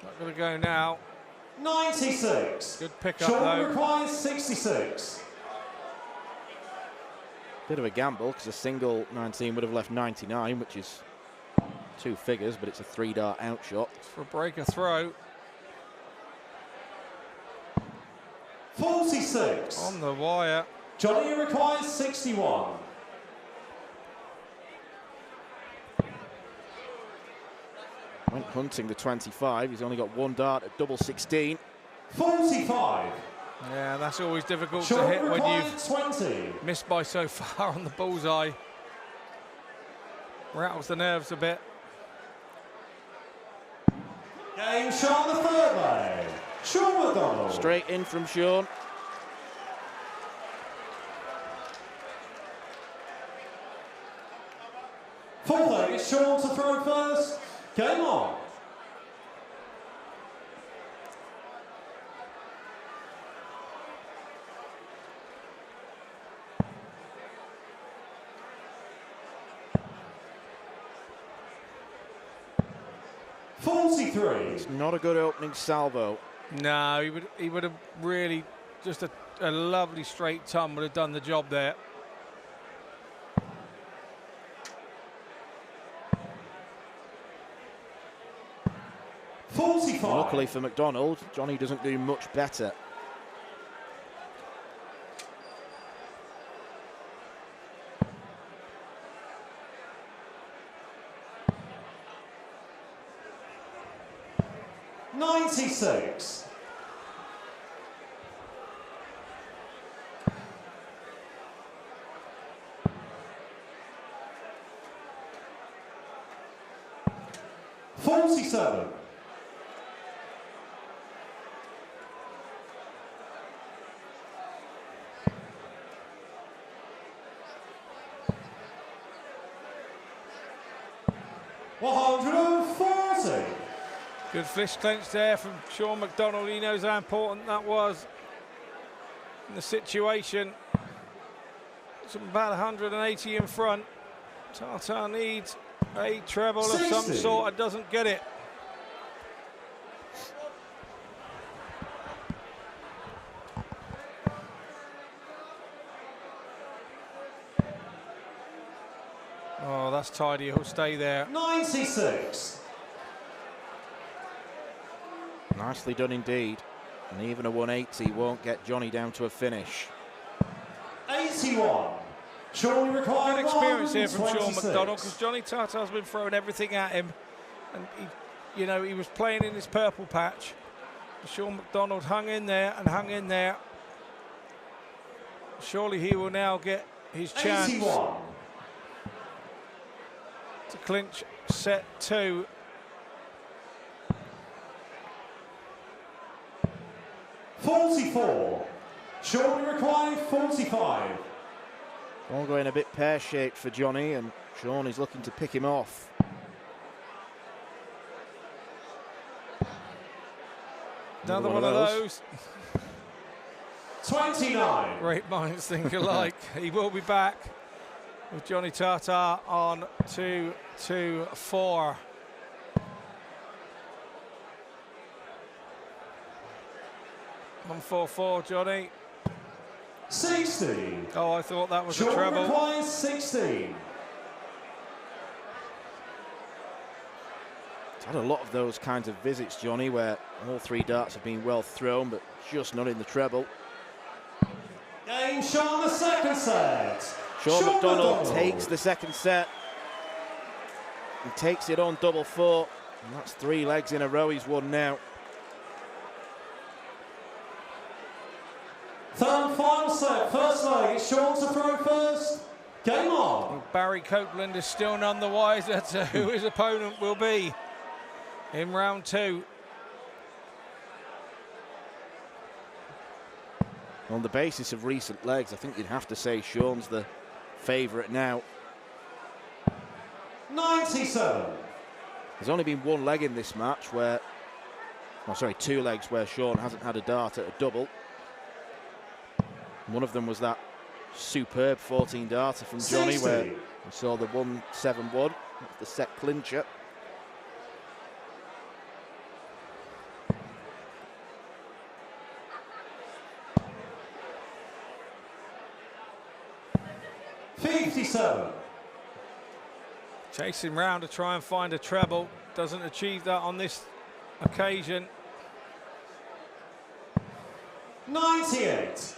Not going to go now. 96. Good pick up Johnny though. requires 66. Bit of a gamble because a single 19 would have left 99, which is 2 figures, but it's a 3-dart outshot. For a breaker throw. 46. On the wire. Johnny requires 61. Went hunting the 25. He's only got one dart at double 16. 45. Yeah, that's always difficult Sean to hit when required you've 20. missed by so far on the bullseye. Rattles the nerves a bit. Game Sean the third leg. Sean McDonald. Straight in from Sean. Fourth leg, it's Sean to throw first. Game on. It's not a good opening salvo. No, he would have really just a lovely straight ton would have done the job there. Luckily for McDonald, Johnny doesn't do much better. $96. $47. $140. Good fist clench there from Sean McDonald. He knows how important that was in the situation. It's about 180 in front. Tata needs a treble 60. of some sort and doesn't get it. Oh, that's tidy. He'll stay there. 96. Nicely done indeed. And even a 180 won't get Johnny down to a finish. 81. Sean required Good experience here from Sean 126. McDonald because Johnny Tata's been throwing everything at him, and he was playing in his purple patch. Sean McDonald hung in there and hung in there. Surely he will now get his chance 81. to clinch set 2. $44. Sean required 45. All going a bit pear-shaped for Johnny, and Sean is looking to pick him off. Another one of those. 29. Great minds think alike. He will be back with Johnny Tata on 2-2-4. On 4-4, Johnny. 60. Oh, I thought that was Sean a treble. requires 60. He's had a lot of those kinds of visits, Johnny, where all three darts have been well thrown, but just not in the treble. Game Sean the second set. Sean McDonald takes the second set. He takes it on double 4. And that's 3 legs in a row he's won now. Third and final set. First leg. It's Sean to throw first. Game on. Barry Copeland is still none the wiser to who his opponent will be in round 2. On the basis of recent legs, I think you'd have to say Sean's the favourite now. 97. There's only been one leg in this match where, oh sorry, 2 legs where Sean hasn't had a dart at a double. One of them was that superb 14 darter from Johnny 60. where we saw the 171, the set clincher. $57. Chasing round to try and find a treble. Doesn't achieve that on this occasion. 98.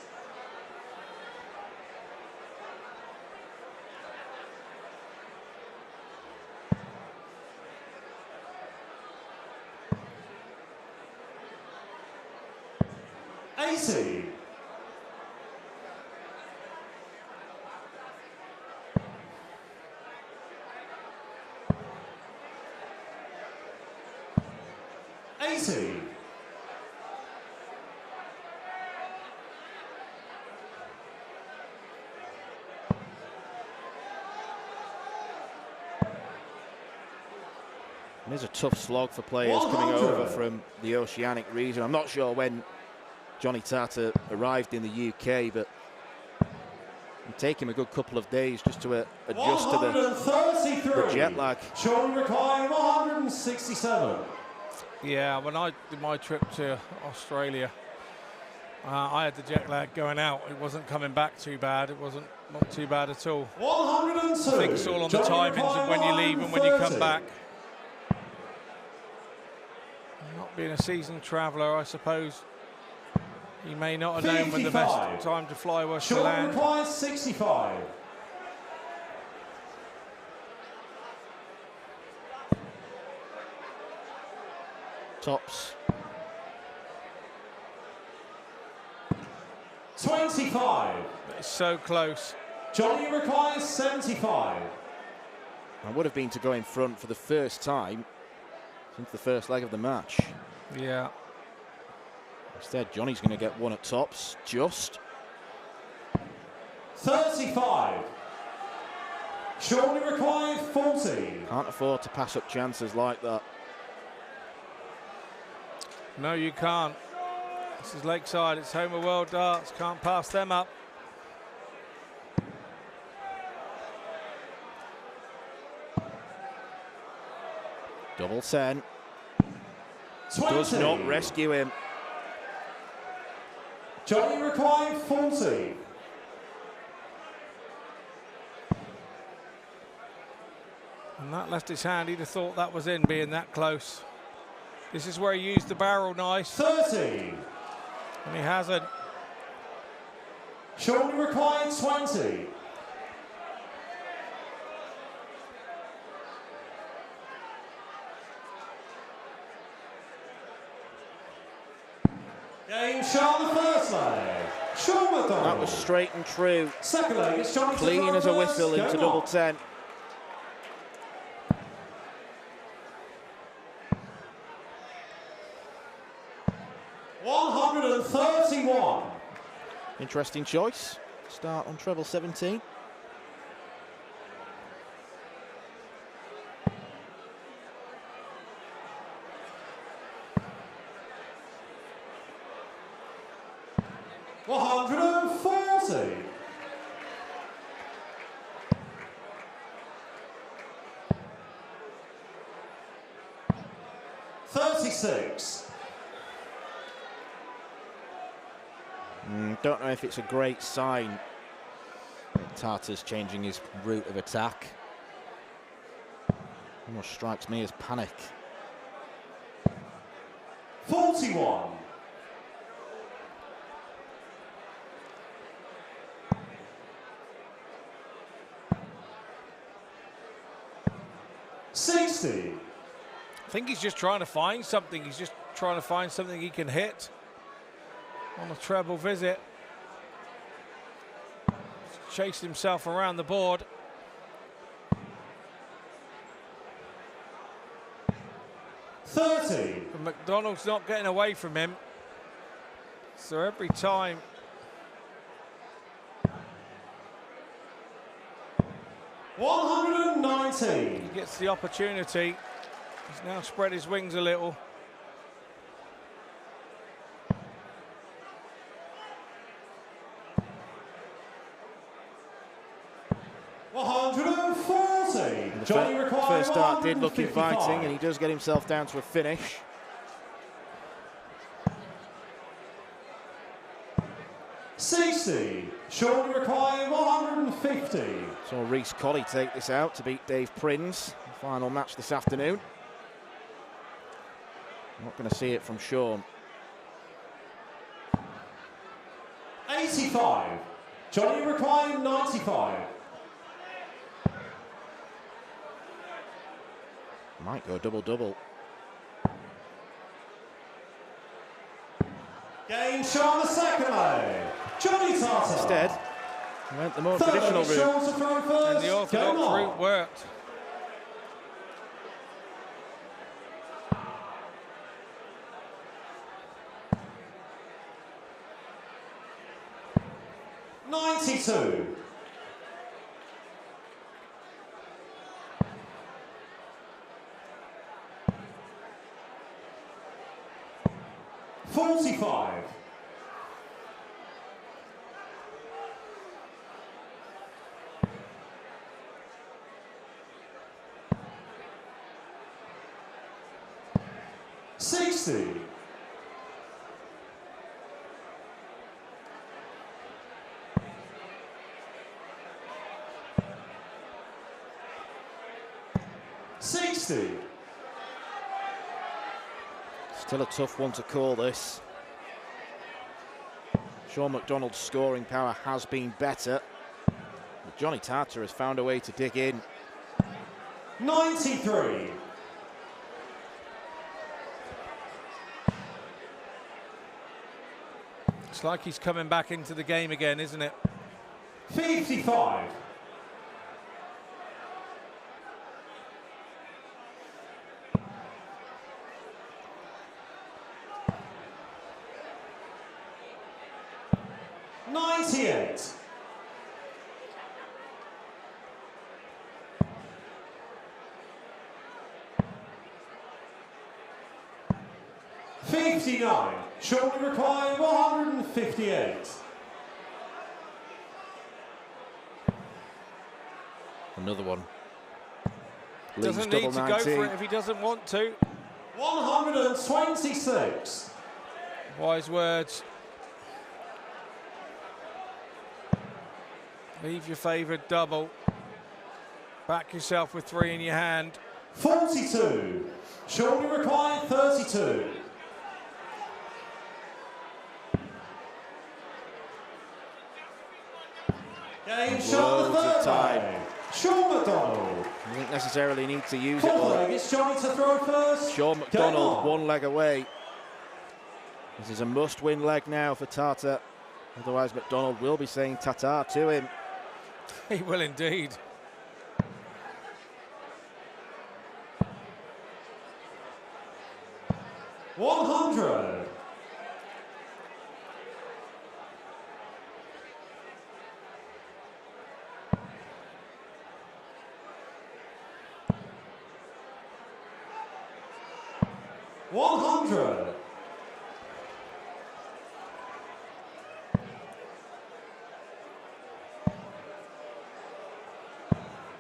AC. AC. It is a tough slog for players coming over from the Oceanic region. I'm not sure when Johnny Tartar arrived in the UK, but it'll take him a good couple of days just to adjust to the jet lag. Sean requiring 167. Yeah, when I did my trip to Australia, I had the jet lag going out. It wasn't coming back too bad. It wasn't not too bad at all. 102. I think it's all on the timings of when you leave and when you come back. Not being a seasoned traveller, I suppose he may not have known when the best time to fly was to land. Requires 65. Tops. 25. It's so close. Johnny requires 75. I would have been to go in front for the first time since the first leg of the match. Yeah. Instead, Johnny's going to get one at tops, just. 35. Surely required 40. Can't afford to pass up chances like that. No, you can't. This is Lakeside. It's home of World Darts. Can't pass them up. Double 10. 20. Does not rescue him. Johnny required 40. And that left his hand. He'd have thought that was in, being that close. This is where he used the barrel nice. 30. And he hasn't. Surely required 20. Game Sean the first leg. Sean McDonald. That was straight and true. Second leg, it's Johnny. Clean as a whistle into double 10. $131. Interesting choice. Start on treble 17. $140. $36. Don't know if it's a great sign. Tartar's changing his route of attack. Almost strikes me as panic. 41. $60. I think he's just trying to find something. He's just trying to find something he can hit on a treble visit. Chased himself around the board. $30. But McDonald's not getting away from him. So every time $119. he gets the opportunity, he's now spread his wings a little. $140. Johnny required First start did look 155. inviting, and he does get himself down to a finish. $60. Surely required 150. Saw Reece Colley take this out to beat Dave Prinz. Final match this afternoon. Not going to see it from Sean. 85. Johnny requiring 95. Might go double-double. Game shot on the second leg. Johnny Tartar. Instead, he went the more Third, traditional route. Sean to throw first. And the orthodox route worked. $92. $45. $60. $60. Still a tough one to call this. Sean McDonald's scoring power has been better, but Johnny Tartar has found a way to dig in. 93. It's like he's coming back into the game again, isn't it? 55. $98. $59. Shortly requiring 158. Another one. Leaves Doesn't need double to 19. go for it if he doesn't want to. 126. Wise words. Leave your favoured double. Back yourself with 3 in your hand. 42. Shortly requiring 32. Game shot Loads the of third time. leg. Sean McDonald. You don't necessarily need to use it Fourth all. leg, it's Johnny to throw first. Sean Game McDonald on. one leg away. This is a must-win leg now for Tartar. Otherwise, McDonald will be saying ta-ta to him. He will indeed. $100. $100.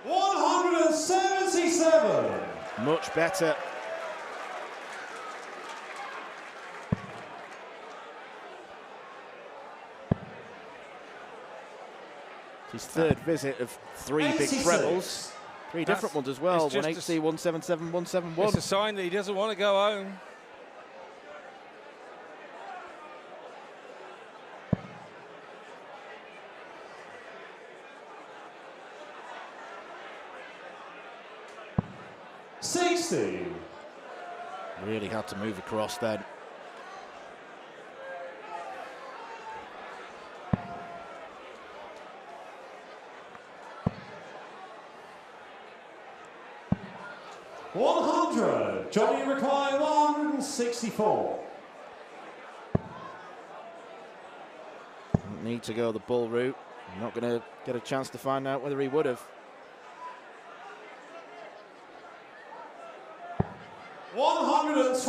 $177. Much better. His third visit of 3 big 86. trebles. 3 different ones as well. it's just 180, 177, 171. It's a sign that he doesn't want to go home. $60. Really had to move across then. $100. Johnny requiring 164. Don't need to go the bull route. I'm not going to get a chance to find out whether he would have. $124. It's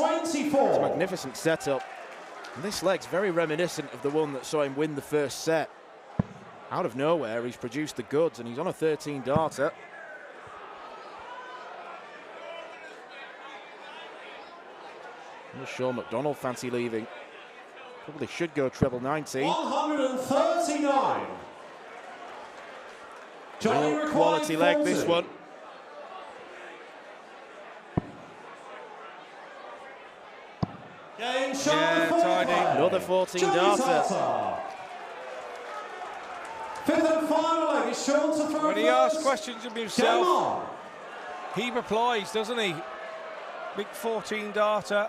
a magnificent setup. And this leg's very reminiscent of the one that saw him win the first set. Out of nowhere, he's produced the goods, and he's on a 13-darter. Will Sean McDonald fancy leaving? Probably should go treble 19. 139. Johnny Real quality leg, 40. this one. Game shot Yeah, the fourth tidy. leg. Another 14 Johnny darter. Tartar. Fifth and final leg is Sean to throw When he first. asks questions of Game himself, on. he replies, doesn't he? Big 14 darter.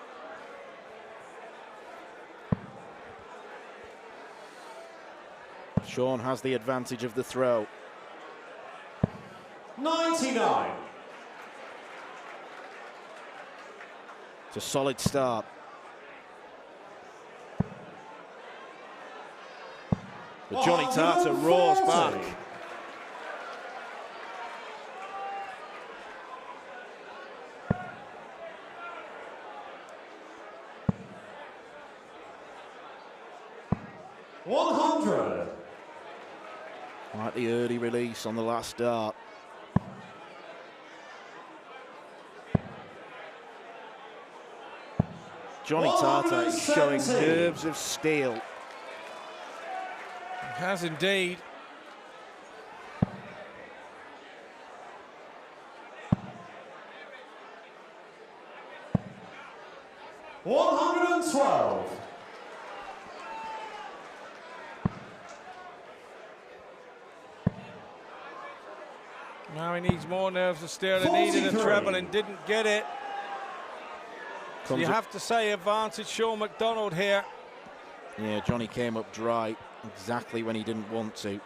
Sean has the advantage of the throw. 99. It's a solid start. But Johnny Tartar roars back. $100. Like the early release on the last start. Johnny Tartar is showing 170. nerves of steel. Has indeed. $112. Now he needs more nerves of steel. He needed a 43. treble and didn't get it. So Comes you up- have to say advantage Sean McDonald here. Yeah, Johnny came up dry exactly when he didn't want to.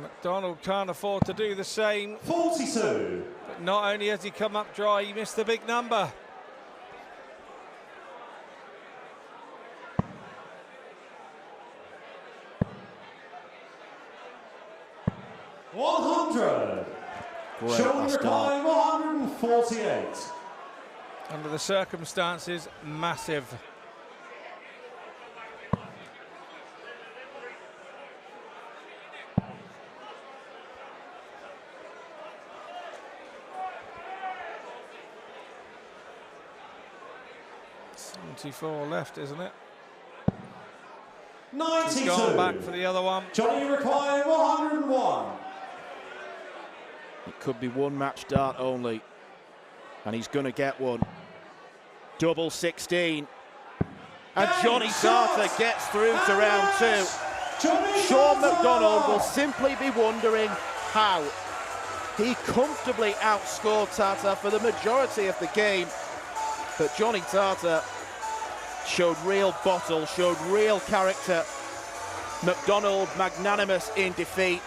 McDonald can't afford to do the same. 42. But not only has he come up dry, he missed the big number. $100. Great Sean last start. requiring 148. Under the circumstances, massive. $74 left, isn't it? 92. He's gone back for the other one. Johnny requiring 101. It could be one match dart only. And he's going to get one. Double 16. And Johnny Tartar gets through to round two. Johnny Sean Tartar. McDonald will simply be wondering how. He comfortably outscored Tartar for the majority of the game. But Johnny Tartar showed real bottle, showed real character. McDonald magnanimous in defeat.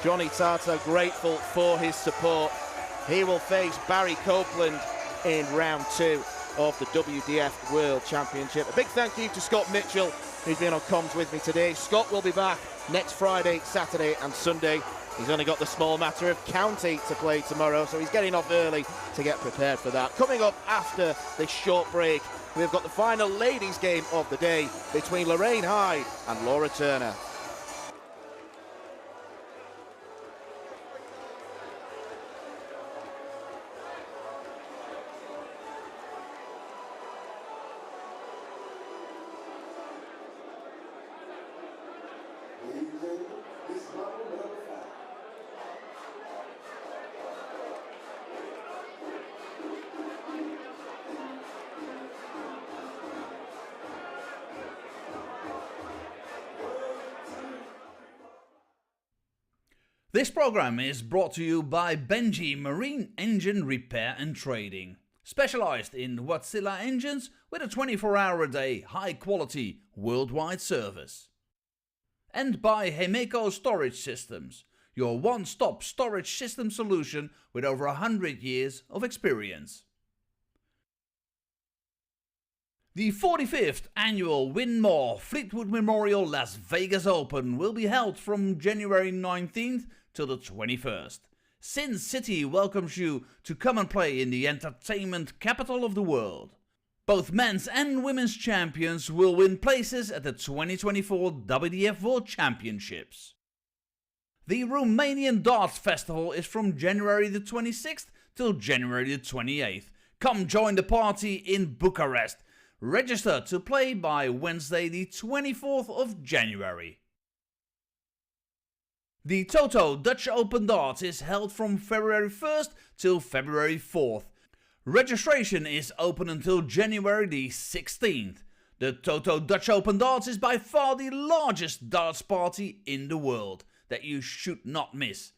Johnny Tartar grateful for his support. He will face Barry Copeland in round two of the WDF World Championship. A big thank you to Scott Mitchell, who's been on comms with me today. Scott will be back next Friday, Saturday and Sunday. He's only got the small matter of county to play tomorrow, so he's getting off early to get prepared for that. Coming up after this short break, we've got the final ladies' game of the day between Lorraine Hyde and Laura Turner. This program is brought to you by Benji Marine Engine Repair and Trading, specialized in Wärtsilä engines with a 24-hour-a-day, high-quality, worldwide service. And by Hemeco Storage Systems, your one-stop storage system solution with over 100 years of experience. The 45th annual Win More Fleetwood Memorial Las Vegas Open will be held from January 19th till the 21st. Sin City welcomes you to come and play in the entertainment capital of the world. Both men's and women's champions will win places at the 2024 WDF World Championships. The Romanian Darts Festival is from January the 26th till January the 28th. Come join the party in Bucharest. Register to play by Wednesday the 24th of January. The Toto Dutch Open Darts is held from February 1st till February 4th. Registration is open until January the 16th. The Toto Dutch Open Darts is by far the largest darts party in the world that you should not miss.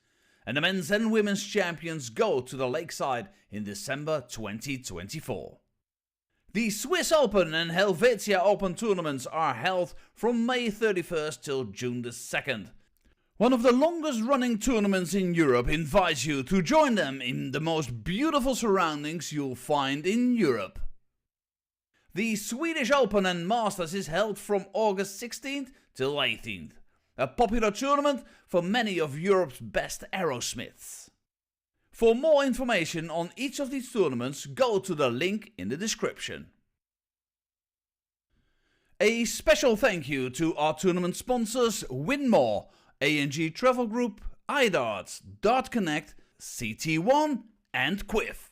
And the men's and women's champions go to the Lakeside in December 2024. The Swiss Open and Helvetia Open tournaments are held from May 31st till June the 2nd. One of the longest running tournaments in Europe invites you to join them in the most beautiful surroundings you'll find in Europe. The Swedish Open and Masters is held from August 16th till 18th, a popular tournament for many of Europe's best aerosmiths. For more information on each of these tournaments, go to the link in the description. A special thank you to our tournament sponsors Winmore, A&G Travel Group, iDarts, Dart Connect, CT1 and Quiff.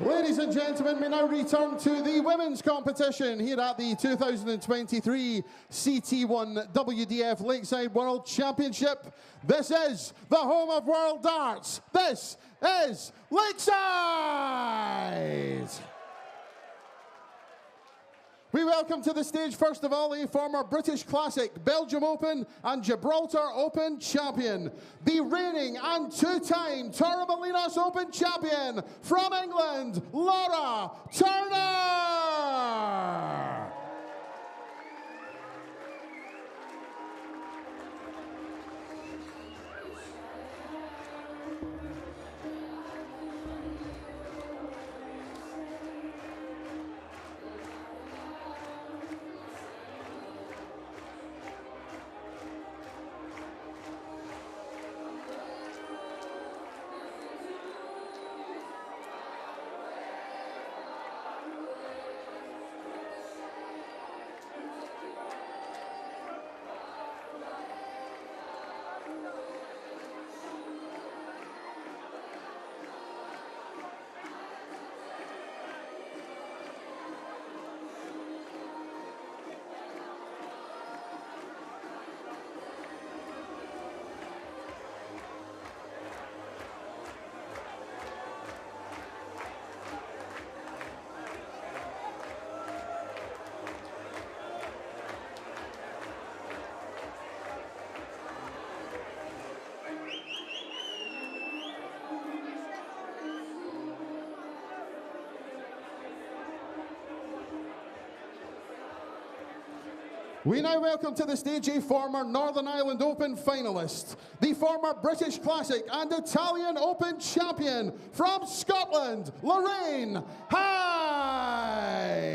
Ladies and gentlemen, we now return to the women's competition here at the 2023 CT1 WDF Lakeside World Championship. This is the home of World Darts. This is Lakeside! We welcome to the stage, first of all, a former British Classic, Belgium Open and Gibraltar Open champion, the reigning and two-time Torremolinos Open champion from England, Laura Turner! We now welcome to the stage a former Northern Ireland Open finalist, the former British Classic and Italian Open champion from Scotland, Lorraine Hyde.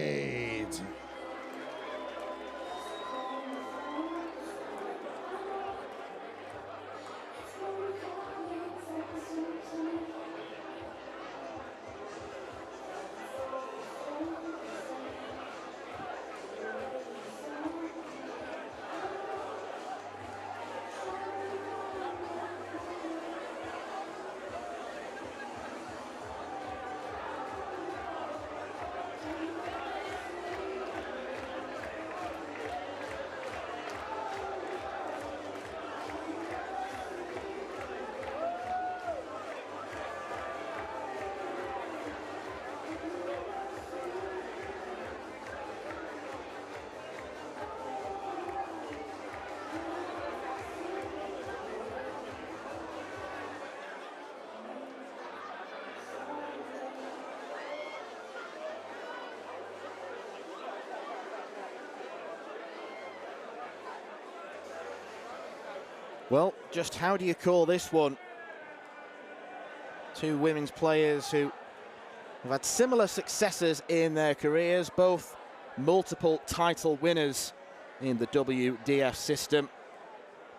Well, just how do you call this one? Two women's players who have had similar successes in their careers, both multiple title winners in the WDF system.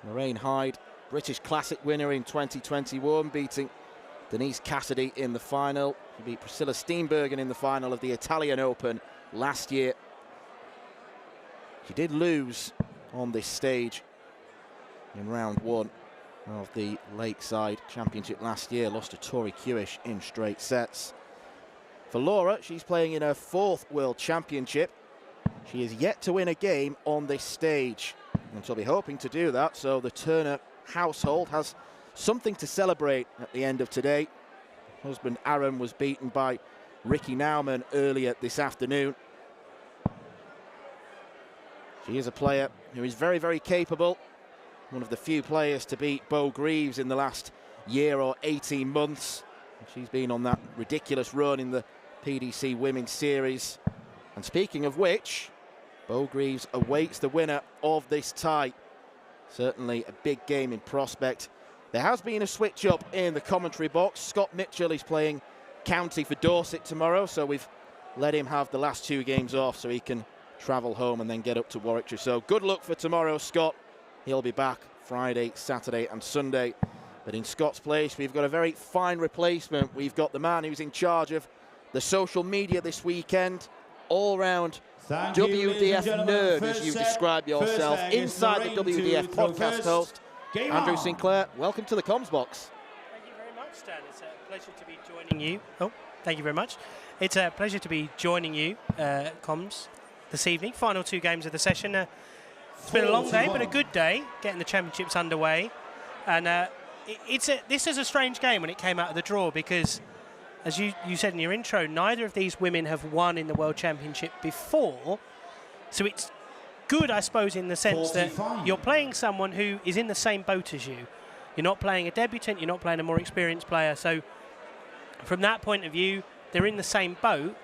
Lorraine Hyde, British Classic winner in 2021, beating Denise Cassidy in the final. She beat Priscilla Steenbergen in the final of the Italian Open last year. She did lose on this stage in round one of the Lakeside Championship last year, lost to Tori Kewish in straight sets. For Laura, she's playing in her 4th World Championship. She is yet to win a game on this stage, and she'll be hoping to do that, so the Turner household has something to celebrate at the end of today. Husband Aaron was beaten by Ricky Nauman earlier this afternoon. She is a player who is very, very capable. One of the few players to beat Bo Greaves in the last year or 18 months. She's been on that ridiculous run in the PDC Women's Series. And speaking of which, Bo Greaves awaits the winner of this tie. Certainly a big game in prospect. There has been a switch up in the commentary box. Scott Mitchell is playing county for Dorset tomorrow, so we've let him have the last 2 games off so he can travel home and then get up to Warwickshire. So good luck for tomorrow, Scott. He'll be back Friday, Saturday and Sunday. But in Scott's place, we've got a very fine replacement. We've got the man who's in charge of the social media this weekend, all-round WDF nerd, as you describe yourself, inside the WDF podcast host, Andrew Sinclair. Welcome to the comms box. Thank you very much, Stan. It's a pleasure to be joining you. Oh, thank you very much. It's a pleasure to be joining you, comms, this evening. Final 2 games of the session. It's been a long day, but a good day, getting the championships underway. And this is a strange game when it came out of the draw because, as you said in your intro, neither of these women have won in the World Championship before. So it's good, I suppose, in the sense that you're playing someone who is in the same boat as you. You're not playing a debutant, you're not playing a more experienced player. So from that point of view, they're in the same boat.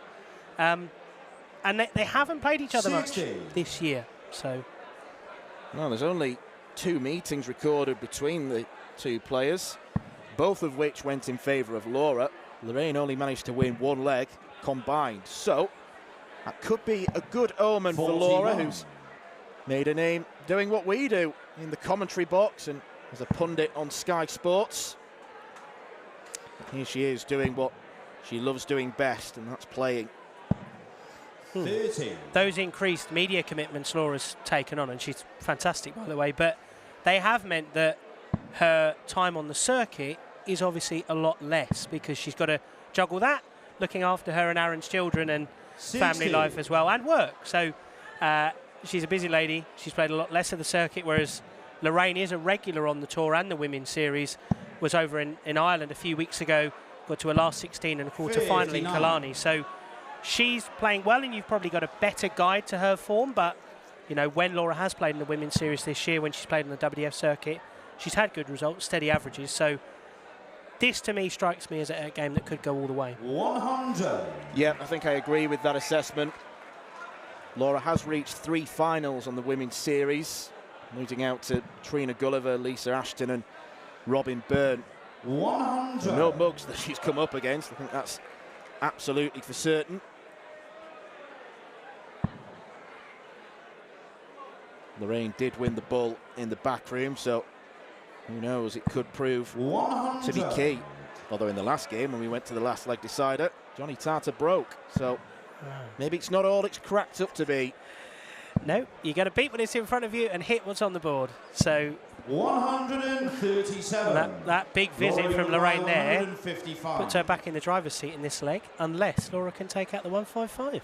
And they haven't played each other much this year. So... Well, there's only 2 meetings recorded between the 2 players, both of which went in favour of Laura. Lorraine only managed to win 1 leg combined. So that could be a good omen for Laura, who's made a name doing what we do in the commentary box and as a pundit on Sky Sports. Here she is doing what she loves doing best, and that's playing. 30. Those increased media commitments Laura's taken on, and she's fantastic, by the way, but they have meant that her time on the circuit is obviously a lot less because she's got to juggle that, looking after her and Aaron's children and 60. Family life as well, and work. So she's a busy lady. She's played a lot less of the circuit, whereas Lorraine is a regular on the tour and the Women's Series, was over in Ireland a few weeks ago, got to a last 16 and a quarter final in Killarney. So she's playing well, and you've probably got a better guide to her form. But, you know, when Laura has played in the Women's Series this year, when she's played on the WDF circuit, she's had good results, steady averages. So this, to me, strikes me as a game that could go all the way. 100. Yeah, I think I agree with that assessment. Laura has reached 3 finals on the women's series, losing out to Trina Gulliver, Lisa Ashton and Robin Byrne. 100. No mugs that she's come up against. I think that's absolutely for certain. Lorraine did win the bull in the back room, so who knows, it could prove 100. to be key. Although in the last game, when we went to the last leg decider, Johnny Tartar broke. So maybe it's not all it's cracked up to be. No, you got to beat when it's in front of you and hit what's on the board. So 137. That big visit from Lorraine there 155. puts her back in the driver's seat in this leg, unless Laura can take out the 155.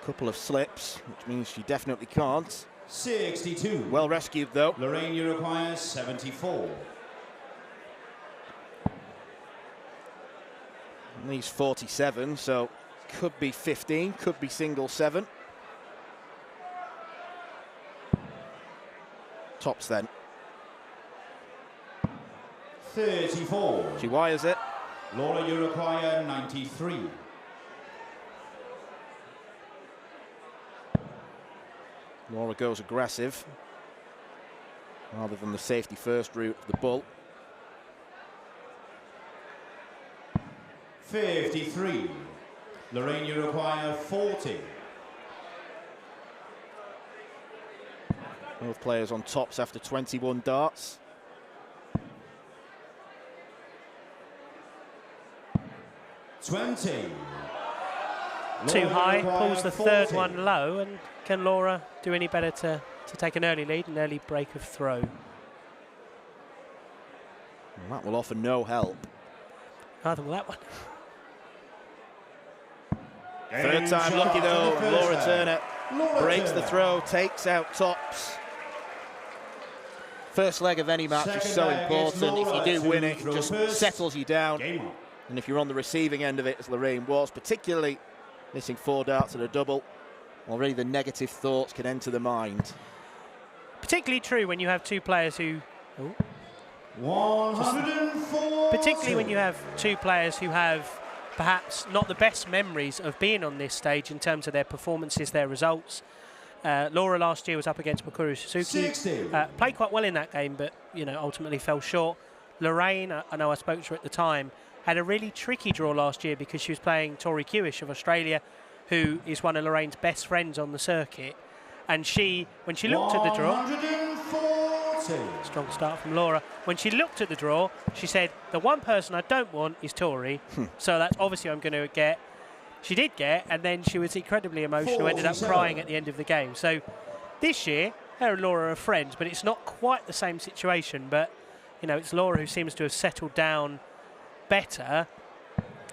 Couple of slips, which means she definitely can't. 62. Well rescued though. Lorraine, you require 74. And he's 47, so could be 15, could be single 7. Tops then. 34. She wires it. Laura, you require 93. Laura goes aggressive rather than the safety first route of the bull. 53. Lorraine, you require 40. Both players on tops after 21 darts. 20. Too Laura, high, you require pulls the third 40. one low, and can Laura do any better to take an early lead, an early break of throw? And that will offer no help. Neither will that one. Third time lucky though, and Laura Turner breaks the throw, takes out tops. First leg of any match is so important. If you do win it, it just settles you down. And if you're on the receiving end of it, as Lorraine was, particularly missing 4 darts at a double, already the negative thoughts can enter the mind. Particularly true when you have two players who... 104. Particularly when you have two players who have perhaps not the best memories of being on this stage in terms of their performances, their results. Laura last year was up against Mikuru Suzuki. 60. Played quite well in that game, but ultimately fell short. Lorraine, I know I spoke to her at the time, had a really tricky draw last year because she was playing Tori Kewish of Australia, who is one of Lorraine's best friends on the circuit. And she, when she looked at the draw... 140. Strong start from Laura. When she looked at the draw, she said, the one person I don't want is Tori. So that's obviously I'm going to get. She did get, and then she was incredibly emotional, ended up 47. crying at the end of the game. So this year, her and Laura are friends, but it's not quite the same situation. But, it's Laura who seems to have settled down better.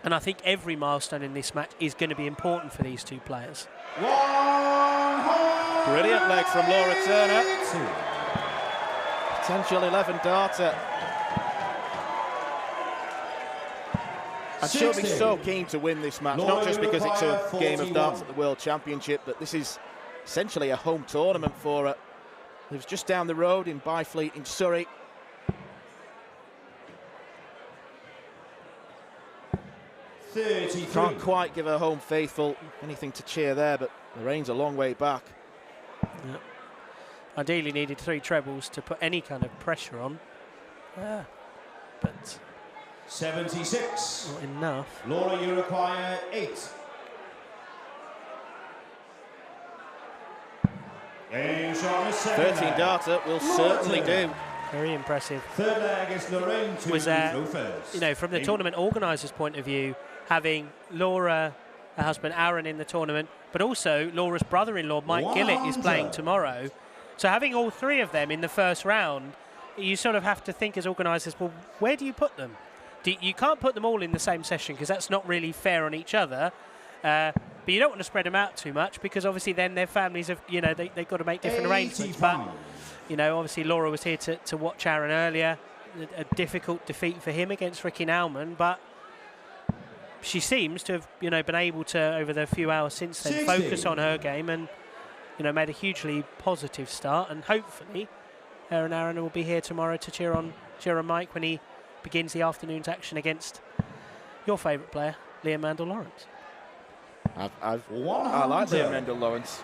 And I think every milestone in this match is going to be important for these two players. 100. Brilliant leg from Laura Turner. Potential 11 darter. And she'll be so keen to win this match, not just because it's a game of darts at the World Championship, but this is essentially a home tournament for her. It was just down the road in Byfleet in Surrey. Can't quite give her home faithful anything to cheer there, but Lorraine's a long way back. Yeah. Ideally needed 3 trebles to put any kind of pressure on. But 76. not enough. Laura, you require 8. Game shot is 13 darter will certainly do. Very impressive. Third leg is Lorraine to Was throw first. from the tournament organisers' point of view, having Laura, her husband Aaron in the tournament, but also Laura's brother-in-law Mike Gillett is playing tomorrow. So having all 3 of them in the first round, you sort of have to think as organisers, well, where do you put them? You can't put them all in the same session because that's not really fair on each other. But you don't want to spread them out too much because obviously then their families have, they've got to make different arrangements. But, obviously Laura was here to watch Aaron earlier. A difficult defeat for him against Ricky Nauman, but she seems to have, been able to, over the few hours since then, 60. focus on her game and, made a hugely positive start. And hopefully her and Aaron will be here tomorrow to cheer on Mike when he begins the afternoon's action against your favourite player, Liam Mandel-Lawrence. I like Liam Rendell-Lawrence.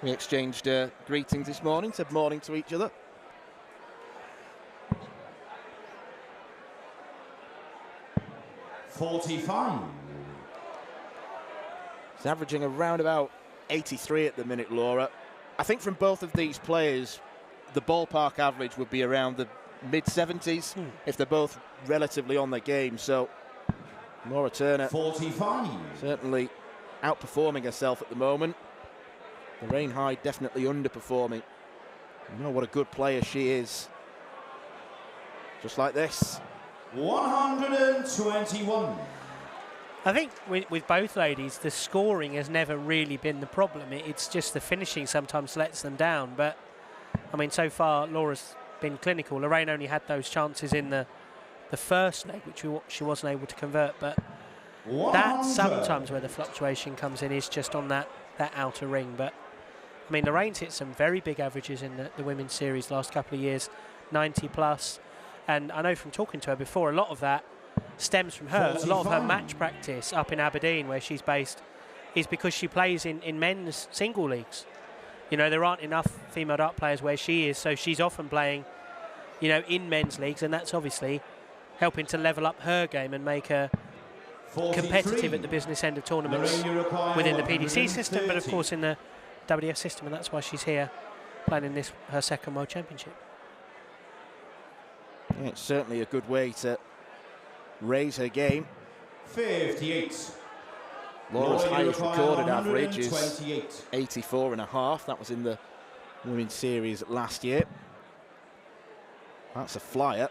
We exchanged greetings this morning, said morning to each other. .45. He's averaging around about 83 at the minute, Laura. I think from both of these players, the ballpark average would be around the mid-70s if they're both relatively on their game. So Laura Turner 45. certainly outperforming herself at the moment. Lorraine Hyde definitely underperforming. You know what a good player she is. Just like this. 121. I think with both ladies, the scoring has never really been the problem. It's just the finishing sometimes lets them down. But, I mean, so far, Laura's been clinical. Lorraine only had those chances in the first leg, which she wasn't able to convert. But that's sometimes where the fluctuation comes in, is just on that outer ring. But, I mean, Lorraine's hit some very big averages in the women's series last couple of years, 90 plus. And I know from talking to her before, a lot of that stems from her. 45. A lot of her match practice up in Aberdeen, where she's based, is because she plays in men's single leagues. You know, there aren't enough female dart players where she is, so she's often playing, you know, in men's leagues, and that's obviously helping to level up her game and make her 43. competitive at the business end of tournaments within the PDC system, but of course in the WDF system, and that's why she's here playing in this, her second World Championship. Yeah, it's certainly a good way to raise her game. 58. Laura's Laura highest Uruguay, recorded average is 128. 84.5. That was in the women's series last year. That's a flyer.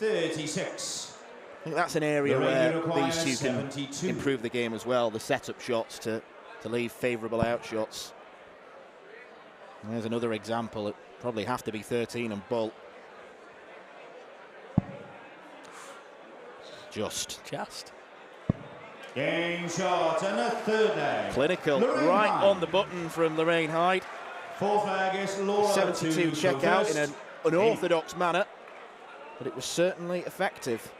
.36. I think that's an area Lorraine where Uruguay, these two can 72. improve the game as well. The setup shots to leave favourable out shots. And there's another example. It probably have to be 13 and Bolt. Just. Game shot and a third leg. Clinical, Lorraine right Hyde. on the button from Lorraine Hyde. Fourth leg is Laura 72 to check out in first. an unorthodox manner, but it was certainly effective.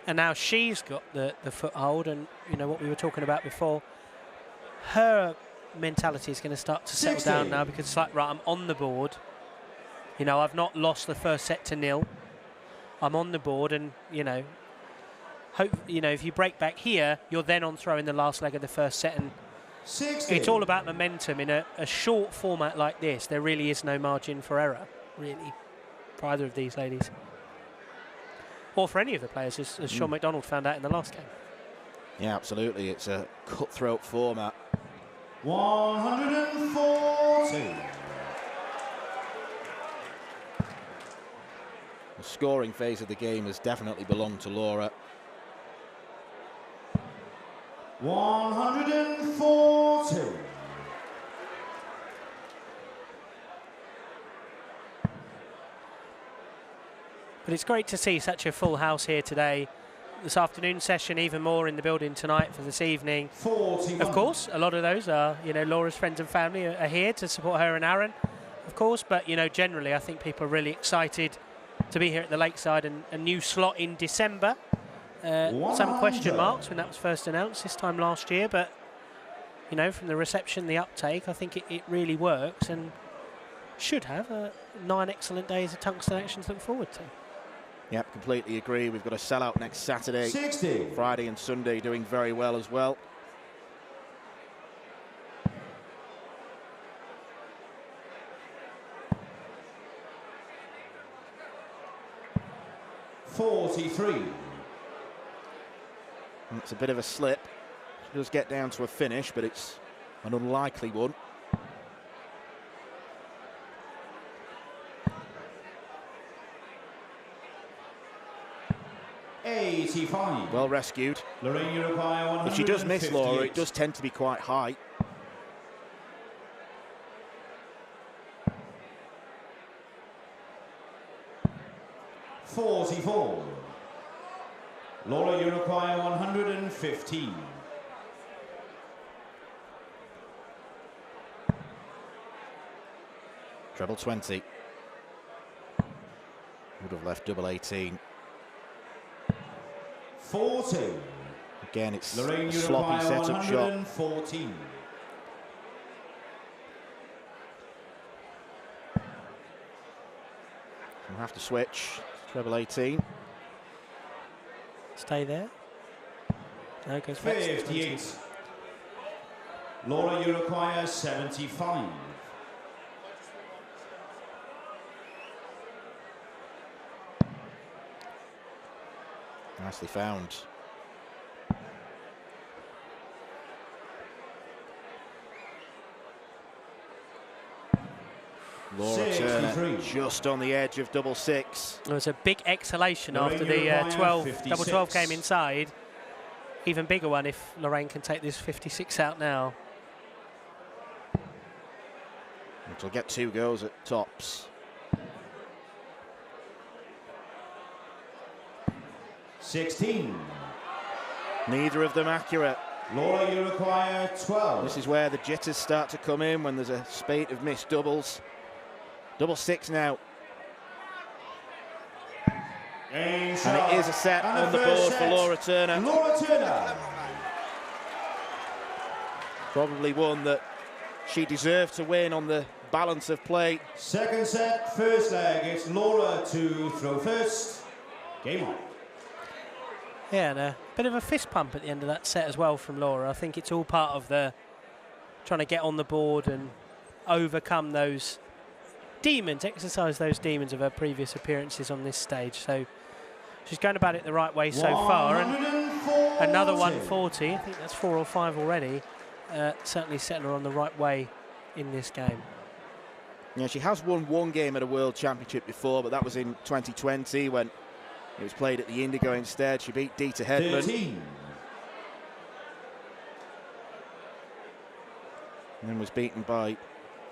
And now she's got the foothold, and you know what we were talking about before. Her mentality is going to start to settle 60. down now, because it's like, right, I'm on the board. You know, I've not lost the first set to 0. I'm on the board, and you know, if you break back here, you're then on throw in the last leg of the first set, and 60. it's all about momentum. In a short format like this, there really is no margin for error, really, for either of these ladies. Or for any of the players, as Sean McDonald found out in the last game. Yeah, absolutely. It's a cutthroat format. 140. The scoring phase of the game has definitely belonged to Laura. 140. But it's great to see such a full house here today. This afternoon session, even more in the building tonight for this evening. 41. Of course, a lot of those are, you know, Laura's friends and family are here to support her and Aaron, of course. But, you know, generally, I think people are really excited to be here at the Lakeside, and a new slot in December. Some question marks when that was first announced this time last year, but, you know, from the reception, the uptake, I think it really works, and should have 9 excellent days of tungsten action to look forward to. Yep, completely agree. We've got a sellout next Saturday, 60. Friday and Sunday doing very well as well. .43. It's a bit of a slip. She does get down to a finish, but it's an unlikely one. .85. Well rescued. Lorraine Uruguay, 158. If she does miss Laura, it does tend to be quite high. .44. Laura Uruguay, 115. Treble 20. Would have left double 18. 14. Again, it's Lorraine a sloppy Uruguay, setup shot. 114. We'll have to switch. Treble 18. Stay there. No, goes back. 58. Laura Uruguay, 75. Nicely found. Laura Turner just on the edge of double 6. There was a big exhalation Lorraine after the Uruguay, double 12 came 56. inside. Even bigger one if Lorraine can take this 56 out now. Which will get 2 goes at tops. 16. Neither of them accurate. Laura Uruguay, 12. This is where the jitters start to come in when there's a spate of missed doubles. Double 6 now. And it is a set on the board for Laura Turner. Laura Turner. Probably one that she deserved to win on the balance of play. Second set, first leg. It's Laura to throw first. Game on. Yeah, and a bit of a fist pump at the end of that set as well from Laura. I think it's all part of the trying to get on the board and overcome those demons, exercise those demons of her previous appearances on this stage. So she's going about it the right way so far. And another 140, I think that's 4 or 5 already. Certainly setting her on the right way in this game. Yeah, she has won 1 game at a World Championship before, but that was in 2020 when it was played at the Indigo instead. She beat Dieter Hedman. 13. And then was beaten by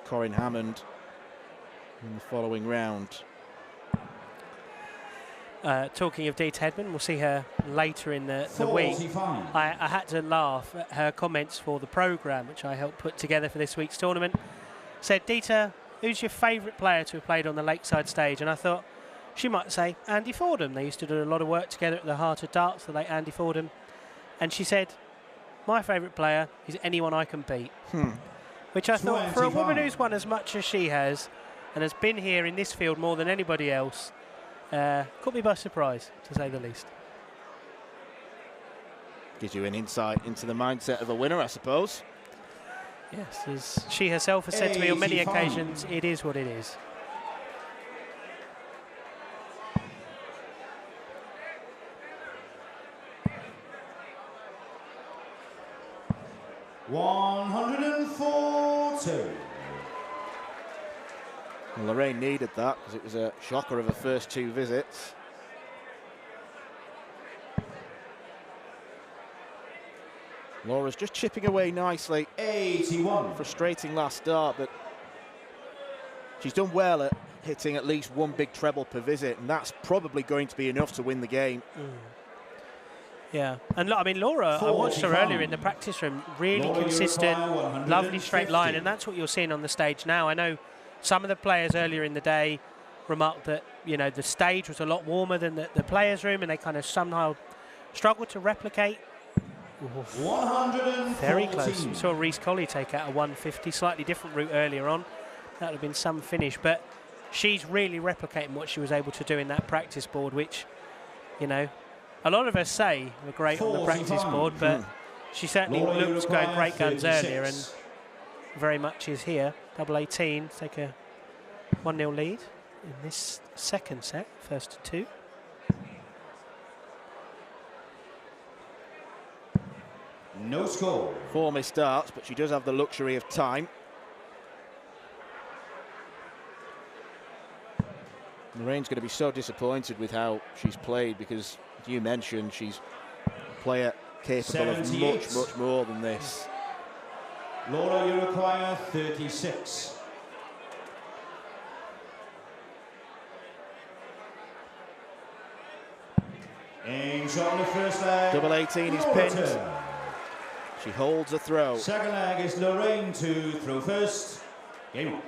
Corinne Hammond in the following round. Talking of Dieter Hedman, we'll see her later in the week. 45. I had to laugh at her comments for the programme, which I helped put together for this week's tournament. Said, Dieter, who's your favourite player to have played on the Lakeside stage? And I thought she might say Andy Fordham. They used to do a lot of work together at the Heart of Darts, the late Andy Fordham. And she said, my favourite player is anyone I can beat. Which I thought, for a woman who's won as much as she has and has been here in this field more than anybody else, caught me by surprise, to say the least. Gives you an insight into the mindset of a winner, I suppose. Yes, as she herself has said to me on many 85. occasions, it is what it is. $140. Well, Lorraine needed that because it was a shocker of her first 2 visits. Laura's just chipping away nicely. 81. Frustrating last start, but she's done well at hitting at least 1 big treble per visit, and that's probably going to be enough to win the game. Yeah, and look, I mean, Laura, I watched her earlier in the practice room, really consistent, lovely straight line, and that's what you're seeing on the stage now. I know some of the players earlier in the day remarked that, you know, the stage was a lot warmer than the players' room, and they kind of somehow struggled to replicate. 114. Very close. We saw Reece Colley take out a 150, slightly different route earlier on. That would have been some finish, but she's really replicating what she was able to do in that practice board, which, you know, a lot of us say were great on the practice board, but she certainly looked going great guns 36. earlier and very much is here. Double 18, take a 1-0 lead in this second set, first to 2. No score. 4 missed starts, but she does have the luxury of time. Lorraine's going to be so disappointed with how she's played because, as you mentioned, she's a player capable of much more than this. Laura Uruguay, 36. In shot on the first leg. Double 18 is Laura pinned. Turner. She holds the throw. Second leg is Lorraine to throw first. Game on.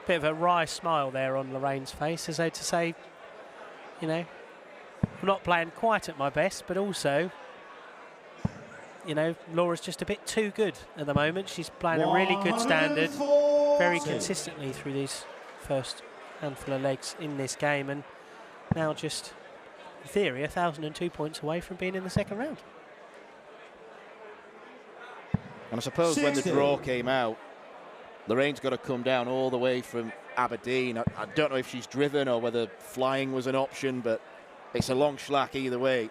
Bit of a wry smile there on Lorraine's face, as though to say, you know, I'm not playing quite at my best, but also, you know, Laura's just a bit too good at the moment. She's playing a really good standard very consistently through these first handful of legs in this game, and now just, in theory, 1,002 points away from being in the second round. And I suppose when the draw came out, Lorraine's got to come down all the way from Aberdeen. I don't know if she's driven or whether flying was an option, but it's a long schlack either way.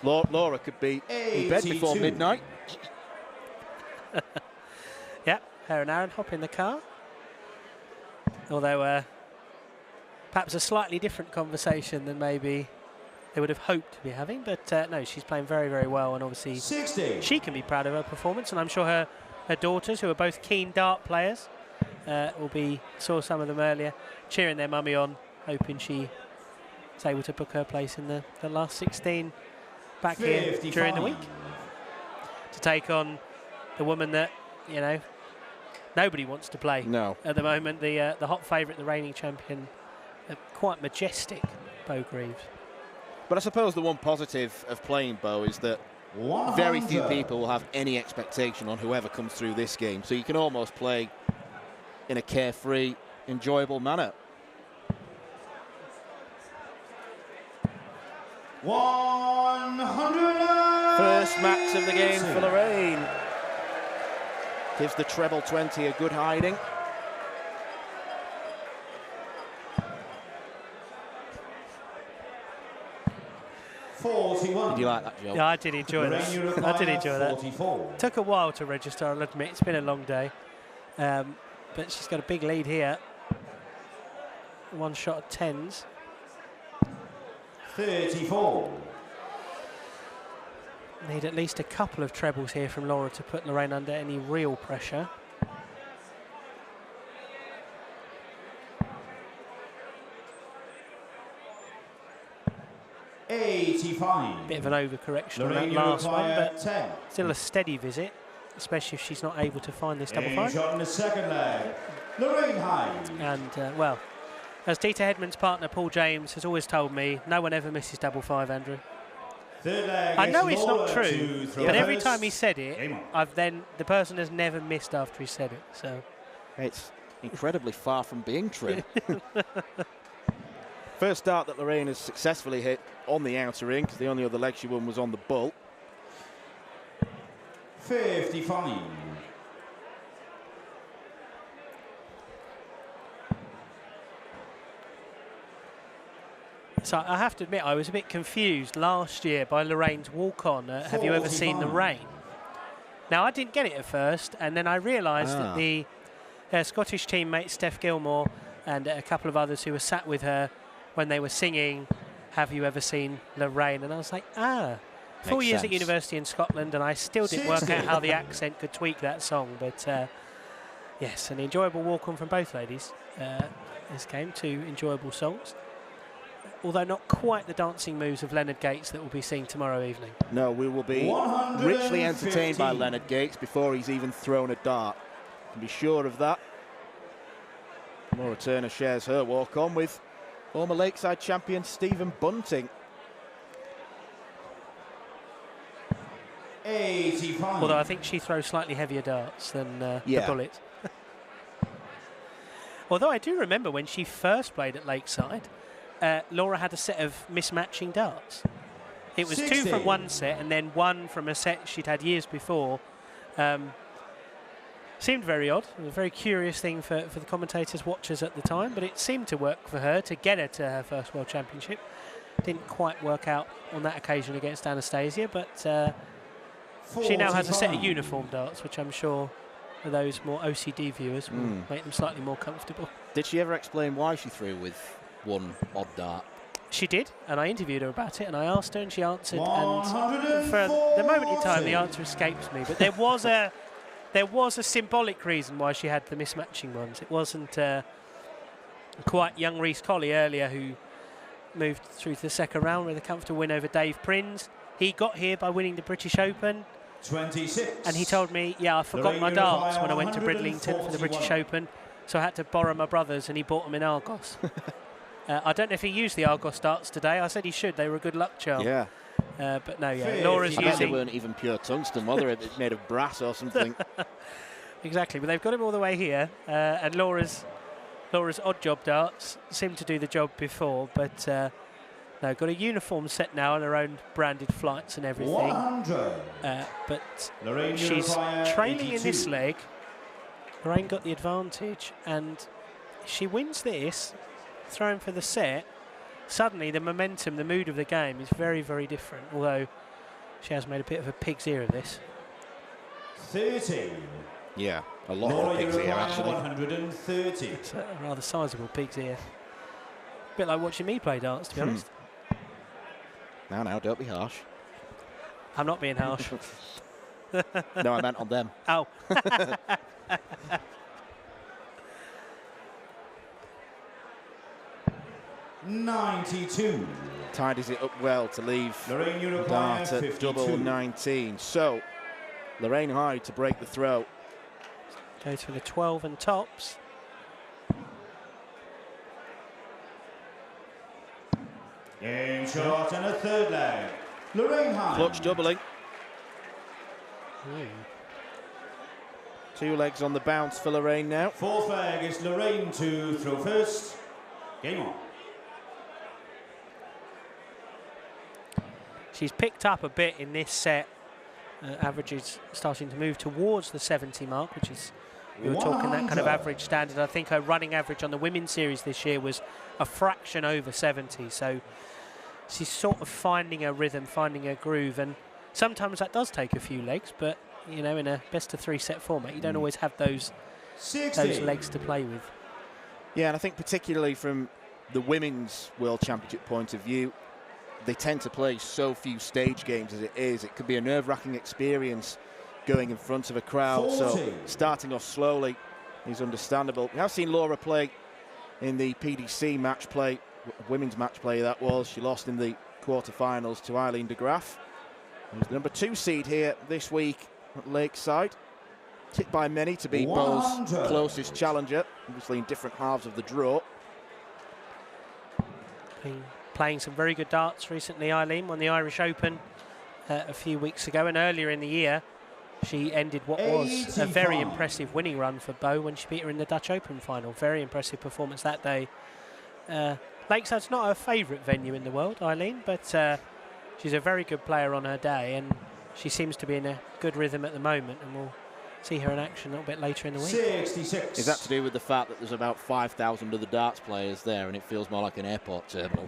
Laura could be in bed before midnight. Yeah, her and Aaron hop in the car. Although perhaps a slightly different conversation than maybe they would have hoped to be having. But no, she's playing very, very well. And obviously 60. She can be proud of her performance. And I'm sure her daughters, who are both keen dart players, saw some of them earlier, cheering their mummy on, hoping she was able to book her place in the last 16 back 55. Here during the week to take on the woman that, you know, nobody wants to play. No. At the moment, the hot favourite, the reigning champion, quite majestic Bo Greaves. But I suppose the one positive of playing Bo is that very few people will have any expectation on whoever comes through this game. So you can almost play in a carefree, enjoyable manner. 100. First max of the game for Lorraine. Gives the treble 20 a good hiding. Did you like that, Joe? Yeah, I did enjoy that. I did enjoy that. Took a while to register, I'll admit. It's been a long day. But she's got a big lead here. One shot at tens. 34. Need at least a couple of trebles here from Laura to put Lorraine under any real pressure. Bit of an overcorrection on that last one, but 10. Still a steady visit, especially if she's not able to find this double five. Shot in the second leg, Lorraine Hines. And, well, as Dieter Hedman's partner, Paul James, has always told me, no one ever misses double five, Andrew. I know it's not true, but every time he said it, the person has never missed after he said it. So it's incredibly far from being true. First dart that Lorraine has successfully hit on the outer ring, because the only other leg she won was on the bull. 55. So I have to admit, I was a bit confused last year by Lorraine's walk-on. Have you ever seen the rain? Now, I didn't get it at first, and then I realised that the Scottish teammate Steph Gilmore and a couple of others who were sat with her when they were singing Have You Ever Seen Lorraine? And I was like, 4 years at university in Scotland, and I still didn't work out how the accent could tweak that song. But yes, an enjoyable walk-on from both ladies. This game, 2 enjoyable songs. Although not quite the dancing moves of Leonard Gates that we'll be seeing tomorrow evening. No, we will be richly entertained by Leonard Gates before he's even thrown a dart. You can be sure of that. Laura Turner shares her walk-on with former Lakeside champion Stephen Bunting. 85. Although I think she throws slightly heavier darts than the Bullet. Although I do remember when she first played at Lakeside, Laura had a set of mismatching darts. It was 2 from one set and then 1 from a set she'd had years before. Seemed very odd. It was a very curious thing for the commentators, watchers at the time, but it seemed to work for her to get her to her first World Championship. Didn't quite work out on that occasion against Anastasia, but she now has a set of uniform darts, which I'm sure for those more OCD viewers will make them slightly more comfortable. Did she ever explain why she threw with one odd dart? She did, and I interviewed her about it, and I asked her, and she answered. And for the moment in time, the answer escapes me. But there was a symbolic reason why she had the mismatching ones. It wasn't quite young Reece Colley earlier who moved through to the second round with a comfortable win over Dave Prins. He got here by winning the British Open. 26. And he told me, I forgot my darts when I went to Bridlington for the British Open, so I had to borrow my brother's, and he bought them in Argos. I don't know if he used the Argos darts today. I said he should. They were a good luck charm. Yeah. But no, yeah. Laura's I bet they using... weren't even pure tungsten, were they? It's made of brass or something. Exactly, but they've got him all the way here. And Laura's odd job darts seemed to do the job before, but no, got a uniform set now on her own branded flights and everything. 100. But Lorraine, she's trailing 82. in this leg. Lorraine got the advantage, and she wins this, throwing for the set. Suddenly, the momentum, the mood of the game is very, very different, although she has made a bit of a pig's ear of this. 30. Yeah, a lot Laura, of pigs you here, require actually. 130. It's a rather sizable pig's ear. A bit like watching me play darts, to be honest. Now, don't be harsh. I'm not being harsh. No, I meant on them. Oh. 92. Tidies it up well to leave Lorraine, you require dart at 52. double 19. So, Lorraine Hyde to break the throw. Goes for the 12 and tops. Game shot and a third leg. Lorraine Hyde. Clutch doubling. 2 legs on the bounce for Lorraine now. Fourth leg is Lorraine to throw first. Game on. She's picked up a bit in this set. Averages starting to move towards the 70 mark, which is, we were talking that kind of 100. average standard. I think her running average on the women's series this year was a fraction over 70. So she's sort of finding her rhythm, finding her groove, and sometimes that does take a few legs, but you know, in a best of 3 set format, you don't always have those 60. legs to play with. Yeah, and I think particularly from the women's World Championship point of view, they tend to play so few stage games as it is. It could be a nerve-wracking experience going in front of a crowd. 40. So starting off slowly is understandable. We have seen Laura play in the PDC match play, women's match play that was. She lost in the quarterfinals to Eileen de Graaf, who's the number 2 seed here this week at Lakeside. Tipped by many to be Bow's 100. closest challenger, obviously in different halves of the draw. Been playing some very good darts recently. Eileen won the Irish Open a few weeks ago, and earlier in the year she ended what was a very 85. impressive winning run for Bow when she beat her in the Dutch Open final. Very impressive performance that day. Lakeside's not her favourite venue in the world, Eileen, but she's a very good player on her day, and she seems to be in a good rhythm at the moment, and we'll see her in action a little bit later in the week. 66. Is that to do with the fact that there's about 5,000 other darts players there and it feels more like an airport terminal?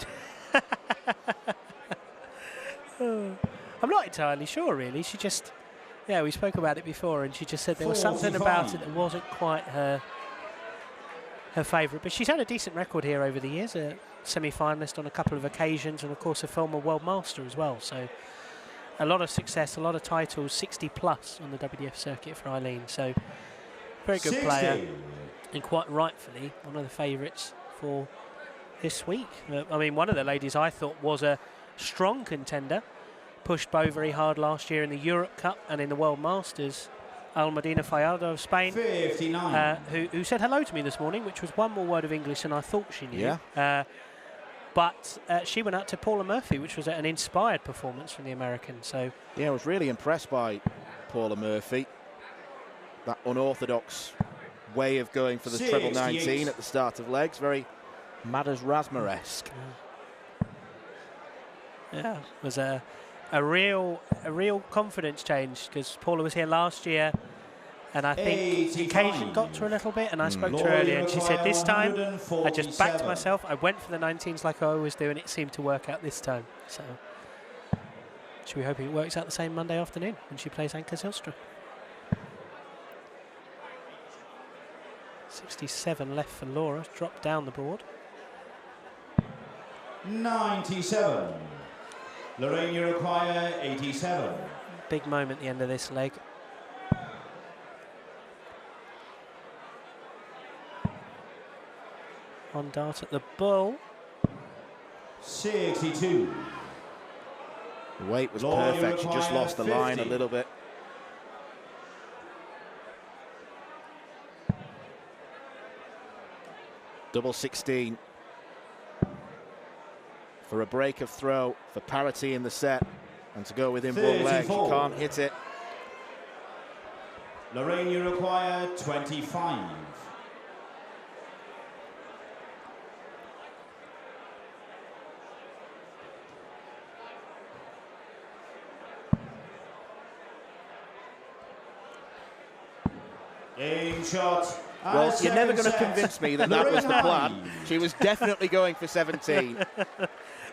I'm not entirely sure, really. She just, yeah, we spoke about it before, and she just said there was something about it that wasn't quite her favourite. But she's had a decent record here over the years, a semi-finalist on a couple of occasions, and of course a former world master as well. So a lot of success, a lot of titles, 60 plus on the WDF circuit for Eileen. So very good 60. player, and quite rightfully one of the favourites for this week. I mean, one of the ladies I thought was a strong contender, pushed Bow very hard last year in the Europe Cup and in the World Masters, Almudena Fallardo of Spain, 59. who said hello to me this morning, which was one more word of English than I thought she knew. Yeah. But she went out to Paula Murphy, which was an inspired performance from the American. So Yeah, I was really impressed by Paula Murphy. That unorthodox way of going for the treble 19 at the start of legs. Very Madders Rasmer-esque. yeah, it was a real confidence change, because Paula was here last year, and I think the occasion got to her a little bit, and I spoke to her earlier, and she said this time I just backed myself, I went for the 19s like I always do, and it seemed to work out this time. So should we hope it works out the same Monday afternoon when she plays Anka Zylstra. 67 left for Laura, dropped down the board. 97. Lorraine, you require 87. Big moment at the end of this leg. On dart at the bull. 62. The weight was Laura, you perfect. She just require lost the line a 50. little bit. Double 16. for a break of throw, for parity in the set, and to go within one leg. She can't hit it. Lorraine, you require 25. Game shot. Well, you're never going to convince me that that was the plan. She was definitely going for 17.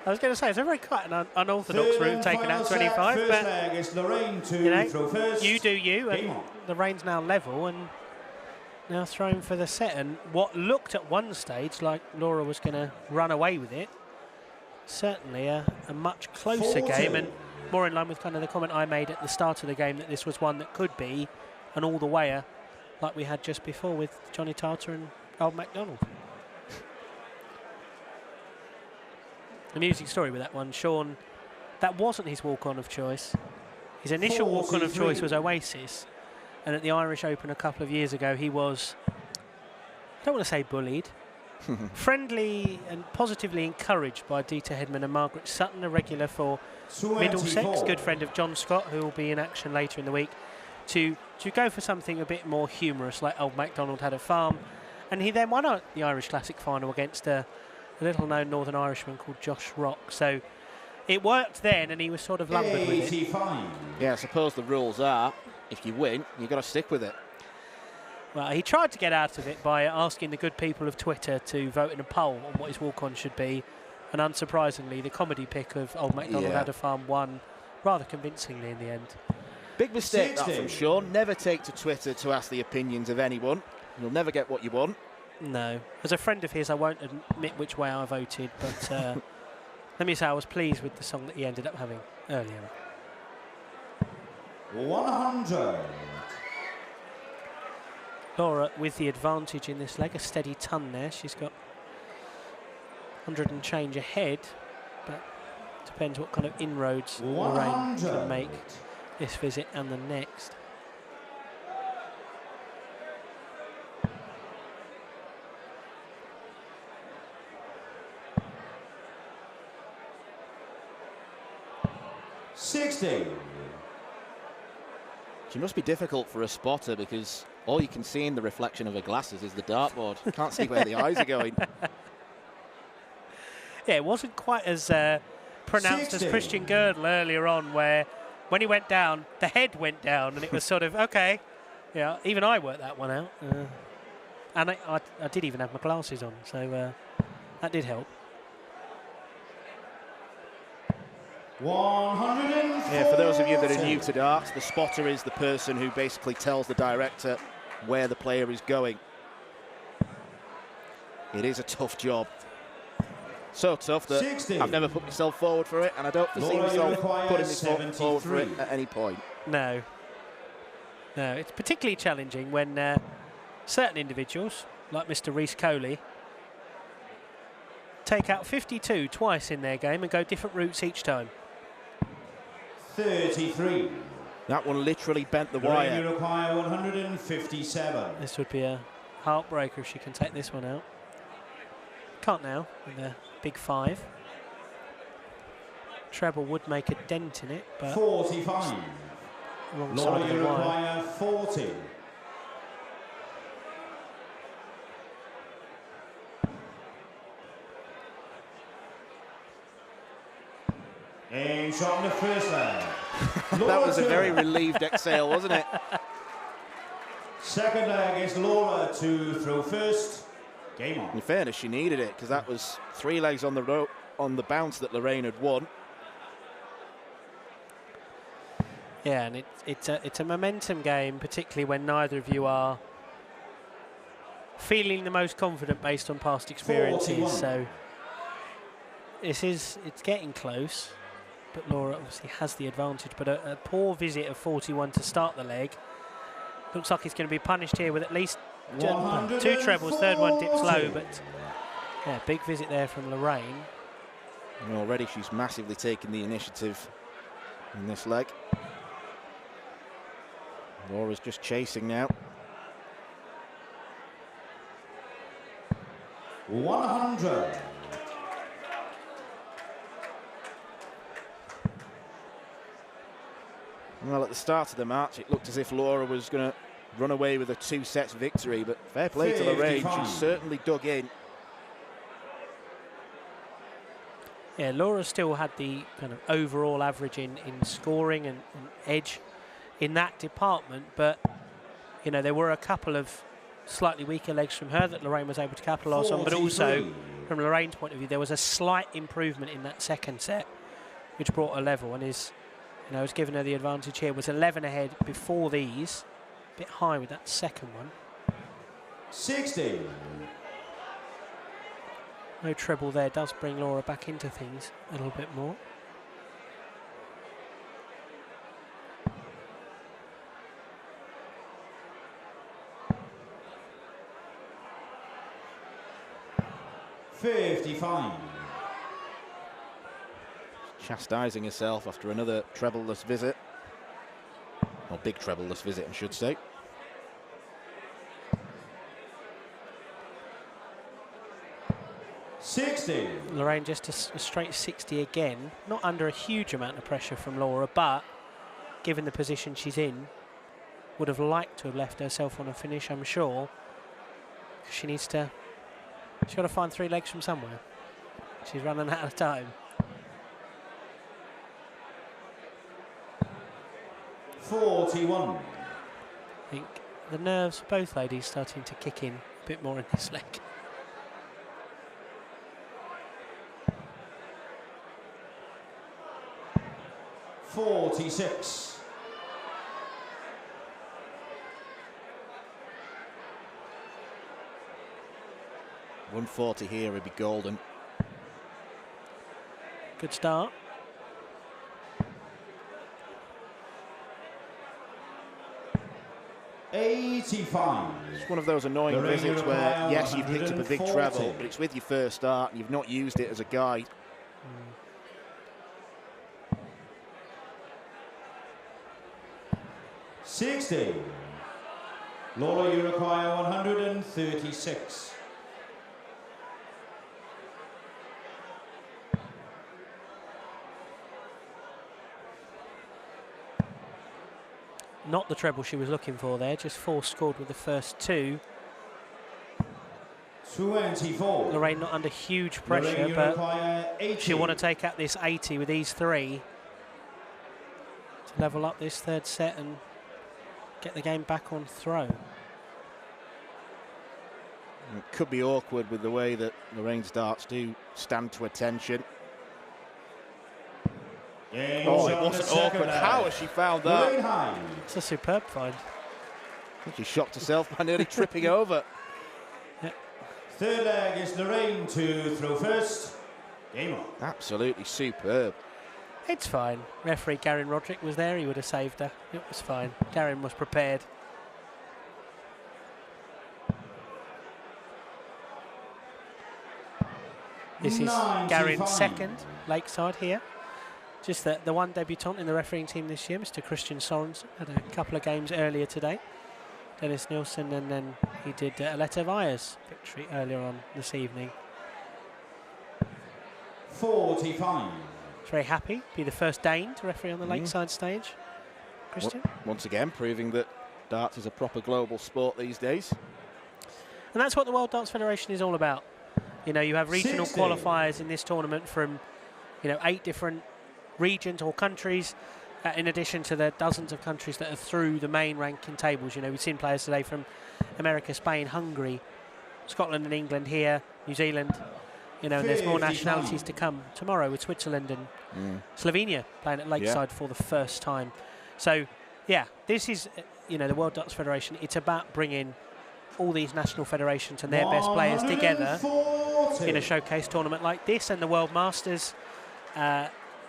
I was going to say, it's a very quite an unorthodox route taking out 25, but you know, you do you, and Lorraine's now level and now thrown for the set. And what looked at one stage like Laura was going to run away with it, certainly a much closer game, and more in line with kind of the comment I made at the start of the game that this was one that could be an all-the-wayer like we had just before with Johnny Tartar and Old MacDonald. Amusing story with that one. Sean, that wasn't his walk-on of choice. His initial walk-on of choice was Oasis, and at the Irish Open a couple of years ago he was, I don't want to say bullied, friendly and positively encouraged by Dieter Hedman and Margaret Sutton, a regular for Middlesex, good friend of John Scott, who will be in action later in the week, to go for something a bit more humorous, like Old MacDonald Had a Farm. And he then won out the Irish Classic final against a little-known Northern Irishman called Josh Rock. So it worked then, and he was sort of lumbered with it. Yeah, I suppose the rules are, if you win, you've got to stick with it. Well, he tried to get out of it by asking the good people of Twitter to vote in a poll on what his walk-on should be. And unsurprisingly, the comedy pick of Old MacDonald Had a Farm won rather convincingly in the end. Big mistake that from Sean. Never take to Twitter to ask the opinions of anyone. You'll never get what you want. No. As a friend of his, I won't admit which way I voted, but let me say I was pleased with the song that he ended up having earlier. 100. Laura with the advantage in this leg, a steady ton there. She's got 100 and change ahead, but depends what kind of inroads Lorraine can make this visit and the next. She must be difficult for a spotter because all you can see in the reflection of her glasses is the dartboard. You can't see where the eyes are going. Yeah, it wasn't quite as pronounced as Christian Girdle earlier on, where when he went down, the head went down, and it was sort of, okay, yeah, even I worked that one out. And I did even have my glasses on, so that did help. 104. Yeah, for those of you that are new to darts, the spotter is the person who basically tells the director where the player is going. It is a tough job. So tough that 60. I've never put myself forward for it, and I don't foresee myself putting myself forward for it at any point. No. No, it's particularly challenging when certain individuals, like Mr. Rhys Coley, take out 52 twice in their game and go different routes each time. 33. That one literally bent the Lorraine, wire. you require 157. This would be a heartbreaker if she can take this one out. Can't now with a big 5. Treble would make a dent in it, but 45. wrong Laura, side of you the wire. require 40. Aim shot on the first leg. That was a very relieved exhale, wasn't it? Second leg is Laura to throw first. Game on. In fairness, she needed it because that was 3 legs on the rope on the bounce that Lorraine had won. Yeah, and it's a momentum game, particularly when neither of you are feeling the most confident based on past experiences. 41. So it's getting close, but Laura obviously has the advantage. But a poor visit of 41 to start the leg. Looks like he's going to be punished here with at least 2 trebles. Third one dips low, but yeah, big visit there from Lorraine. And already she's massively taken the initiative in this leg. Laura's just chasing now. 100. Well, at the start of the match, it looked as if Laura was going to run away with a 2-set victory, but fair play to Lorraine. She's certainly dug in. Yeah, Laura still had the kind of overall average in scoring and edge in that department, but, you know, there were a couple of slightly weaker legs from her that Lorraine was able to capitalise on, but also, from Lorraine's point of view, there was a slight improvement in that second set, which brought her level and is, you know, has given her the advantage here. Was 11 ahead before these, a bit high with that second one. 60. No treble there does bring Laura back into things a little bit more. $55. Chastising herself after another trebleless visit. Or big trebleless visit, I should say. $60. Lorraine just a straight 60 again. Not under a huge amount of pressure from Laura, but given the position she's in, would have liked to have left herself on a finish, I'm sure. She needs to... She's got to find 3 legs from somewhere. She's running out of time. 41. I think the nerves of both ladies starting to kick in a bit more in this leg. $46. 140 here would be golden. Good start. $85. It's one of those annoying visits where, yes, you've picked up a big treble, but it's with your first start and you've not used it as a guide. $60. Laura, you require 136. Not the treble she was looking for there, just 4 scored with the first 2. 24. Lorraine not under huge pressure, but she'll want to take out this 80 with these 3 to level up this third set and get the game back on throw. It could be awkward with the way that Lorraine's darts do stand to attention. Oh, it wasn't awkward. How has she found that? It's a superb find. I think she shocked herself by nearly tripping over. Yep. Third leg is Lorraine to throw first. Game on. Absolutely superb. It's fine. Referee Garen Roderick was there. He would have saved her. It was fine. Garen was prepared. This is 95. Garen's second Lakeside here. Just the one debutant in the refereeing team this year, Mr. Christian Sorensen, had a couple of games earlier today. Dennis Nielsen, and then he did Aletta Vyer's victory earlier on this evening. 45. Very happy, be the first Dane to referee on the Lakeside stage. Christian? Once again, proving that darts is a proper global sport these days. And that's what the World Darts Federation is all about. You know, you have regional 60. qualifiers in this tournament from, you know, 8 different regions or countries, in addition to the dozens of countries that are through the main ranking tables. You know, we've seen players today from America, Spain, Hungary, Scotland and England here, New Zealand. You know, and there's more nationalities to come tomorrow with Switzerland and Slovenia playing at Lakeside for the first time. So, yeah, this is, you know, the World Darts Federation. It's about bringing all these national federations and their best players together in a showcase tournament like this and the World Masters.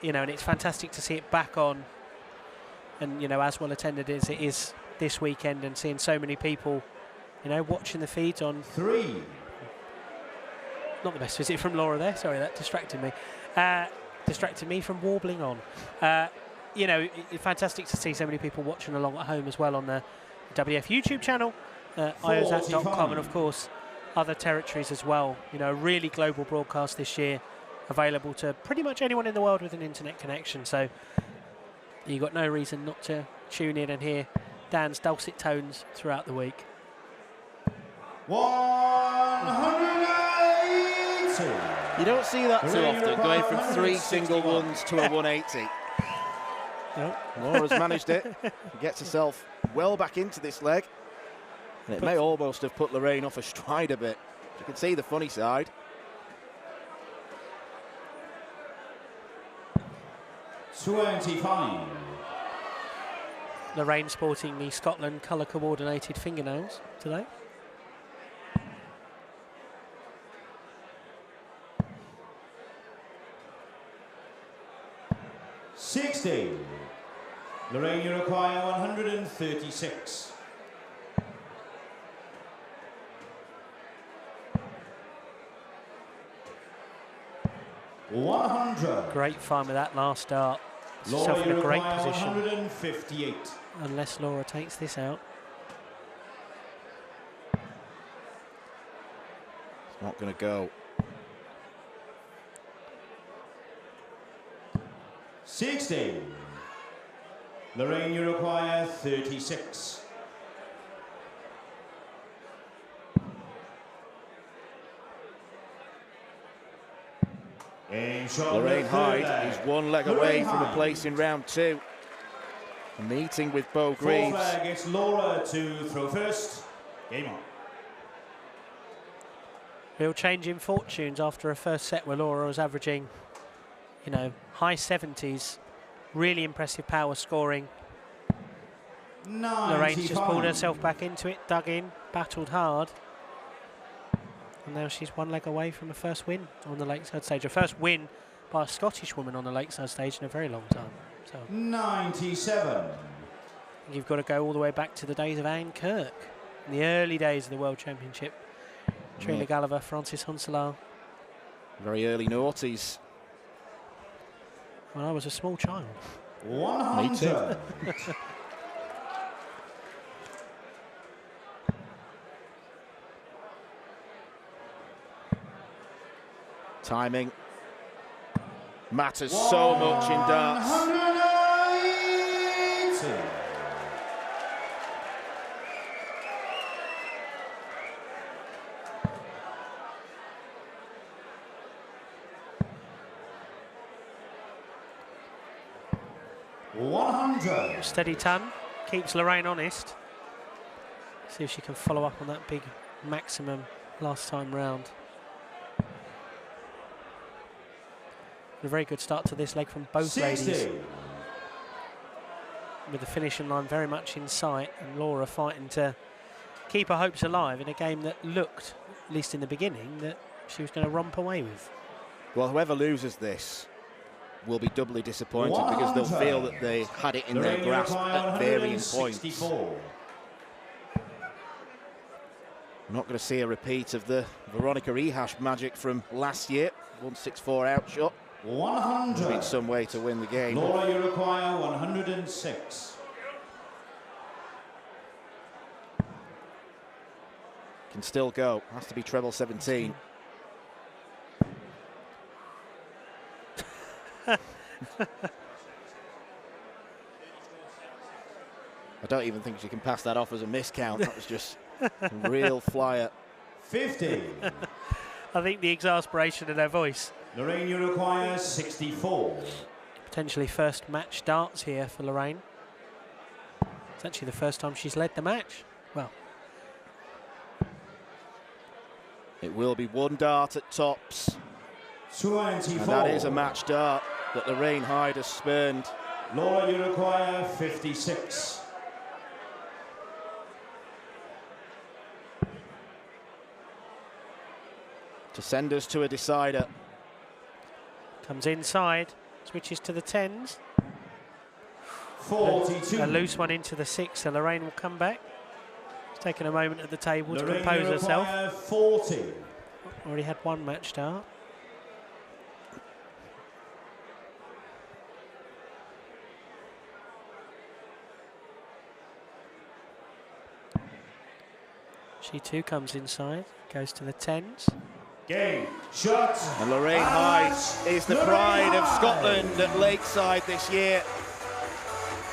You know, and it's fantastic to see it back on, and, you know, as well attended as it is this weekend, and seeing so many people, you know, watching the feeds on. 3. Not the best visit from Laura there. Sorry, that distracted me. Distracted me from warbling on. You know, it's fantastic to see so many people watching along at home as well on the WDF YouTube channel, iozat.com, and of course other territories as well. You know, a really global broadcast this year, available to pretty much anyone in the world with an internet connection. So You've got no reason not to tune in and hear Dan's dulcet tones throughout the week. 180. You don't see that too often, going from 3 single ones to a 180. Nope. Laura's managed it. Gets herself well back into this leg. And it may almost have put Lorraine off her stride a bit. You can see the funny side. 25. Lorraine sporting the Scotland colour coordinated fingernails today. Lorraine, you require 136. Great fun with that last dart. Laura, Herself in a great require position. 158. Unless Laura takes this out. It's not going to go. 60. Lorraine, you require 36. Lorraine Hyde is one leg away from a place in round 2. A meeting with Bo Greaves. It's Laura to throw first. Game on. Real change in fortunes after a first set where Laura was averaging, you know, high 70s. Really impressive power scoring. Lorraine's just pulled herself back into it, dug in, battled hard. And now she's one leg away from a first win on the Lakeside stage. A first win by a Scottish woman on the Lakeside stage in a very long time. So 97. You've got to go all the way back to the days of Anne Kirk, in the early days of the World Championship. Trina Gulliver, Frances Hunselar. Very early noughties. When I was a small child. 100. Me too. Timing matters so much in darts. 180. Steady ton, keeps Lorraine honest. See if she can follow up on that big maximum last time round. A very good start to this leg from both 60. ladies. With the finishing line very much in sight, and Laura fighting to keep her hopes alive in a game that looked, at least in the beginning, that she was going to romp away with. Well, whoever loses this will be doubly disappointed because they'll feel that they had it in their grasp at varying points. I'm not going to see a repeat of the Veronica Rehash magic from last year. 164 outshot. 100. In some way to win the game. Laura, you require 106. Can still go. Has to be treble 17. I don't even think she can pass that off as a miscount. That was just a real flyer. 50. I think the exasperation in her voice. Lorraine, you require 64. Potentially first match darts here for Lorraine. It's actually the first time she's led the match. Well, it will be one dart at tops. 24. And that is a match dart that Lorraine Hyde has spurned. Laura, you require 56. To send us to a decider. comes inside, switches to the 10s. 42. A loose one into the 6, so Lorraine will come back. She's taken a moment at the table to Lorraine, compose you herself. require 40. Already had one match start. She too comes inside, goes to the 10s. Game, shot. And Lorraine Hyde is the pride of Scotland at Lakeside this year.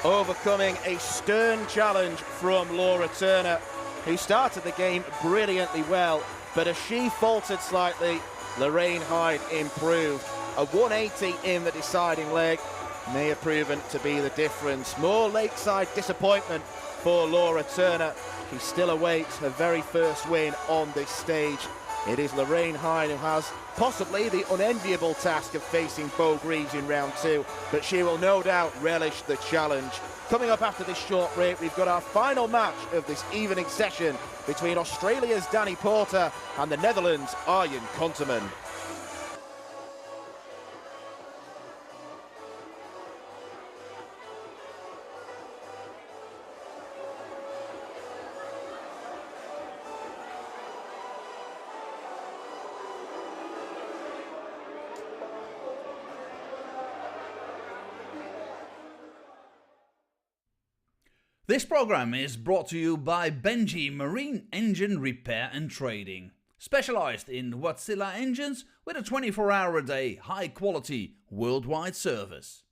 overcoming a stern challenge from Laura Turner, who started the game brilliantly well, but as she faltered slightly, Lorraine Hyde improved. A 180 in the deciding leg may have proven to be the difference. More lakeside disappointment for Laura Turner. She still awaits her very first win on this stage. It is Lorraine Hyde who has possibly the unenviable task of facing Bo Greaves in round 2, but she will no doubt relish the challenge. Coming up after this short break, we've got our final match of this evening session between Australia's Danny Porter and the Netherlands' Arjen Konteman. This program is brought to you by Benji Marine Engine Repair and Trading, specialized in Wärtsilä engines with a 24-hour-a-day, high-quality, worldwide service.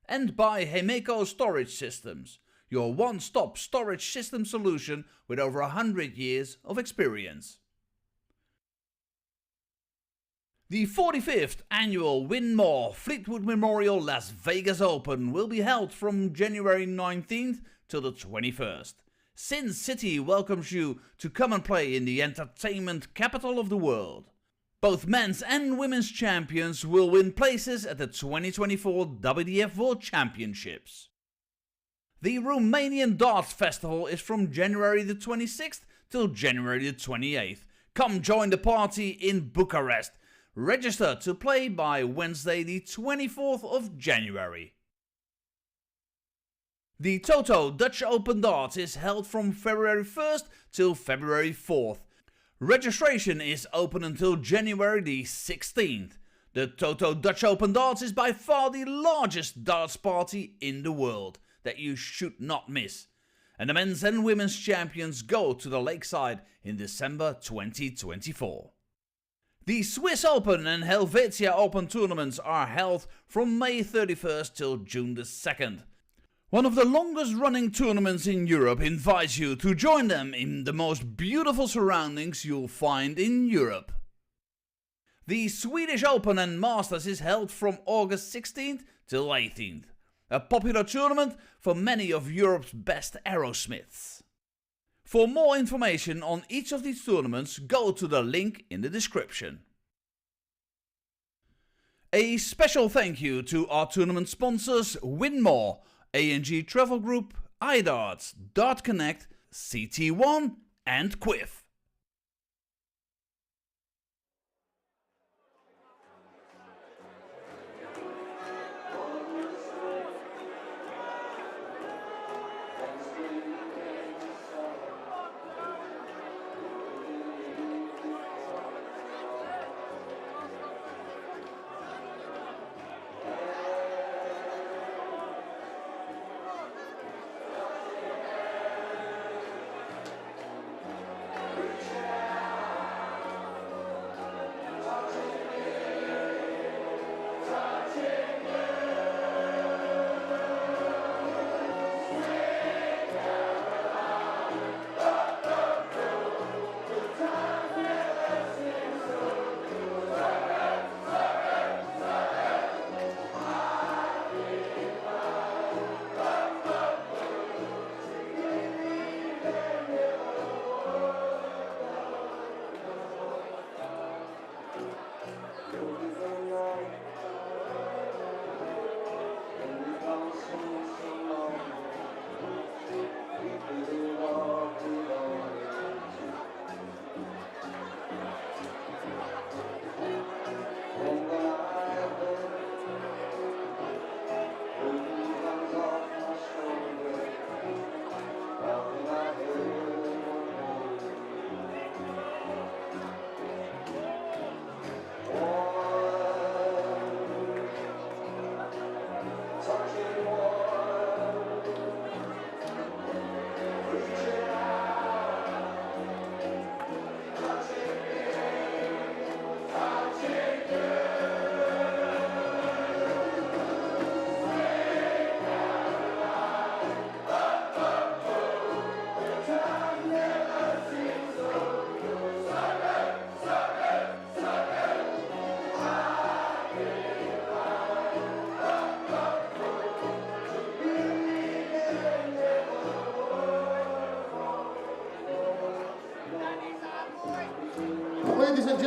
And by Hemeco Storage Systems, your one-stop storage system solution with over 100 years of experience. The 45th annual Win More Fleetwood Memorial Las Vegas Open will be held from January 19th till the 21st. Sin City welcomes you to come and play in the entertainment capital of the world. Both men's and women's champions will win places at the 2024 WDF World Championships. The Romanian Darts Festival is from January the 26th till January the 28th. Come join the party in Bucharest. Register to play by Wednesday the 24th of January. The Toto Dutch Open Darts is held from February 1st till February 4th. Registration is open until January the 16th. The Toto Dutch Open Darts is by far the largest darts party in the world that you should not miss. And the men's and women's champions go to the Lakeside in December 2024. The Swiss Open and Helvetia Open tournaments are held from May 31st till June the 2nd. One of the longest running tournaments in Europe invites you to join them in the most beautiful surroundings you'll find in Europe. The Swedish Open and Masters is held from August 16th till 18th, a popular tournament for many of Europe's best aerosmiths. For more information on each of these tournaments, go to the link in the description. A special thank you to our tournament sponsors Winmore, A&G Travel Group, iDarts, Dart Connect, CT1 and Quiff.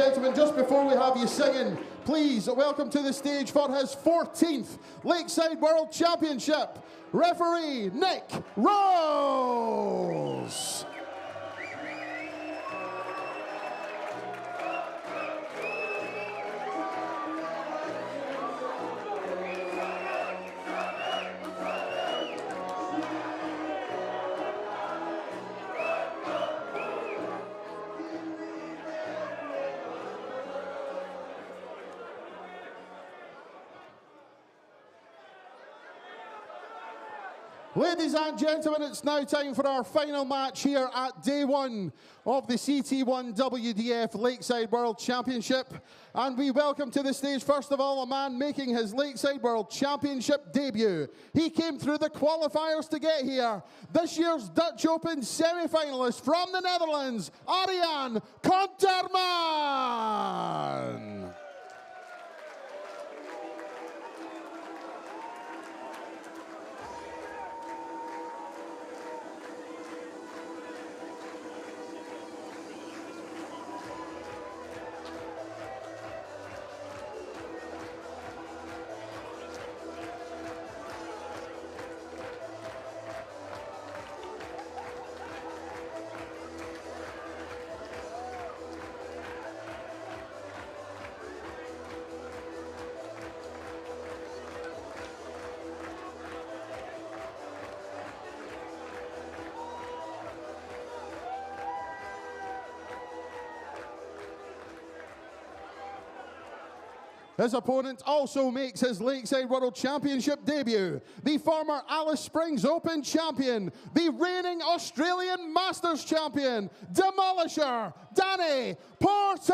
gentlemen, just before we have you singing, please welcome to the stage for his 14th Lakeside World Championship, referee Nick Rose. Ladies and gentlemen, it's now time for our final match here at day one of the CT1 WDF Lakeside World Championship. And we welcome to the stage, first of all, a man making his Lakeside World Championship debut. He came through the qualifiers to get here. This year's Dutch Open semi-finalist from the Netherlands, Arjan Konterman. His opponent also makes his Lakeside World Championship debut. The former Alice Springs Open champion, the reigning Australian Masters champion, Demolisher, Danny Porter.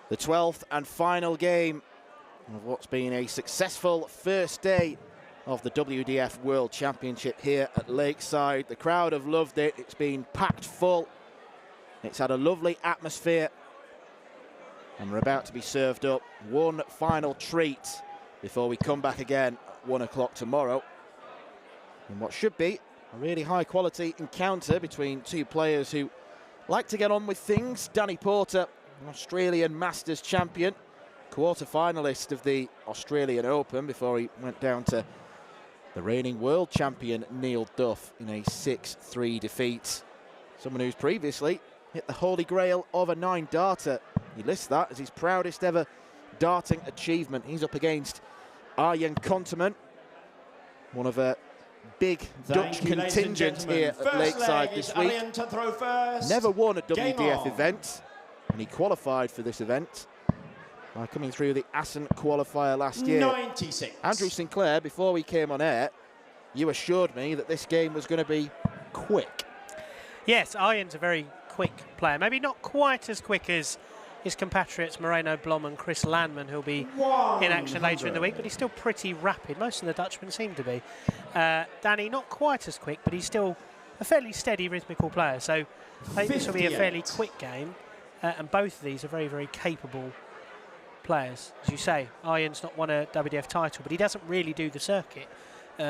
The 12th and final game of what's been a successful first day of the WDF World Championship here at Lakeside. The crowd have loved it. It's been packed full. It's had a lovely atmosphere. And we're about to be served up one final treat before we come back again at 1 o'clock tomorrow. In what should be a really high quality encounter between two players who like to get on with things. Danny Porter, an Australian Masters champion, quarter-finalist of the Australian Open before he went down to the reigning world champion Neil Duff in a 6-3 defeat. Someone who's previously hit the holy grail of a 9-darter. He lists that as his proudest ever darting achievement. He's up against Arjan Konterman, one of a big Dutch contingent here at Lakeside this week. Never won a WDF event, and he qualified for this event by coming through the Assen qualifier last year. 96. Andrew Sinclair, before we came on air, you assured me that this game was going to be quick. Yes, Arjan's a very quick player. Maybe not quite as quick as his compatriots Moreno Blom and Chris Landman, who'll be in action later in the week, but he's still pretty rapid. Most of the Dutchmen seem to be. Danny, not quite as quick, but he's still a fairly steady, rhythmical player. So I think this will be a fairly quick game. And both of these are very, very capable players. As you say, Arjan's not won a WDF title, but he doesn't really do the circuit.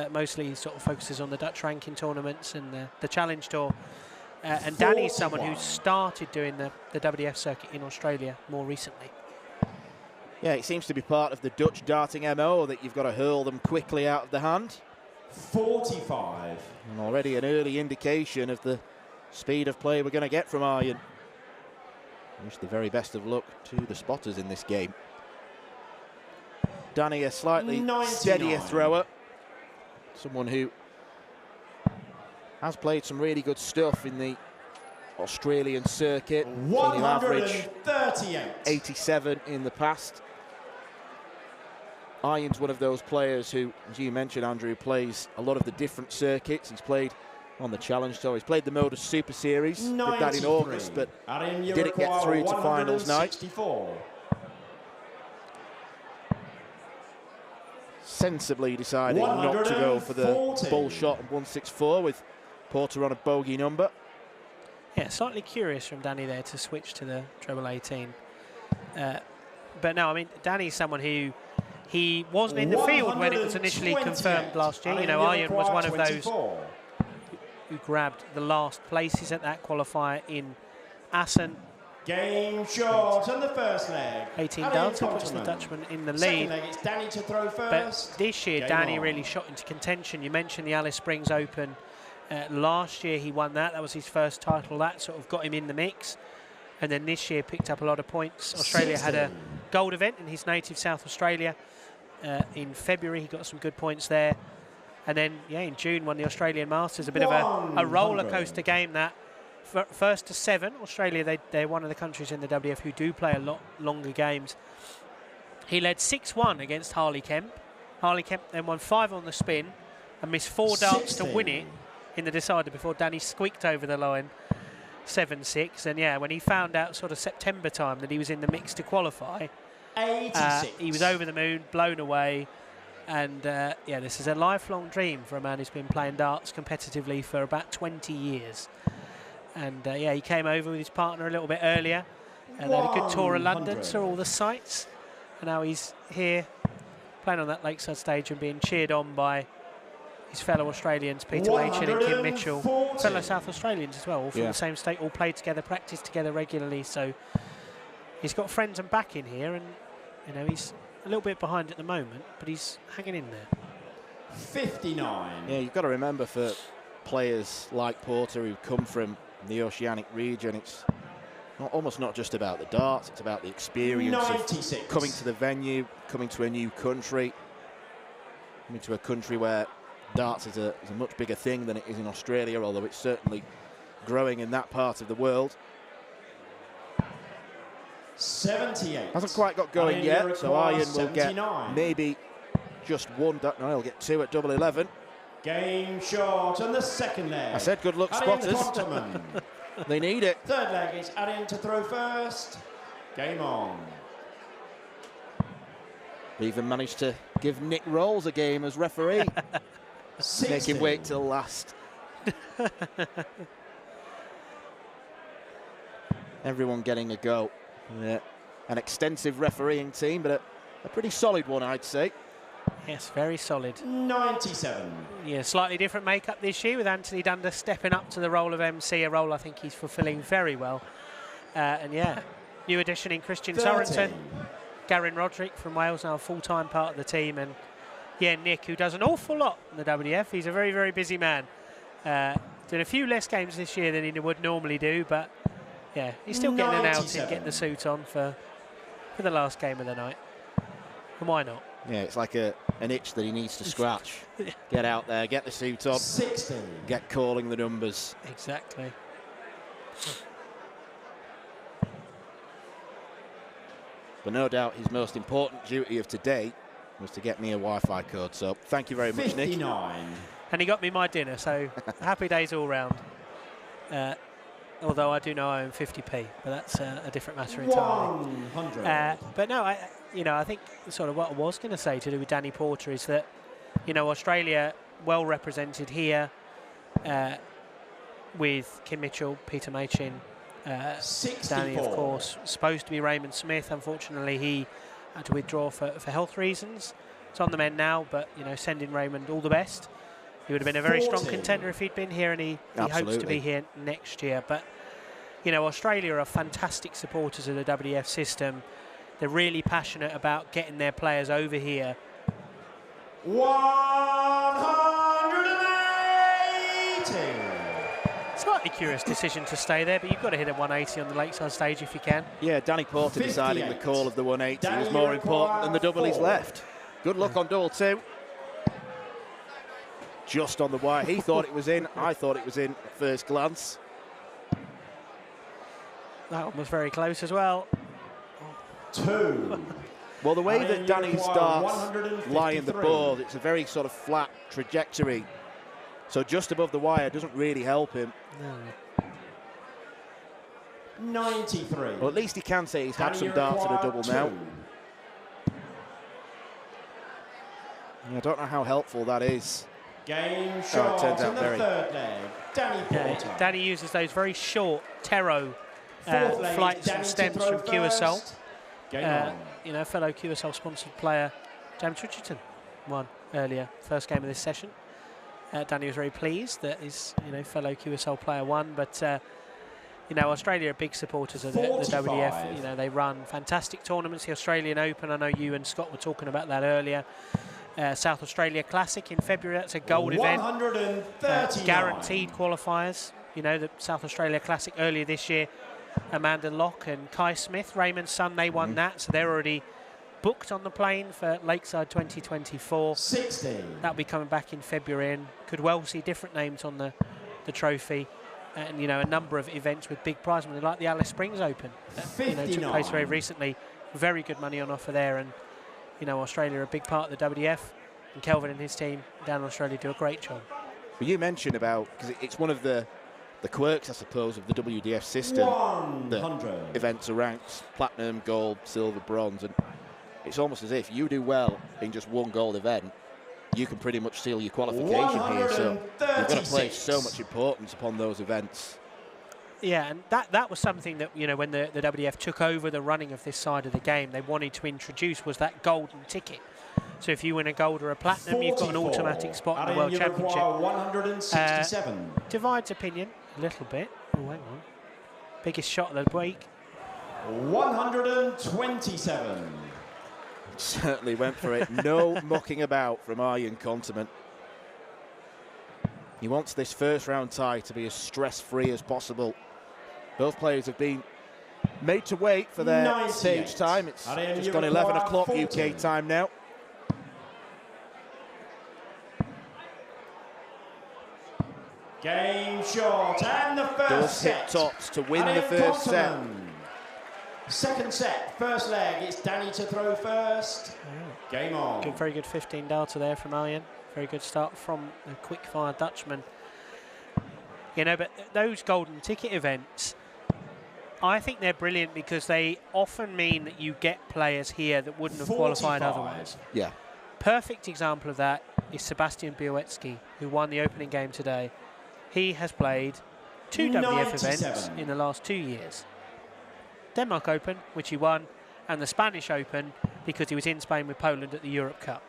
Mostly he sort of focuses on the Dutch ranking tournaments and the Challenge Tour. And Danny's someone who started doing the WDF circuit in Australia more recently. Yeah, it seems to be part of the Dutch darting MO that you've got to hurl them quickly out of the hand. 45. And already an early indication of the speed of play we're going to get from Arjen. Wish the very best of luck to the spotters in this game. Danny, a slightly 99. steadier thrower. Someone who has played some really good stuff in the Australian circuit. 138. 87 in the past. Arjen's one of those players who, as you mentioned, Andrew, plays a lot of the different circuits. He's played on the Challenge Tour. He's played the Modus Super Series. Did that in August, but didn't get through to finals night. Sensibly deciding not to go for the bull shot of 164 with Porter on a bogey number. Yeah, slightly curious from Danny there to switch to the treble 18. But no, I mean, Danny's someone who he wasn't in the field when it was initially confirmed last year. You know, Arjen was one of those who grabbed the last places at that qualifier in Assen. Game shot on the first leg. 18 darts, who puts the Dutchman in the lead. Leg, it's Danny to throw first. But this year, Danny really shot into contention. You mentioned the Alice Springs Open. Last year he won that. That was his first title. That sort of got him in the mix. And then this year picked up a lot of points. Australia had a gold event in his native South Australia. In February he got some good points there. And then, yeah, in June won the Australian Masters. A bit of a roller coaster game that. First to 7, Australia, they're one of the countries in the WDF who do play a lot longer games. He led 6-1 against Harley Kemp. Harley Kemp then won 5 on the spin and missed 4 darts to win it in the decider before Danny squeaked over the line 7-6. And yeah, when he found out sort of September time that he was in the mix to qualify, 86. He was over the moon, blown away. And yeah, this is a lifelong dream for a man who's been playing darts competitively for about 20 years. And yeah, he came over with his partner a little bit earlier, and they had a good tour of London, saw all the sights, and now he's here playing on that lakeside stage and being cheered on by his fellow Australians, Peter Machin and Kim Mitchell, fellow South Australians as well, all from the same state, all played together, practiced together regularly. So he's got friends and backing here, and you know, he's a little bit behind at the moment, but he's hanging in there. 59. Yeah, you've got to remember for players like Porter who come from the Oceanic region, it's almost not just about the darts, it's about the experience 96. of coming to the venue, coming to a new country, coming to a country where darts is a much bigger thing than it is in Australia, although it's certainly growing in that part of the world. 78. Hasn't quite got going yet, so Arjen will get maybe just one. No, he'll get 2 at double 11. Game shot on the second leg. I said good luck, spotters. They need it. Third leg is Arjen to throw first. Game on. We even managed to give Nick Rolls a game as referee. Make him wait till last. Everyone getting a go. Yeah. An extensive refereeing team, but a pretty solid one, I'd say. Yes, very solid. 97. Yeah, slightly different makeup this year with Anthony Dunder stepping up to the role of MC, a role I think he's fulfilling very well. And yeah, new addition in Christian Sorensen. Garen Roderick from Wales, now a full-time part of the team. And yeah, Nick, who does an awful lot in the WDF. He's a very, very busy man. Doing a few less games this year than he would normally do, but yeah, he's still getting an outing, getting the suit on for the last game of the night. And why not? Yeah, it's like an itch that he needs to scratch. Get out there, get the suit on, 60. Get calling the numbers. Exactly. But no doubt his most important duty of today was to get me a Wi-Fi code. So thank you very much, 59. Nick. And he got me my dinner, so happy days all round. Although I do know I own 50p, but that's a different matter entirely. 100. But no, I think sort of what I was going to say to do with Danny Porter is that, you know, Australia well represented here with Kim Mitchell, Peter Machin, Danny, of course, supposed to be Raymond Smith. Unfortunately, he had to withdraw for health reasons. It's on the men now, but, you know, sending Raymond all the best He would have been a very strong contender if he'd been here, and he hopes to be here next year. But, you know, Australia are fantastic supporters of the WDF system. They're really passionate about getting their players over here. 180. Slightly curious decision to stay there, but you've got to hit a 180 on the Lakeside stage if you can. Yeah, Danny Porter deciding the call of the 180 was more important than the double he's left. Good luck on double 2. Just on the wire. He thought it was in. I thought it was in at first glance. That one was very close as well. 2. Well, the way that Danny starts lying the board, it's a very sort of flat trajectory. So just above the wire doesn't really help him. No. 93. Well, at least he can say he's had some darts at a double now. I don't know how helpful that is. Game shot it turns out in the very. third leg. Danny Porter. Danny uses those very short Tero flights and stems from QSL. You know, fellow QSL sponsored player James Richardson won earlier, first game of this session. Danny was very pleased that his fellow QSL player won, but you know, Australia are big supporters of the WDF. You know, they run fantastic tournaments. The Australian Open, I know you and Scott were talking about that earlier. South Australia Classic in February, that's a gold event. Guaranteed qualifiers. You know, the South Australia Classic earlier this year, Amanda Locke and Kai Smith, Raymond's son, they won that, so they're already booked on the plane for Lakeside 2024. 60. That'll be coming back in February, and could well see different names on the trophy. And, you know, a number of events with big prize money, like the Alice Springs Open. You know, took place very recently. Very good money on offer there, and, you know, Australia are a big part of the WDF, and Kelvin and his team down in Australia do a great job. Well, you mentioned about, because it's one of the quirks, I suppose, of the WDF system. 100. Events are ranked platinum, gold, silver, bronze, and it's almost as if you do well in just one gold event, you can pretty much seal your qualification here. So you've got to place so much importance upon those events. Yeah, and that was something that, you know, when the WDF took over the running of this side of the game, they wanted to introduce, was that golden ticket. So if you win a gold or a platinum, you've got an automatic spot in the World Championship. 167. Divides opinion a little bit. Oh, hang on. Biggest shot of the week. 127. Certainly went for it. No mucking about from Arjen Kontiment. He wants this first round tie to be as stress-free as possible. Both players have been made to wait for their stage time. It's just gone 11 o'clock UK time now. Game shot, and the first Does set. hit tops to win the first set. Second set, first leg, it's Danny to throw first. Game on. Good, very good 15 darter there from Arjen. Very good start from the quick-fire Dutchman. You know, but those golden ticket events, I think they're brilliant because they often mean that you get players here that wouldn't have qualified otherwise. Yeah. Perfect example of that is Sebastian Białecki, who won the opening game today. He has played 2 WDF events in the last 2 years. Denmark Open, which he won, and the Spanish Open because he was in Spain with Poland at the Europe Cup.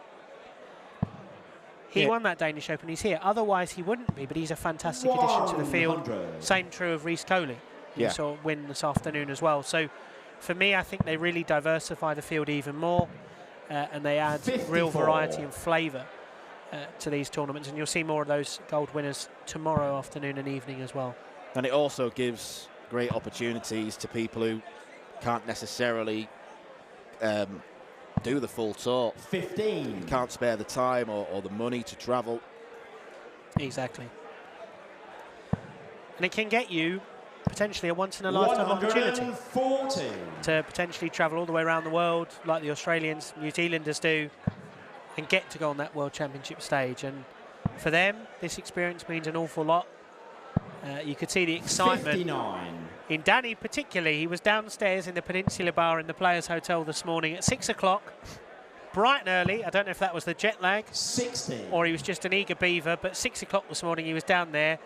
He won that Danish Open, he's here. Otherwise he wouldn't be, but he's a fantastic addition to the field. Same true of Rhys Coley, who saw win this afternoon as well. So for me, I think they really diversify the field even more, and they add real variety and flavour to these tournaments, and you'll see more of those gold winners tomorrow afternoon and evening as well. And it also gives great opportunities to people who can't necessarily do the full tour. 15. Can't spare the time or the money to travel. Exactly. And it can get you potentially a once-in-a-lifetime opportunity to potentially travel all the way around the world like the Australians, New Zealanders do, and get to go on that World Championship stage. And for them, this experience means an awful lot. You could see the excitement 59. in Danny particularly. He was downstairs in the Peninsula Bar in the Players Hotel this morning at 6 o'clock, bright and early. I don't know if that was the jet lag 60. or he was just an eager beaver, but 6 o'clock this morning he was down there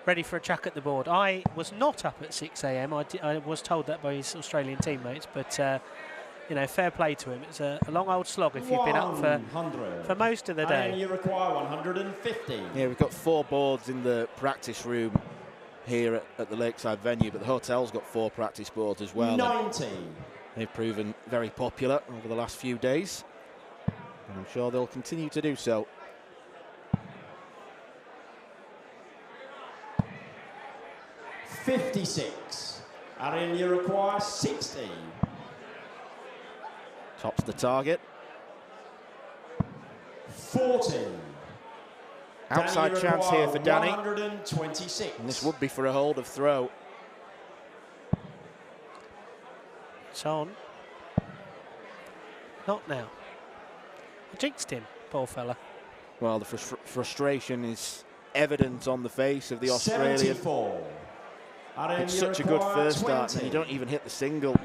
ready for a chuck at the board. I was not up at 6 a.m. I was told that by his Australian teammates, but you know, fair play to him. It's a long old slog if you've been up for most of the day. And you require 150. Yeah, we've got 4 boards in the practice room here at the Lakeside venue, but the hotel's got 4 practice boards as well. 90. They've proven very popular over the last few days, and I'm sure they'll continue to do so. $56. Arian, you require 60. Tops the target. 40. Outside Danny chance here for Danny. 126. And this would be for a hold of throw. It's on. Not now. I jinxed him, poor fella. Well, the frustration is evident on the face of the Australian. 74. Arian, It's you such a good require first 20. start, and you don't even hit the single.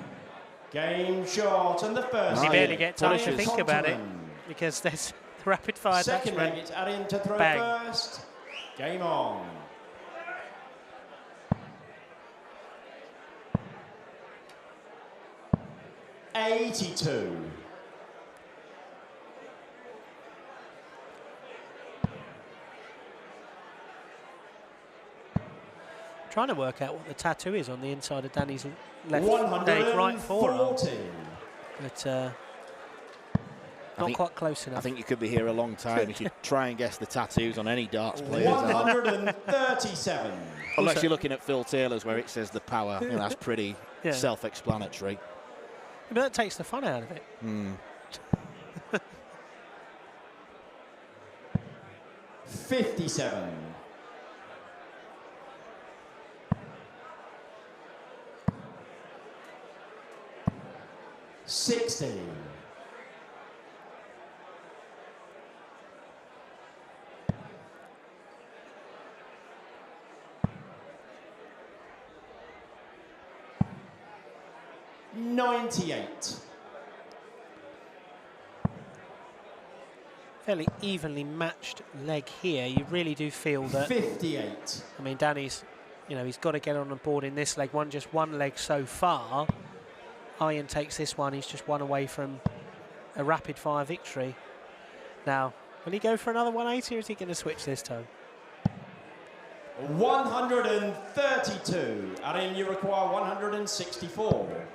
Game short, and the first. He Right. barely get time to Punishes. think about it Continent. because there's the rapid fire Second leg, Dutchman. it's Arian to throw Bang. first. Game on. $82. Trying to work out what the tattoo is on the inside of Danny's left, right forearm, 140. but not quite close enough. I think you could be here a long time if you try and guess the tattoos on any darts players. 137. Unless you're looking at Phil Taylor's where it says the power. You know, that's pretty Yeah. self-explanatory. But that takes the fun out of it. 57. $60. $98. Fairly evenly matched leg here. You really do feel that. 58. I mean, Danny's, you know, he's got to get on the board in this leg. Just one leg so far. Ian takes this one. He's just one away from a rapid fire victory. Now, will he go for another 180 or is he going to switch this time? 132. Arian, you require 164.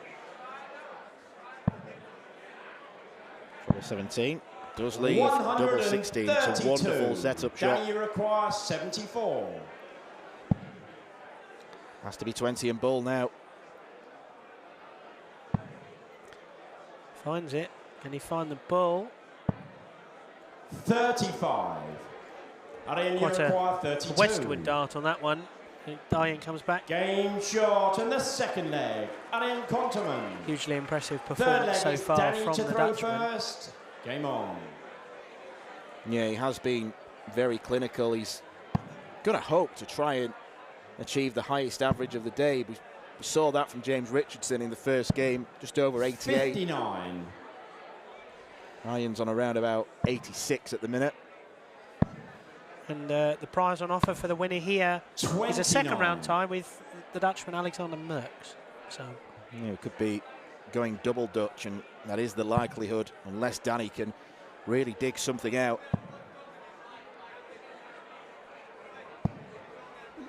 17 does leave double 16. It's a wonderful setup shot. Danny, you require 74. Has to be 20 and bull now. Finds it. Can he find the bull? 35. Arian, you Quite require a 32. westward dart on that one. Ian comes back. Game short, and the second leg. Arian Konterman. Hugely impressive Third performance leg so is far Danny from to the throw Dutchman. first. Game on. Yeah, he has been very clinical. He's going to hope to try and achieve the highest average of the day. We saw that from James Richardson in the first game, just over 88. 59. Ian's on around about 86 at the minute. And the prize on offer for the winner here is a second 29. round tie with the Dutchman Alexander Merckx. So You know, it could be going double Dutch, and that is the likelihood, unless Danny can really dig something out.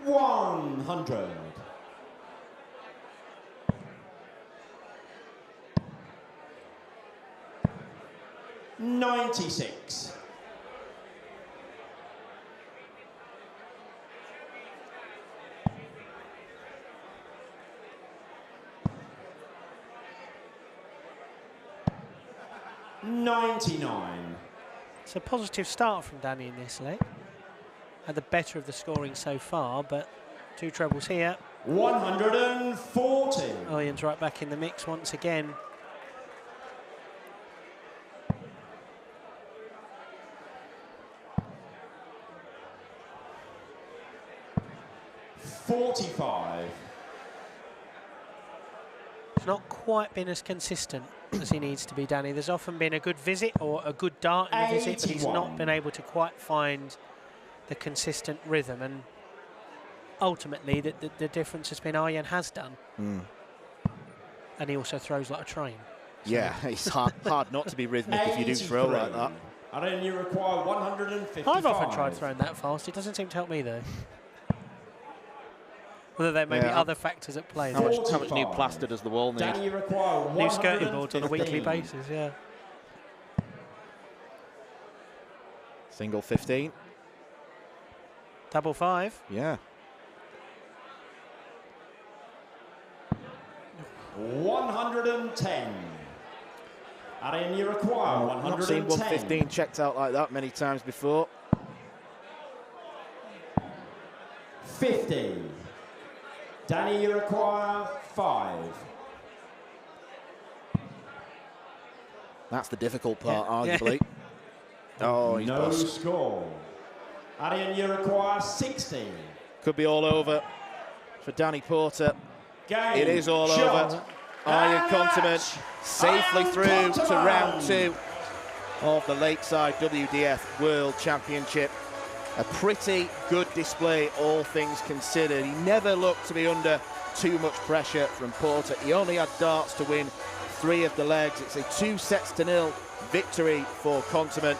100. $96. $99. it's a positive start from Danny in this leg. Had the better of the scoring so far, but two trebles here. 140. Ian's right back in the mix once again. $45. He's not quite been as consistent as he needs to be, Danny. There's often been a good visit or a good dart in a visit, but he's 81. not been able to quite find the consistent rhythm. And ultimately, the difference has been Ian has done. And he also throws like a train. Yeah, it's hard not to be rhythmic if you do throw like that. And then you require 155. I've often tried throwing that fast. It doesn't seem to help me, though. Whether there may be other factors at play. How much new plaster does the wall need? Danny, you require New skirting boards on a 115. weekly basis, yeah. Single 15. Double 5. Yeah. 110. And then you require I've not seen 115 checked out like that many times before. 50. Danny, you require 5. That's the difficult part, arguably. Oh, he's No bust. score. And then you require 60. Could be all over for Danny Porter. Game. It is all shot, over. Iron and Continent match. safely Iron through to Continent. round 2 of the Lakeside WDF World Championship. A pretty good display, all things considered. He never looked to be under too much pressure from Porter. He only had darts to win 3 of the legs. It's a 2-0 victory for Continent,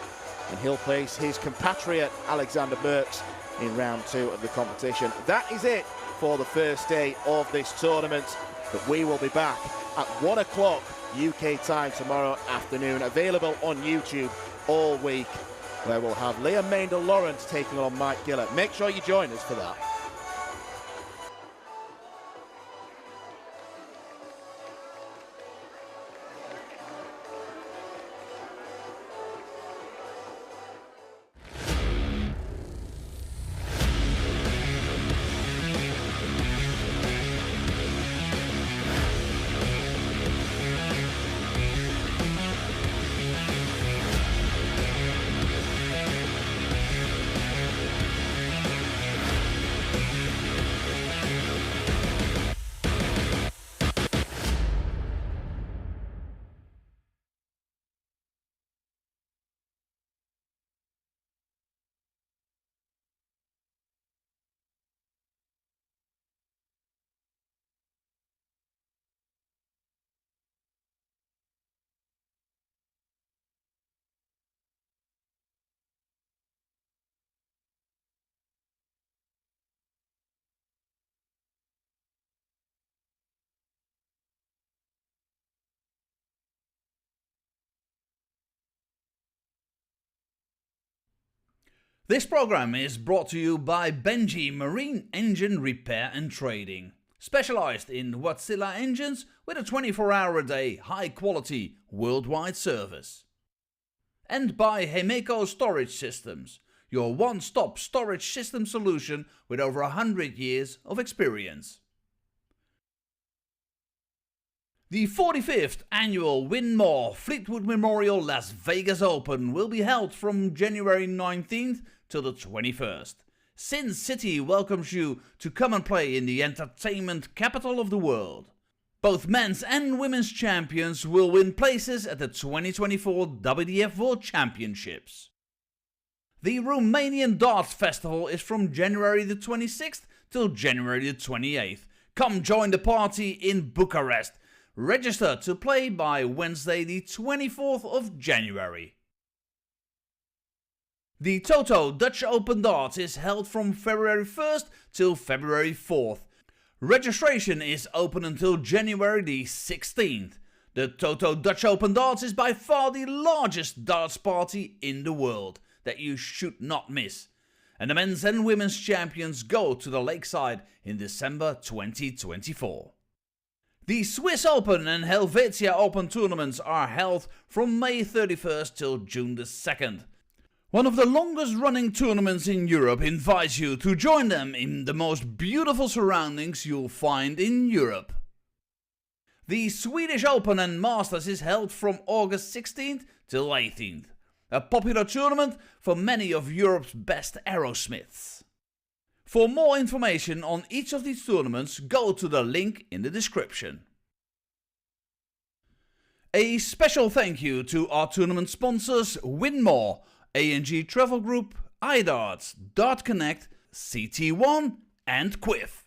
and he'll face his compatriot Alexander Burks in round 2 of the competition. That is it for the first day of this tournament, but we will be back at 1 o'clock UK time tomorrow afternoon, available on YouTube all week, where we'll have Liam Maindel-Lawrence taking on Mike Gillett. Make sure you join us for that. This program is brought to you by Benji Marine Engine Repair and Trading, specialized in Wärtsilä engines with a 24-hour-a-day, high-quality, worldwide service. And by Hemeco Storage Systems, your one-stop storage system solution with over 100 years of experience. The 45th annual Win More Fleetwood Memorial Las Vegas Open will be held from January 19th till the 21st. Sin City welcomes you to come and play in the entertainment capital of the world. Both men's and women's champions will win places at the 2024 WDF World Championships. The Romanian Darts Festival is from January the 26th till January the 28th. Come join the party in Bucharest. Register to play by Wednesday the 24th of January. The Toto Dutch Open Darts is held from February 1st till February 4th. Registration is open until January the 16th. The Toto Dutch Open Darts is by far the largest darts party in the world that you should not miss. And the men's and women's champions go to the Lakeside in December 2024. The Swiss Open and Helvetia Open tournaments are held from May 31st till June the 2nd. One of the longest running tournaments in Europe invites you to join them in the most beautiful surroundings you'll find in Europe. The Swedish Open and Masters is held from August 16th till 18th, a popular tournament for many of Europe's best aerosmiths. For more information on each of these tournaments, go to the link in the description. A special thank you to our tournament sponsors Win More, A&G Travel Group, iDarts, Dart Connect, CT1 and Quiff.